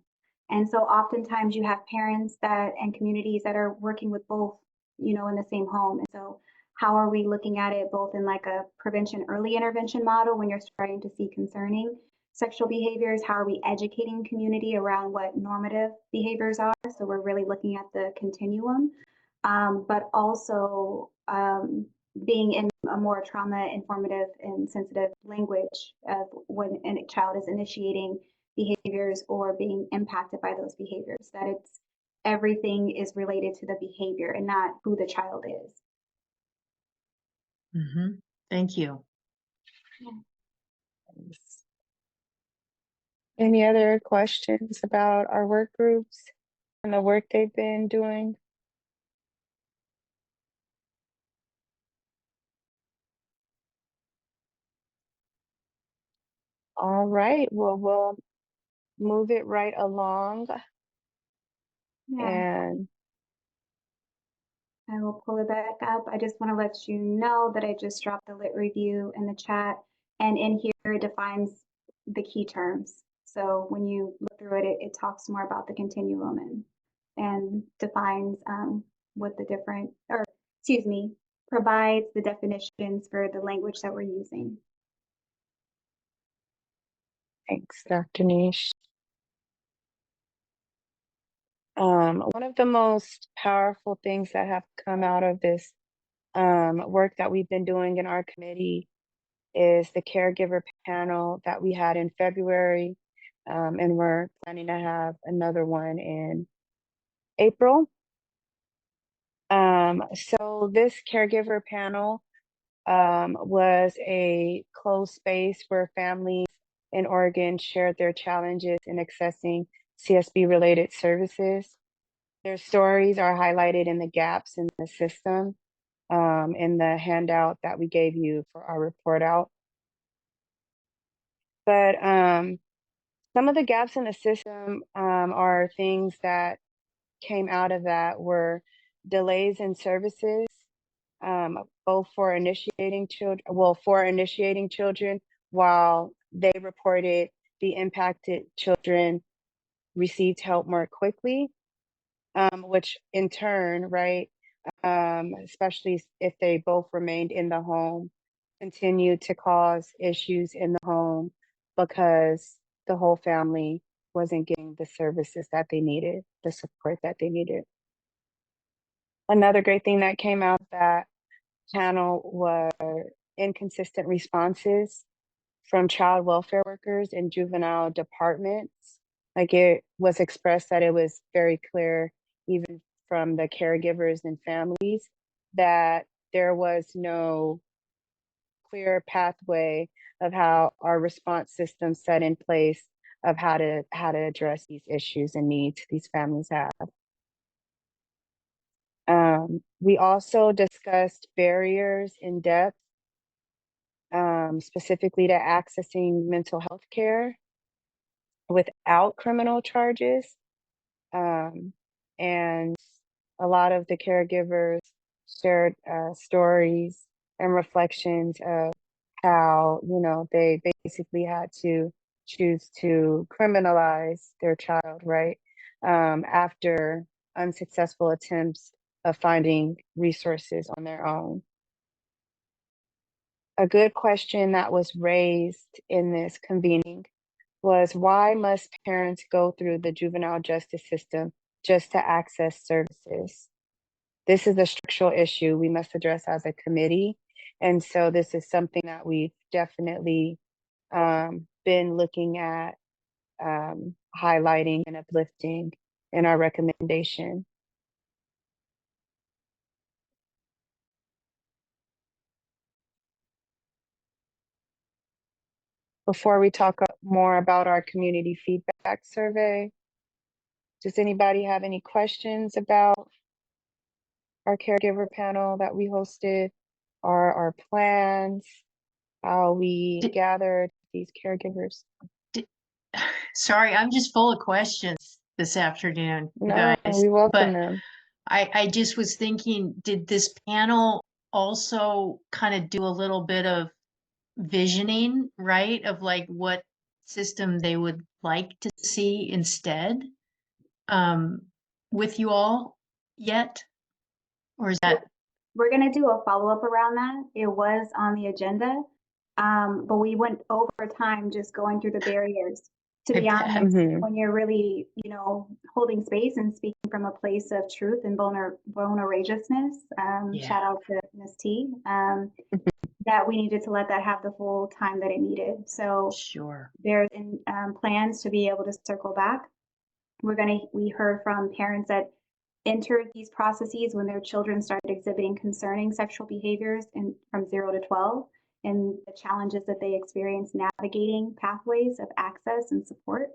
And so oftentimes you have parents that and communities that are working with both, you know, in the same home. And so how are we looking at it both in like a prevention early intervention model when you're starting to see concerning sexual behaviors? How are we educating community around what normative behaviors are? So we're really looking at the continuum, but also being in a more trauma informative and sensitive language of when a child is initiating behaviors or being impacted by those behaviors, that it's everything is related to the behavior and not who the child is. Mm-hmm. Thank you. Any other questions about our work groups and the work they've been doing? All right, well, we'll move it right along. Yeah. And I will pull it back up. I just want to let you know that I just dropped the lit review in the chat, and in here it defines the key terms. So when you look through it, it talks more about the continuum and defines what the different, or excuse me, provides the definitions for the language that we're using. thanks, Dr. Nish. One of the most powerful things that have come out of this work that we've been doing in our committee is the caregiver panel that we had in February And we're planning to have another one in April. So this caregiver panel was a closed space where families in Oregon shared their challenges in accessing CSB related services. Their stories are highlighted in the gaps in the system in the handout that we gave you for our report out. But some of the gaps in the system are things that came out of that were delays in services, both for initiating children, while they reported the impacted children received help more quickly, which in turn, right, especially if they both remained in the home, continued to cause issues in the home because the whole family wasn't getting the services that they needed, the support that they needed. Another great thing that came out of that panel were inconsistent responses from child welfare workers and juvenile departments. Like, it was expressed that it was very clear, even from the caregivers and families, that there was no clear pathway of how our response system set in place of how to address these issues and needs these families have. We also discussed barriers in depth, specifically to accessing mental health care without criminal charges. And a lot of the caregivers shared stories and reflections of how, they basically had to choose to criminalize their child, right? After unsuccessful attempts of finding resources on their own. A good question that was raised in this convening was, why must parents go through the juvenile justice system just to access services? This is a structural issue we must address as a committee. And so this is something that we've definitely been looking at, highlighting and uplifting in our recommendation. Before we talk more about our community feedback survey, does anybody have any questions about our caregiver panel that we hosted, or our plans, how we gathered these caregivers? Sorry, I'm just full of questions this afternoon, you No, guys. we welcome But them. I just was thinking, did this panel also kind of do a little bit of visioning, right? Of like what system they would like to see instead with you all yet? Or is that? We're going to do a follow-up around that. It was on the agenda, but we went over time just going through the barriers. To be honest, when you're really, holding space and speaking from a place of truth and vulnerableness, shout out to Ms. T, that we needed to let that have the full time that it needed. So sure, there's plans to be able to circle back. We heard from parents that entered these processes when their children started exhibiting concerning sexual behaviors from 0 to 12, and the challenges that they experience navigating pathways of access and support.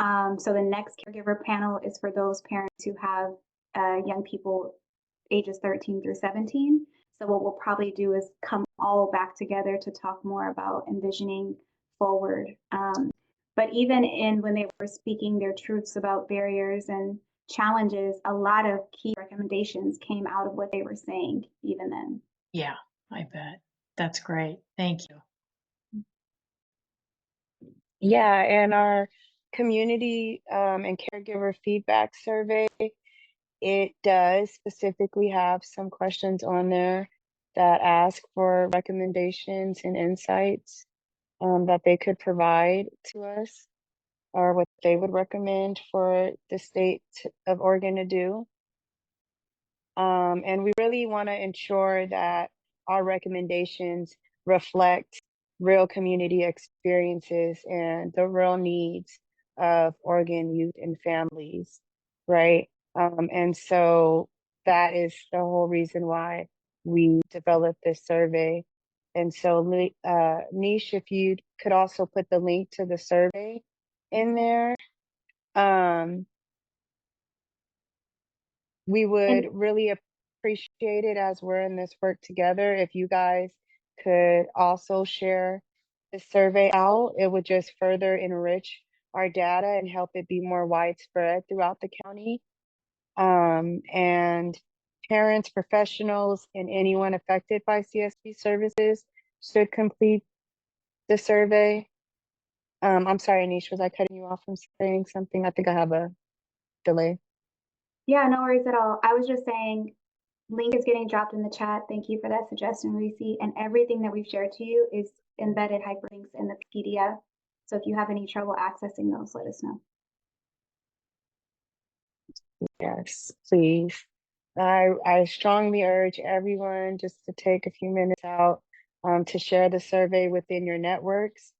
So the next caregiver panel is for those parents who have young people ages 13 through 17. So what we'll probably do is come all back together to talk more about envisioning forward. But even when they were speaking their truths about barriers and challenges, a lot of key recommendations came out of what they were saying even then. Yeah, I bet. That's great. Thank you. Yeah, and our community and caregiver feedback survey, it does specifically have some questions on there that ask for recommendations and insights that they could provide to us, or what they would recommend for the state of Oregon to do. And we really want to ensure that our recommendations reflect real community experiences and the real needs of Oregon youth and families, right? And so that is the whole reason why we developed this survey. And so, Nish, if you could also put the link to the survey in there, we would really appreciate it as we're in this work together. If you guys could also share the survey out, it would just further enrich our data and help it be more widespread throughout the county. And parents, professionals, and anyone affected by CSP services should complete the survey. I'm sorry, Anish, was I cutting you off from saying something? I think I have a delay. Yeah, no worries at all. I was just saying, link is getting dropped in the chat. Thank you for that suggestion, Reese. And everything that we've shared to you is embedded hyperlinks in the PDF. So if you have any trouble accessing those, let us know. Yes, please. I strongly urge everyone just to take a few minutes out to share the survey within your networks.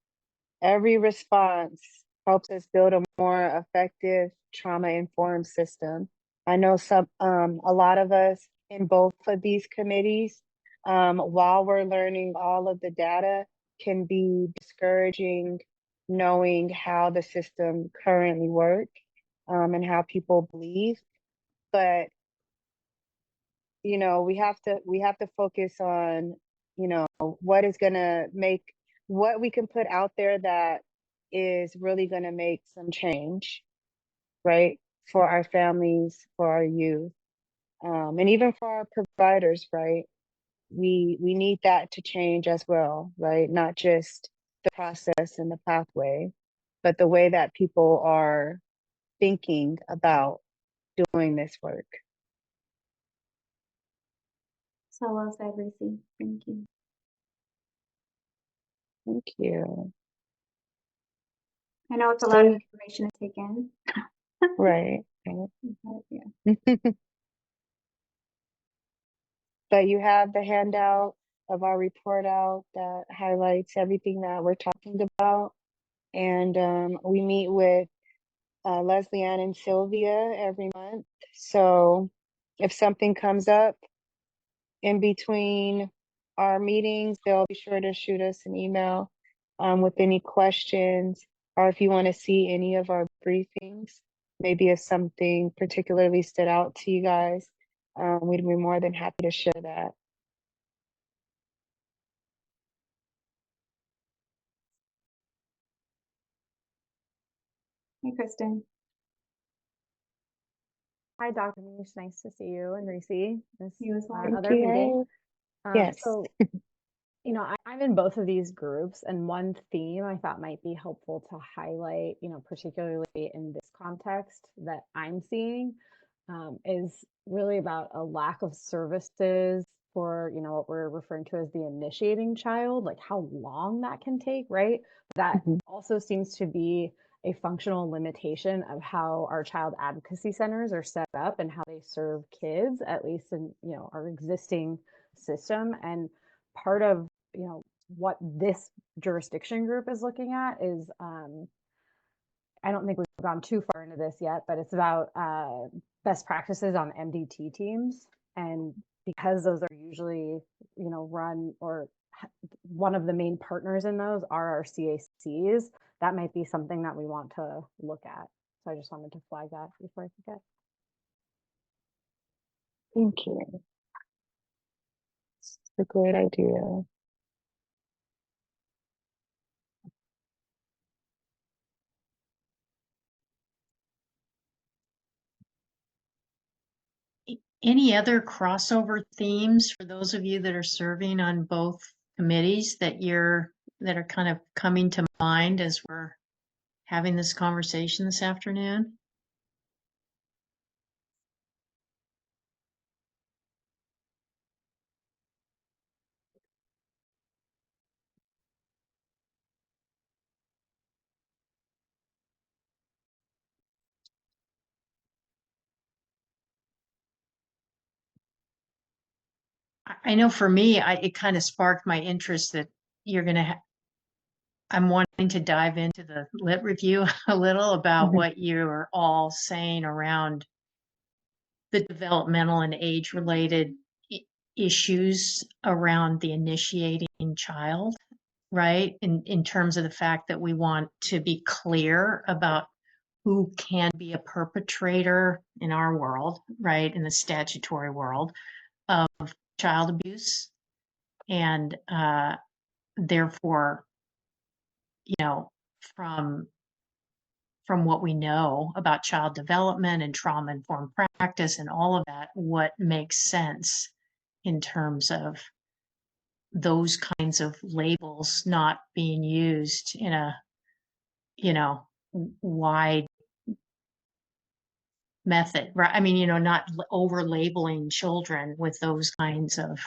Every response helps us build a more effective trauma-informed system. I know a lot of us in both of these committees, while we're learning all of the data, can be discouraging knowing how the system currently works and how people believe. But we have to focus on what is going to make what we can put out there that is really going to make some change, right, for our families, for our youth, and even for our providers, right? We need that to change as well, right? Not just the process and the pathway, but the way that people are thinking about doing this work. So well said, Reese. Thank you. Thank you. I know it's a lot of information to take in. Right. But, yeah. But you have the handout of our report out that highlights everything that we're talking about. And we meet with Leslie Ann and Sylvia every month. So if something comes up in between our meetings, they'll be sure to shoot us an email with any questions, or if you want to see any of our briefings, maybe if something particularly stood out to you guys, we'd be more than happy to share that. Hey, Kristen. Hi, Dr. Nish. Nice to see you and Reese. This You as well. other meeting. Yes. So, I'm in both of these groups, and one theme I thought might be helpful to highlight, particularly in this context that I'm seeing, is really about a lack of services for, what we're referring to as the initiating child, like how long that can take, right? That also seems to be a functional limitation of how our child advocacy centers are set up and how they serve kids, at least in, our existing system. And part of, what this jurisdiction group is looking at is, I don't think we've gone too far into this yet, but it's about best practices on MDT teams. And because those are usually, run, or one of the main partners in those are our CACs, that might be something that we want to look at. So I just wanted to flag that before I forget. Thank you. It's a great idea. Any other crossover themes for those of you that are serving on both committees that are kind of coming to mind as we're having this conversation this afternoon? I know for me, it kind of sparked my interest that you're going to I'm wanting to dive into the lit review a little about what you're all saying around the developmental and age-related issues around the initiating child, right? In terms of the fact that we want to be clear about who can be a perpetrator in our world, right, in the statutory world of child abuse, and therefore, you know, from what we know about child development and trauma-informed practice and all of that, what makes sense in terms of those kinds of labels not being used in a, you know, wide method, right? I mean, you know, not over labeling children with those kinds of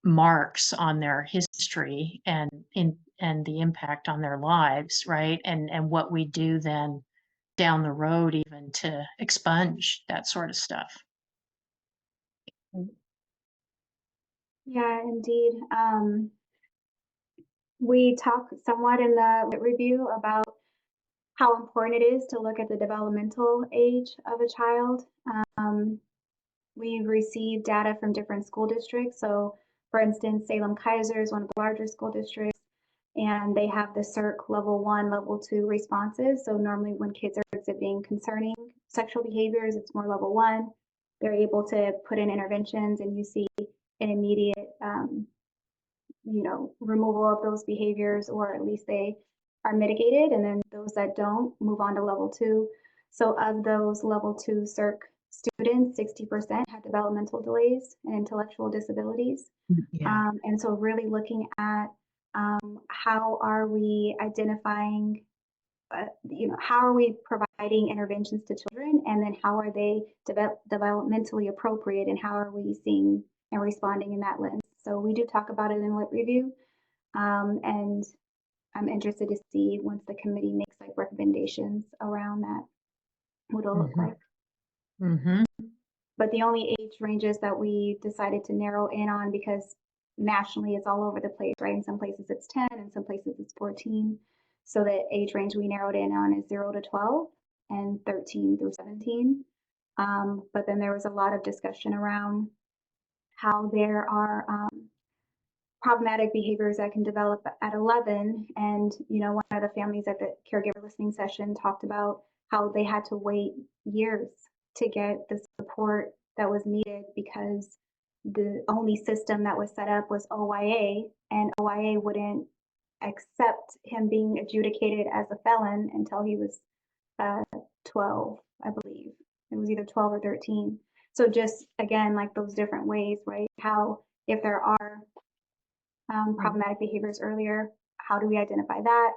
marks on their history and the impact on their lives, right? And what we do then down the road, even to expunge that sort of stuff. Yeah, indeed. We talk somewhat in the lit review about how important it is to look at the developmental age of a child. We've received data from different school districts. So for instance, Salem Kaiser is one of the larger school districts, and they have the CIRC level 1, level 2 responses. So normally when kids are exhibiting concerning sexual behaviors, it's more level 1. They're able to put in interventions and you see an immediate, you know, removal of those behaviors, or at least they are mitigated. And then those that don't move on to level 2. So of those level 2 CIRC students, 60% had developmental delays and intellectual disabilities. Yeah. And so really looking at how are we identifying, you know, how are we providing interventions to children, and then how are they developmentally appropriate, and how are we seeing and responding in that lens. So we do talk about it in lit review, and I'm interested to see once the committee makes like recommendations around that, what it'll look like. But the only age ranges that we decided to narrow in on, because nationally it's all over the place, right? In some places it's 10, in some places it's 14. So the age range we narrowed in on is 0 to 12 and 13 through 17. But then there was a lot of discussion around how there are problematic behaviors that can develop at 11. And, you know, one of the families at the caregiver listening session talked about how they had to wait years to get the support that was needed because the only system that was set up was OYA, and OYA wouldn't accept him being adjudicated as a felon until he was 12, I believe. It was either 12 or 13. So just, again, like those different ways, right? How, if there are problematic behaviors earlier, how do we identify that?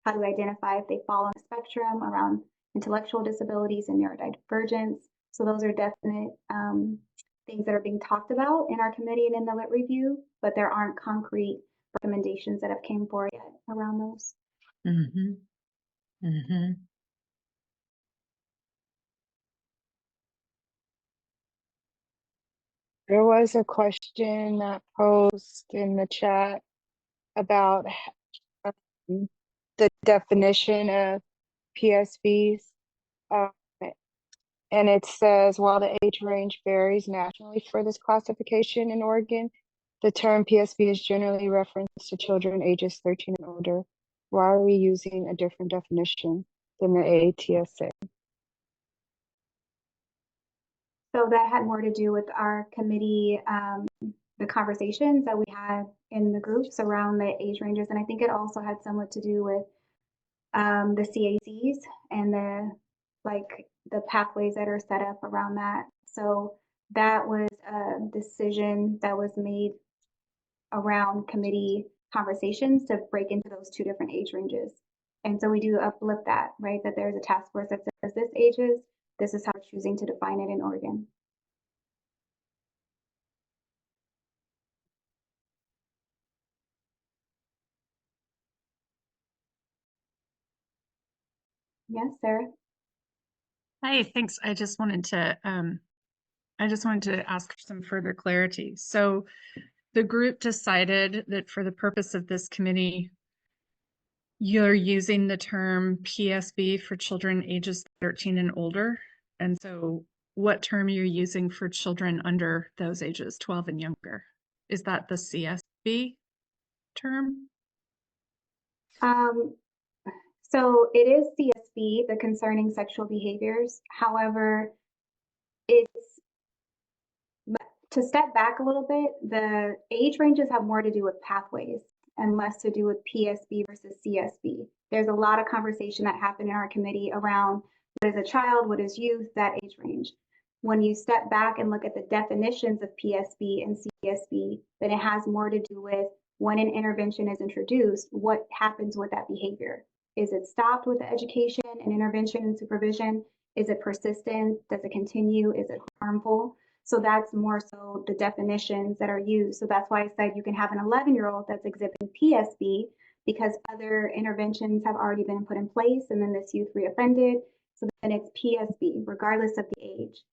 How do we identify if they fall on the spectrum around intellectual disabilities and neurodivergence? So those are definite things that are being talked about in our committee and in the lit review, but there aren't concrete recommendations that have came forward yet around those. There was a question that posed in the chat about the definition of PSVs. And it says, while the age range varies nationally for this classification in Oregon, the term PSV is generally referenced to children ages 13 and older. Why are we using a different definition than the AATSA? So that had more to do with our committee, the conversations that we had in the groups around the age ranges. And I think it also had somewhat to do with the CACs and the pathways that are set up around that. So that was a decision that was made around committee conversations to break into those two different age ranges. And so we do uplift that, right? That there's a task force that says this ages, this is how we're choosing to define it in Oregon. Yes, Sarah. Hi, thanks. I just wanted to ask for some further clarity. So the group decided that for the purpose of this committee, you're using the term PSB for children ages 13 and older. And so what term you're using for children under those ages, 12 and younger? Is that the CSB term? So it is CSB, the concerning sexual behaviors. However, it's to step back a little bit, the age ranges have more to do with pathways and less to do with PSB versus CSB. There's a lot of conversation that happened in our committee around what is a child, what is youth, that age range. When you step back and look at the definitions of PSB and CSB, then it has more to do with when an intervention is introduced, what happens with that behavior. Is it stopped with the education and intervention and supervision? Is it persistent? Does it continue? Is it harmful? So that's more so the definitions that are used. So that's why I said you can have an 11-year-old that's exhibiting PSB because other interventions have already been put in place and then this youth reoffended. So then it's PSB regardless of the age.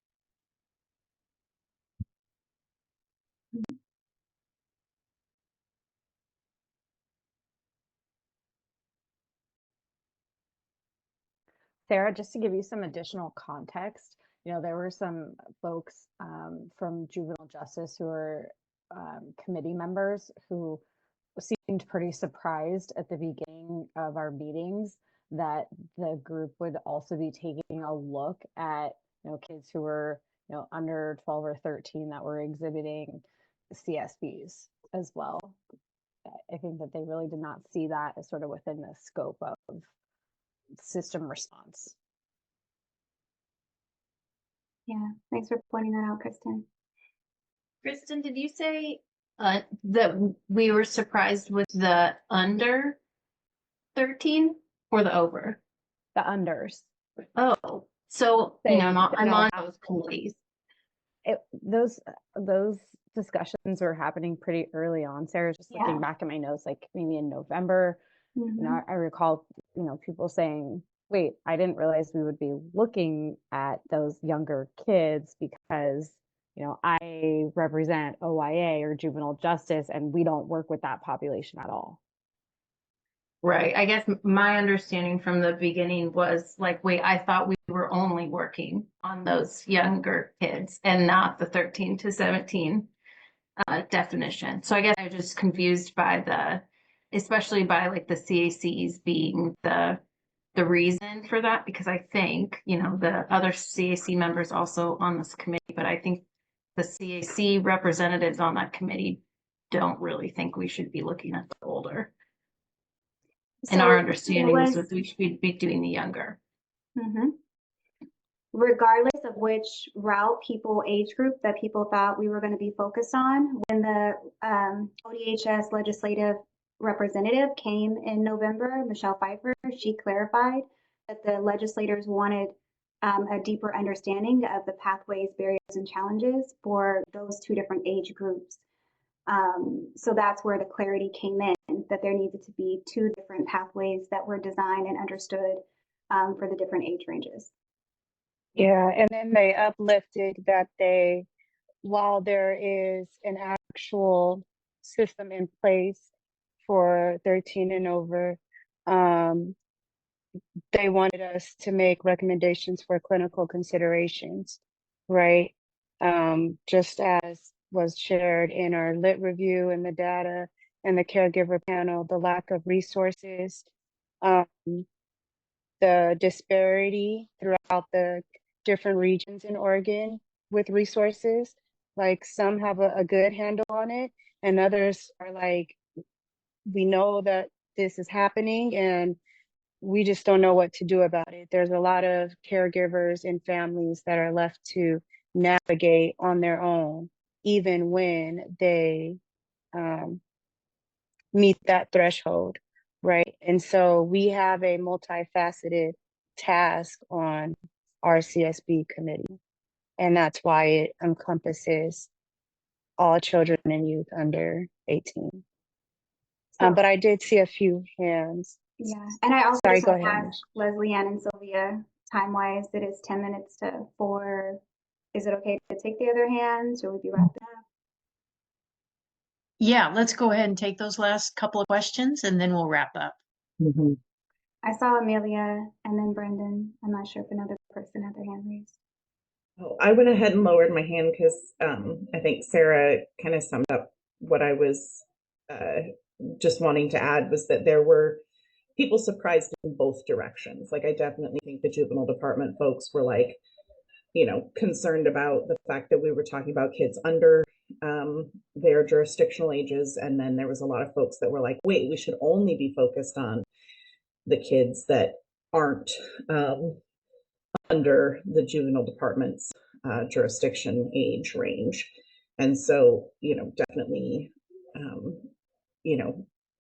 Sarah, just to give you some additional context, there were some folks from juvenile justice who were committee members who seemed pretty surprised at the beginning of our meetings that the group would also be taking a look at kids who were under 12 or 13 that were exhibiting CSBs as well. I think that they really did not see that as sort of within the scope of system response. Yeah, thanks for pointing that out, Kristen. Kristen, did you say that we were surprised with the under 13 or the over? The unders. Oh, so I'm on those committees. Those discussions were happening pretty early on. Sarah's just looking back at my notes, like maybe in November. I recall, people saying, wait, I didn't realize we would be looking at those younger kids because, I represent OIA or juvenile justice and we don't work with that population at all. Right. I guess my understanding from the beginning was like, wait, I thought we were only working on those younger kids and not the 13 to 17 definition. So I guess I was just confused by especially by like the CACs being the reason for that, because I think, the other CAC members also on this committee, but I think the CAC representatives on that committee don't really think we should be looking at the older. And our understanding is that we should be doing the younger. Regardless of which route age group that people thought we were going to be focused on, when the ODHS legislative representative came in November, Michelle Pfeiffer, she clarified that the legislators wanted a deeper understanding of the pathways, barriers, and challenges for those two different age groups. So that's where the clarity came in, that there needed to be two different pathways that were designed and understood for the different age ranges. Yeah, and then they uplifted that while there is an actual system in place for 13 and over, they wanted us to make recommendations for clinical considerations, right? Just as was shared in our lit review and the data and the caregiver panel, the lack of resources, the disparity throughout the different regions in Oregon with resources. Like some have a good handle on it and others are like, we know that this is happening and we just don't know what to do about it. There's a lot of caregivers and families that are left to navigate on their own, even when they meet that threshold, right? And so we have a multifaceted task on our CSB committee, and that's why it encompasses all children and youth under 18. But I did see a few hands. Yeah, and I also Sorry, just go want to ahead. ask Leslie Ann and Sylvia, time-wise, it is 10 minutes to 4. Is it okay to take the other hand? Should we be wrapping up? Yeah, let's go ahead and take those last couple of questions and then we'll wrap up. Mhm. I saw Amelia and then Brendan. I'm not sure if another person had their hand raised. Oh, I went ahead and lowered my hand because I think Sarah kind of summed up what I was just wanting to add, was that there were people surprised in both directions. Like, I definitely think the juvenile department folks were like, concerned about the fact that we were talking about kids under their jurisdictional ages. And then there was a lot of folks that were like, wait, we should only be focused on the kids that aren't under the juvenile department's jurisdiction age range. And so, definitely,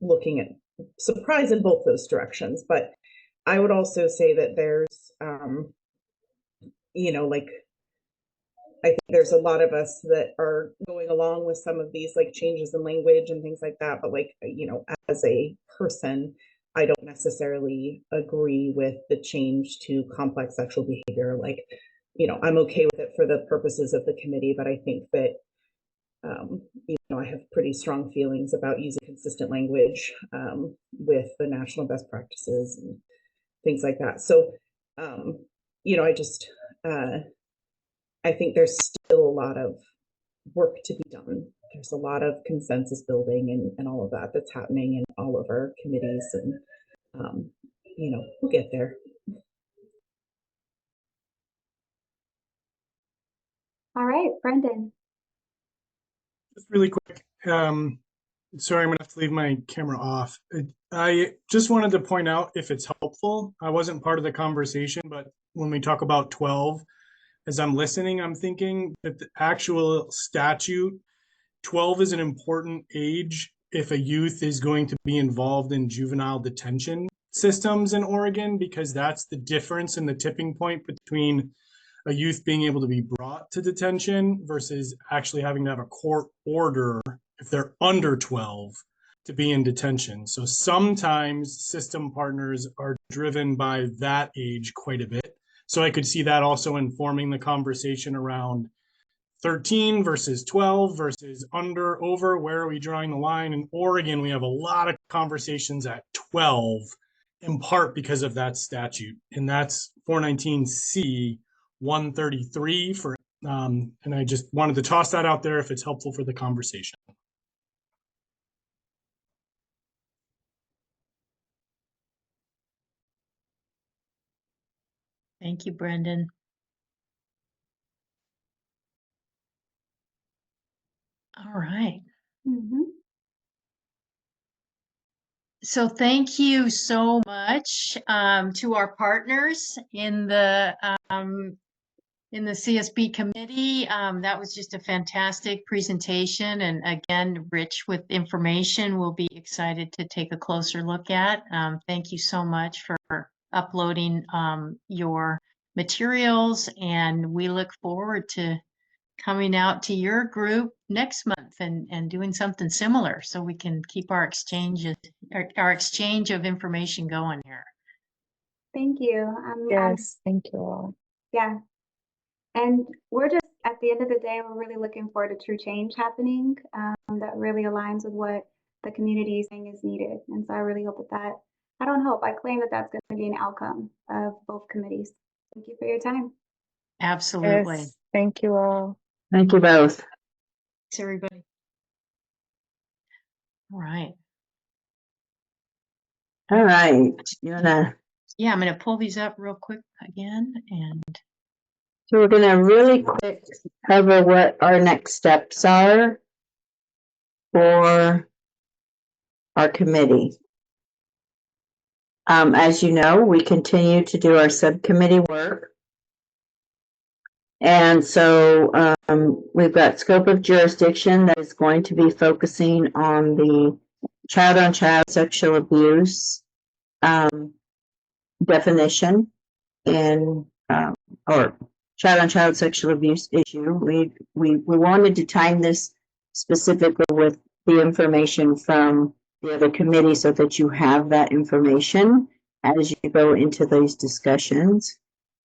looking at surprise in both those directions. But I would also say that there's, like, I think there's a lot of us that are going along with some of these like changes in language and things like that. But like, as a person, I don't necessarily agree with the change to complex sexual behavior. Like, I'm okay with it for the purposes of the committee, but I think that, I have pretty strong feelings about using consistent language with the national best practices and things like that. So, I think there's still a lot of work to be done. There's a lot of consensus building and all of that that's happening in all of our committees, and we'll get there. All right, Brendan. Just really quick. Sorry, I'm gonna have to leave my camera off. I just wanted to point out, if it's helpful, I wasn't part of the conversation, but when we talk about 12, as I'm listening, I'm thinking that the actual statute, 12 is an important age if a youth is going to be involved in juvenile detention systems in Oregon, because that's the difference in the tipping point between a youth being able to be brought to detention versus actually having to have a court order if they're under 12 to be in detention. So sometimes system partners are driven by that age quite a bit. So I could see that also informing the conversation around 13 versus 12 versus under, over, where are we drawing the line? In Oregon, we have a lot of conversations at 12, in part because of that statute. And that's 419C 133 for, and I just wanted to toss that out there if it's helpful for the conversation. Thank you, Brendan. All right. So thank you so much to our partners in the CSB committee. That was just a fantastic presentation, and again, rich with information we'll be excited to take a closer look at. Thank you so much for uploading your materials, and we look forward to coming out to your group next month and doing something similar so we can keep our exchange of information going here. Thank you. Yes, thank you all. Yeah. And we're just, at the end of the day, we're really looking forward to true change happening that really aligns with what the community is saying is needed. And so I really hope that I claim that that's going to be an outcome of both committees. Thank you for your time. Absolutely. Yes, thank you all. Thank you both. Thanks, everybody. All right. All right. Yeah, I'm gonna pull these up real quick again, and So we're gonna really quick cover what our next steps are for our committee. As you know, we continue to do our subcommittee work. And so we've got scope of jurisdiction that is going to be focusing on the child-on-child sexual abuse definition in or child-on-child sexual abuse issue. We wanted to time this specifically with the information from the other committee so that you have that information as you go into these discussions.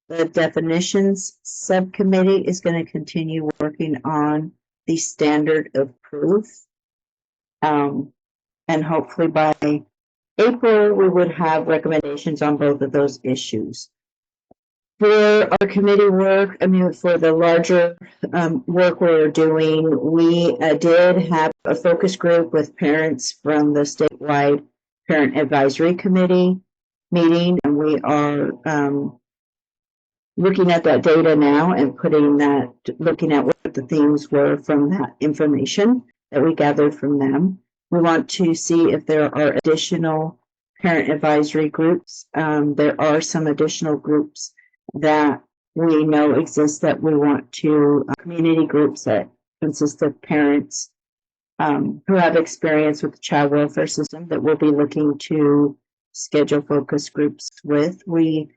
The definitions subcommittee is going to continue working on the standard of proof And hopefully by April, we would have recommendations on both of those issues. For our committee work, I mean, for the larger work we're doing, we did have a focus group with parents from the statewide Parent Advisory Committee meeting, and we are looking at that data now and looking at what the themes were from that information that we gathered from them. We want to see if there are additional parent advisory groups. There are some additional groups that we know exist that we want to, community groups that consist of parents who have experience with the child welfare system that we'll be looking to schedule focus groups with. We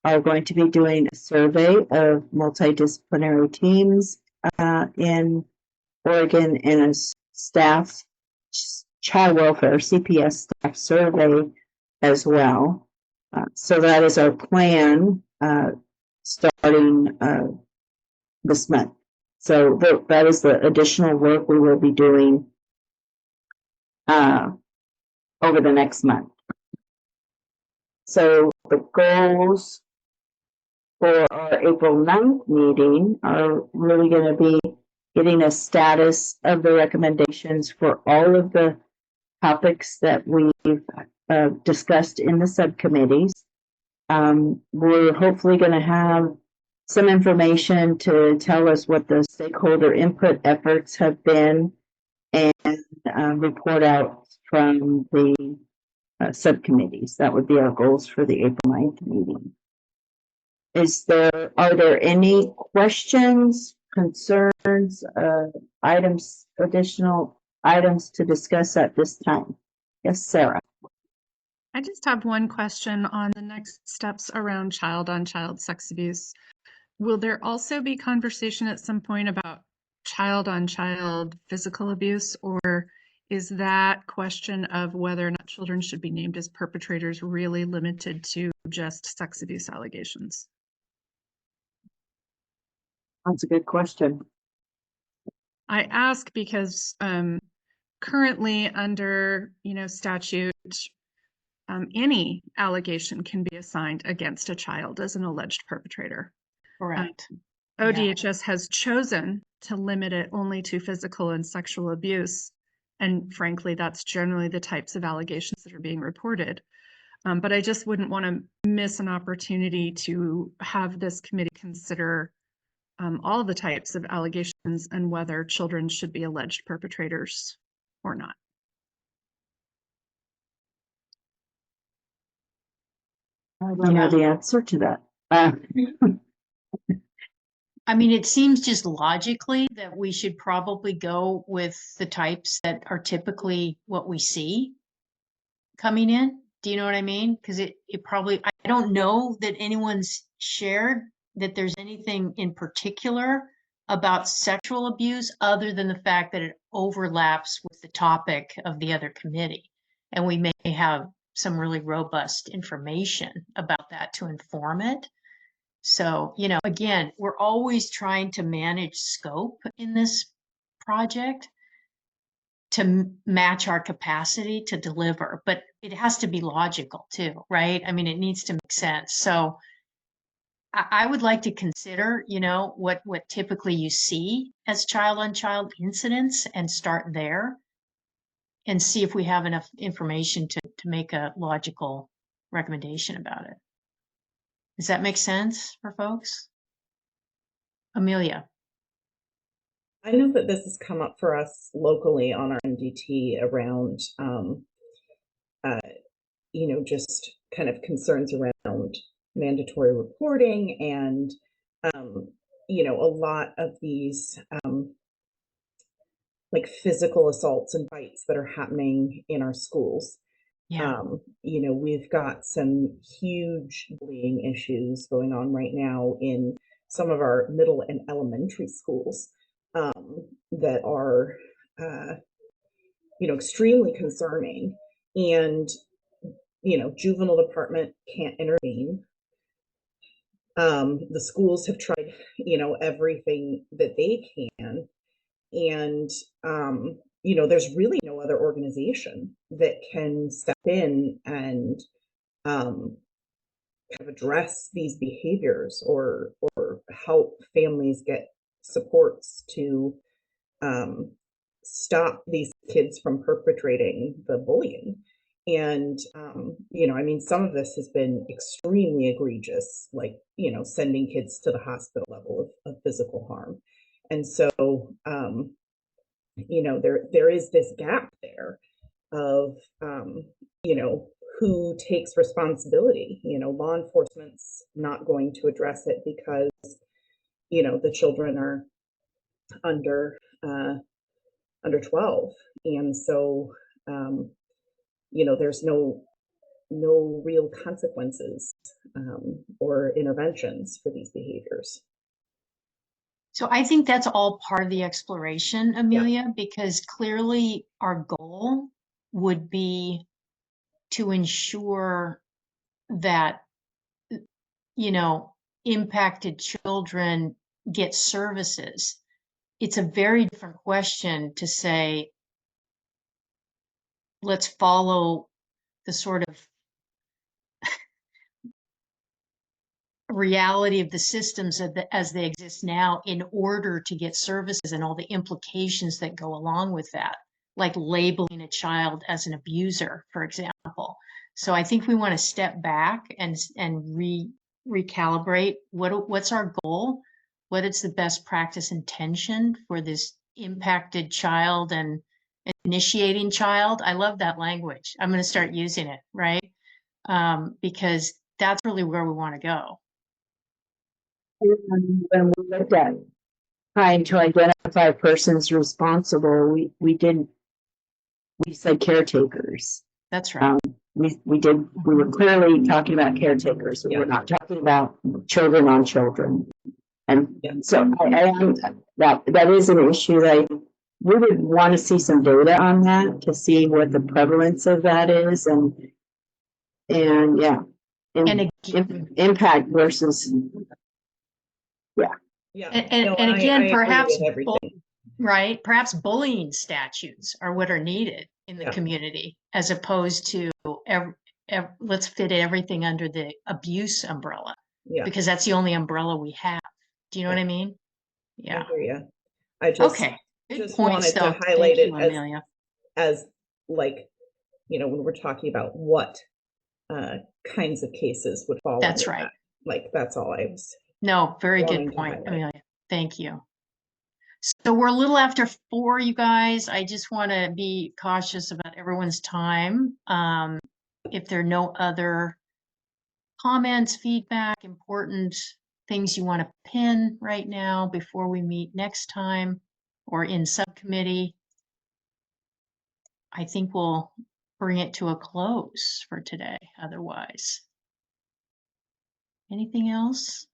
are going to be doing a survey of multidisciplinary teams in Oregon and a staff child welfare CPS staff survey as well. So that is our plan starting this month. So that is the additional work we will be doing over the next month. So the goals for our April 9th meeting are really going to be getting a status of the recommendations for all of the topics that we've discussed in the subcommittees. We're hopefully going to have some information to tell us what the stakeholder input efforts have been and report out from the subcommittees. That would be our goals for the April 9th meeting. Are there any questions, concerns, additional items to discuss at this time? Yes, Sarah. I just have one question on the next steps around child-on-child sex abuse. Will there also be conversation at some point about child-on-child physical abuse, or is that question of whether or not children should be named as perpetrators really limited to just sex abuse allegations? That's a good question. I ask because currently under statute, any allegation can be assigned against a child as an alleged perpetrator. Correct. ODHS has chosen to limit it only to physical and sexual abuse. And frankly, that's generally the types of allegations that are being reported. But I just wouldn't want to miss an opportunity to have this committee consider all the types of allegations and whether children should be alleged perpetrators or not. I don't know the answer to that. I mean, it seems just logically that we should probably go with the types that are typically what we see coming in. Do you know what I mean? Because it probably, I don't know that anyone's shared that there's anything in particular about sexual abuse other than the fact that it overlaps with the topic of the other committee. And we may have some really robust information about that to inform it. So, again, we're always trying to manage scope in this project to match our capacity to deliver, but it has to be logical too, right? I mean, it needs to make sense. So I would like to consider, what typically you see as child-on-child incidents and start there and see if we have enough information to make a logical recommendation about it. Does that make sense for folks? Amelia. I know that this has come up for us locally on our MDT around, just kind of concerns around mandatory reporting and, a lot of these like physical assaults and bites that are happening in our schools. Yeah. We've got some huge bullying issues going on right now in some of our middle and elementary schools that are, extremely concerning. And, juvenile department can't intervene. The schools have tried, everything that they can. And, there's really no other organization that can step in and kind of address these behaviors or help families get supports to stop these kids from perpetrating the bullying. And, I mean, some of this has been extremely egregious, like, sending kids to the hospital level of physical harm. And so, there is this gap there of, who takes responsibility. Law enforcement's not going to address it because, the children are under 12. And so, there's no real consequences or interventions for these behaviors. So I think that's all part of the exploration, Amelia, because clearly our goal would be to ensure that, impacted children get services. It's a very different question to say, let's follow the sort of reality of the systems as they exist now in order to get services and all the implications that go along with that, like labeling a child as an abuser, for example. So I think we want to step back and recalibrate what's our goal, what is the best practice intention for this impacted child and initiating child. I love that language. I'm going to start using it, right? Because that's really where we want to go. When we looked at trying to identify persons responsible, we said caretakers. That's right. We were clearly talking about caretakers. We were not talking about children on children. And so that is an issue that we would want to see some data on that to see what the prevalence of that is and impact versus And again, perhaps right, perhaps bullying statutes are what are needed in the community, as opposed to let's fit everything under the abuse umbrella, because that's the only umbrella we have. Do you know what I mean? Yeah. I hear you. I just wanted to highlight it as like, when we're talking about what kinds of cases would fall. That's right. Like, that's all I was. No, very good point, Amelia. Thank you. So we're a little after 4, you guys. I just want to be cautious about everyone's time. If there are no other comments, feedback, important things you want to pin right now before we meet next time or in subcommittee, I think we'll bring it to a close for today otherwise. Anything else?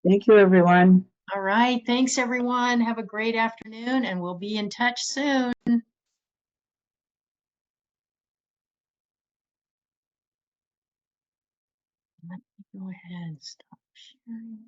Thank you, everyone. All right. Thanks, everyone. Have a great afternoon, and we'll be in touch soon. Let me go ahead and stop sharing.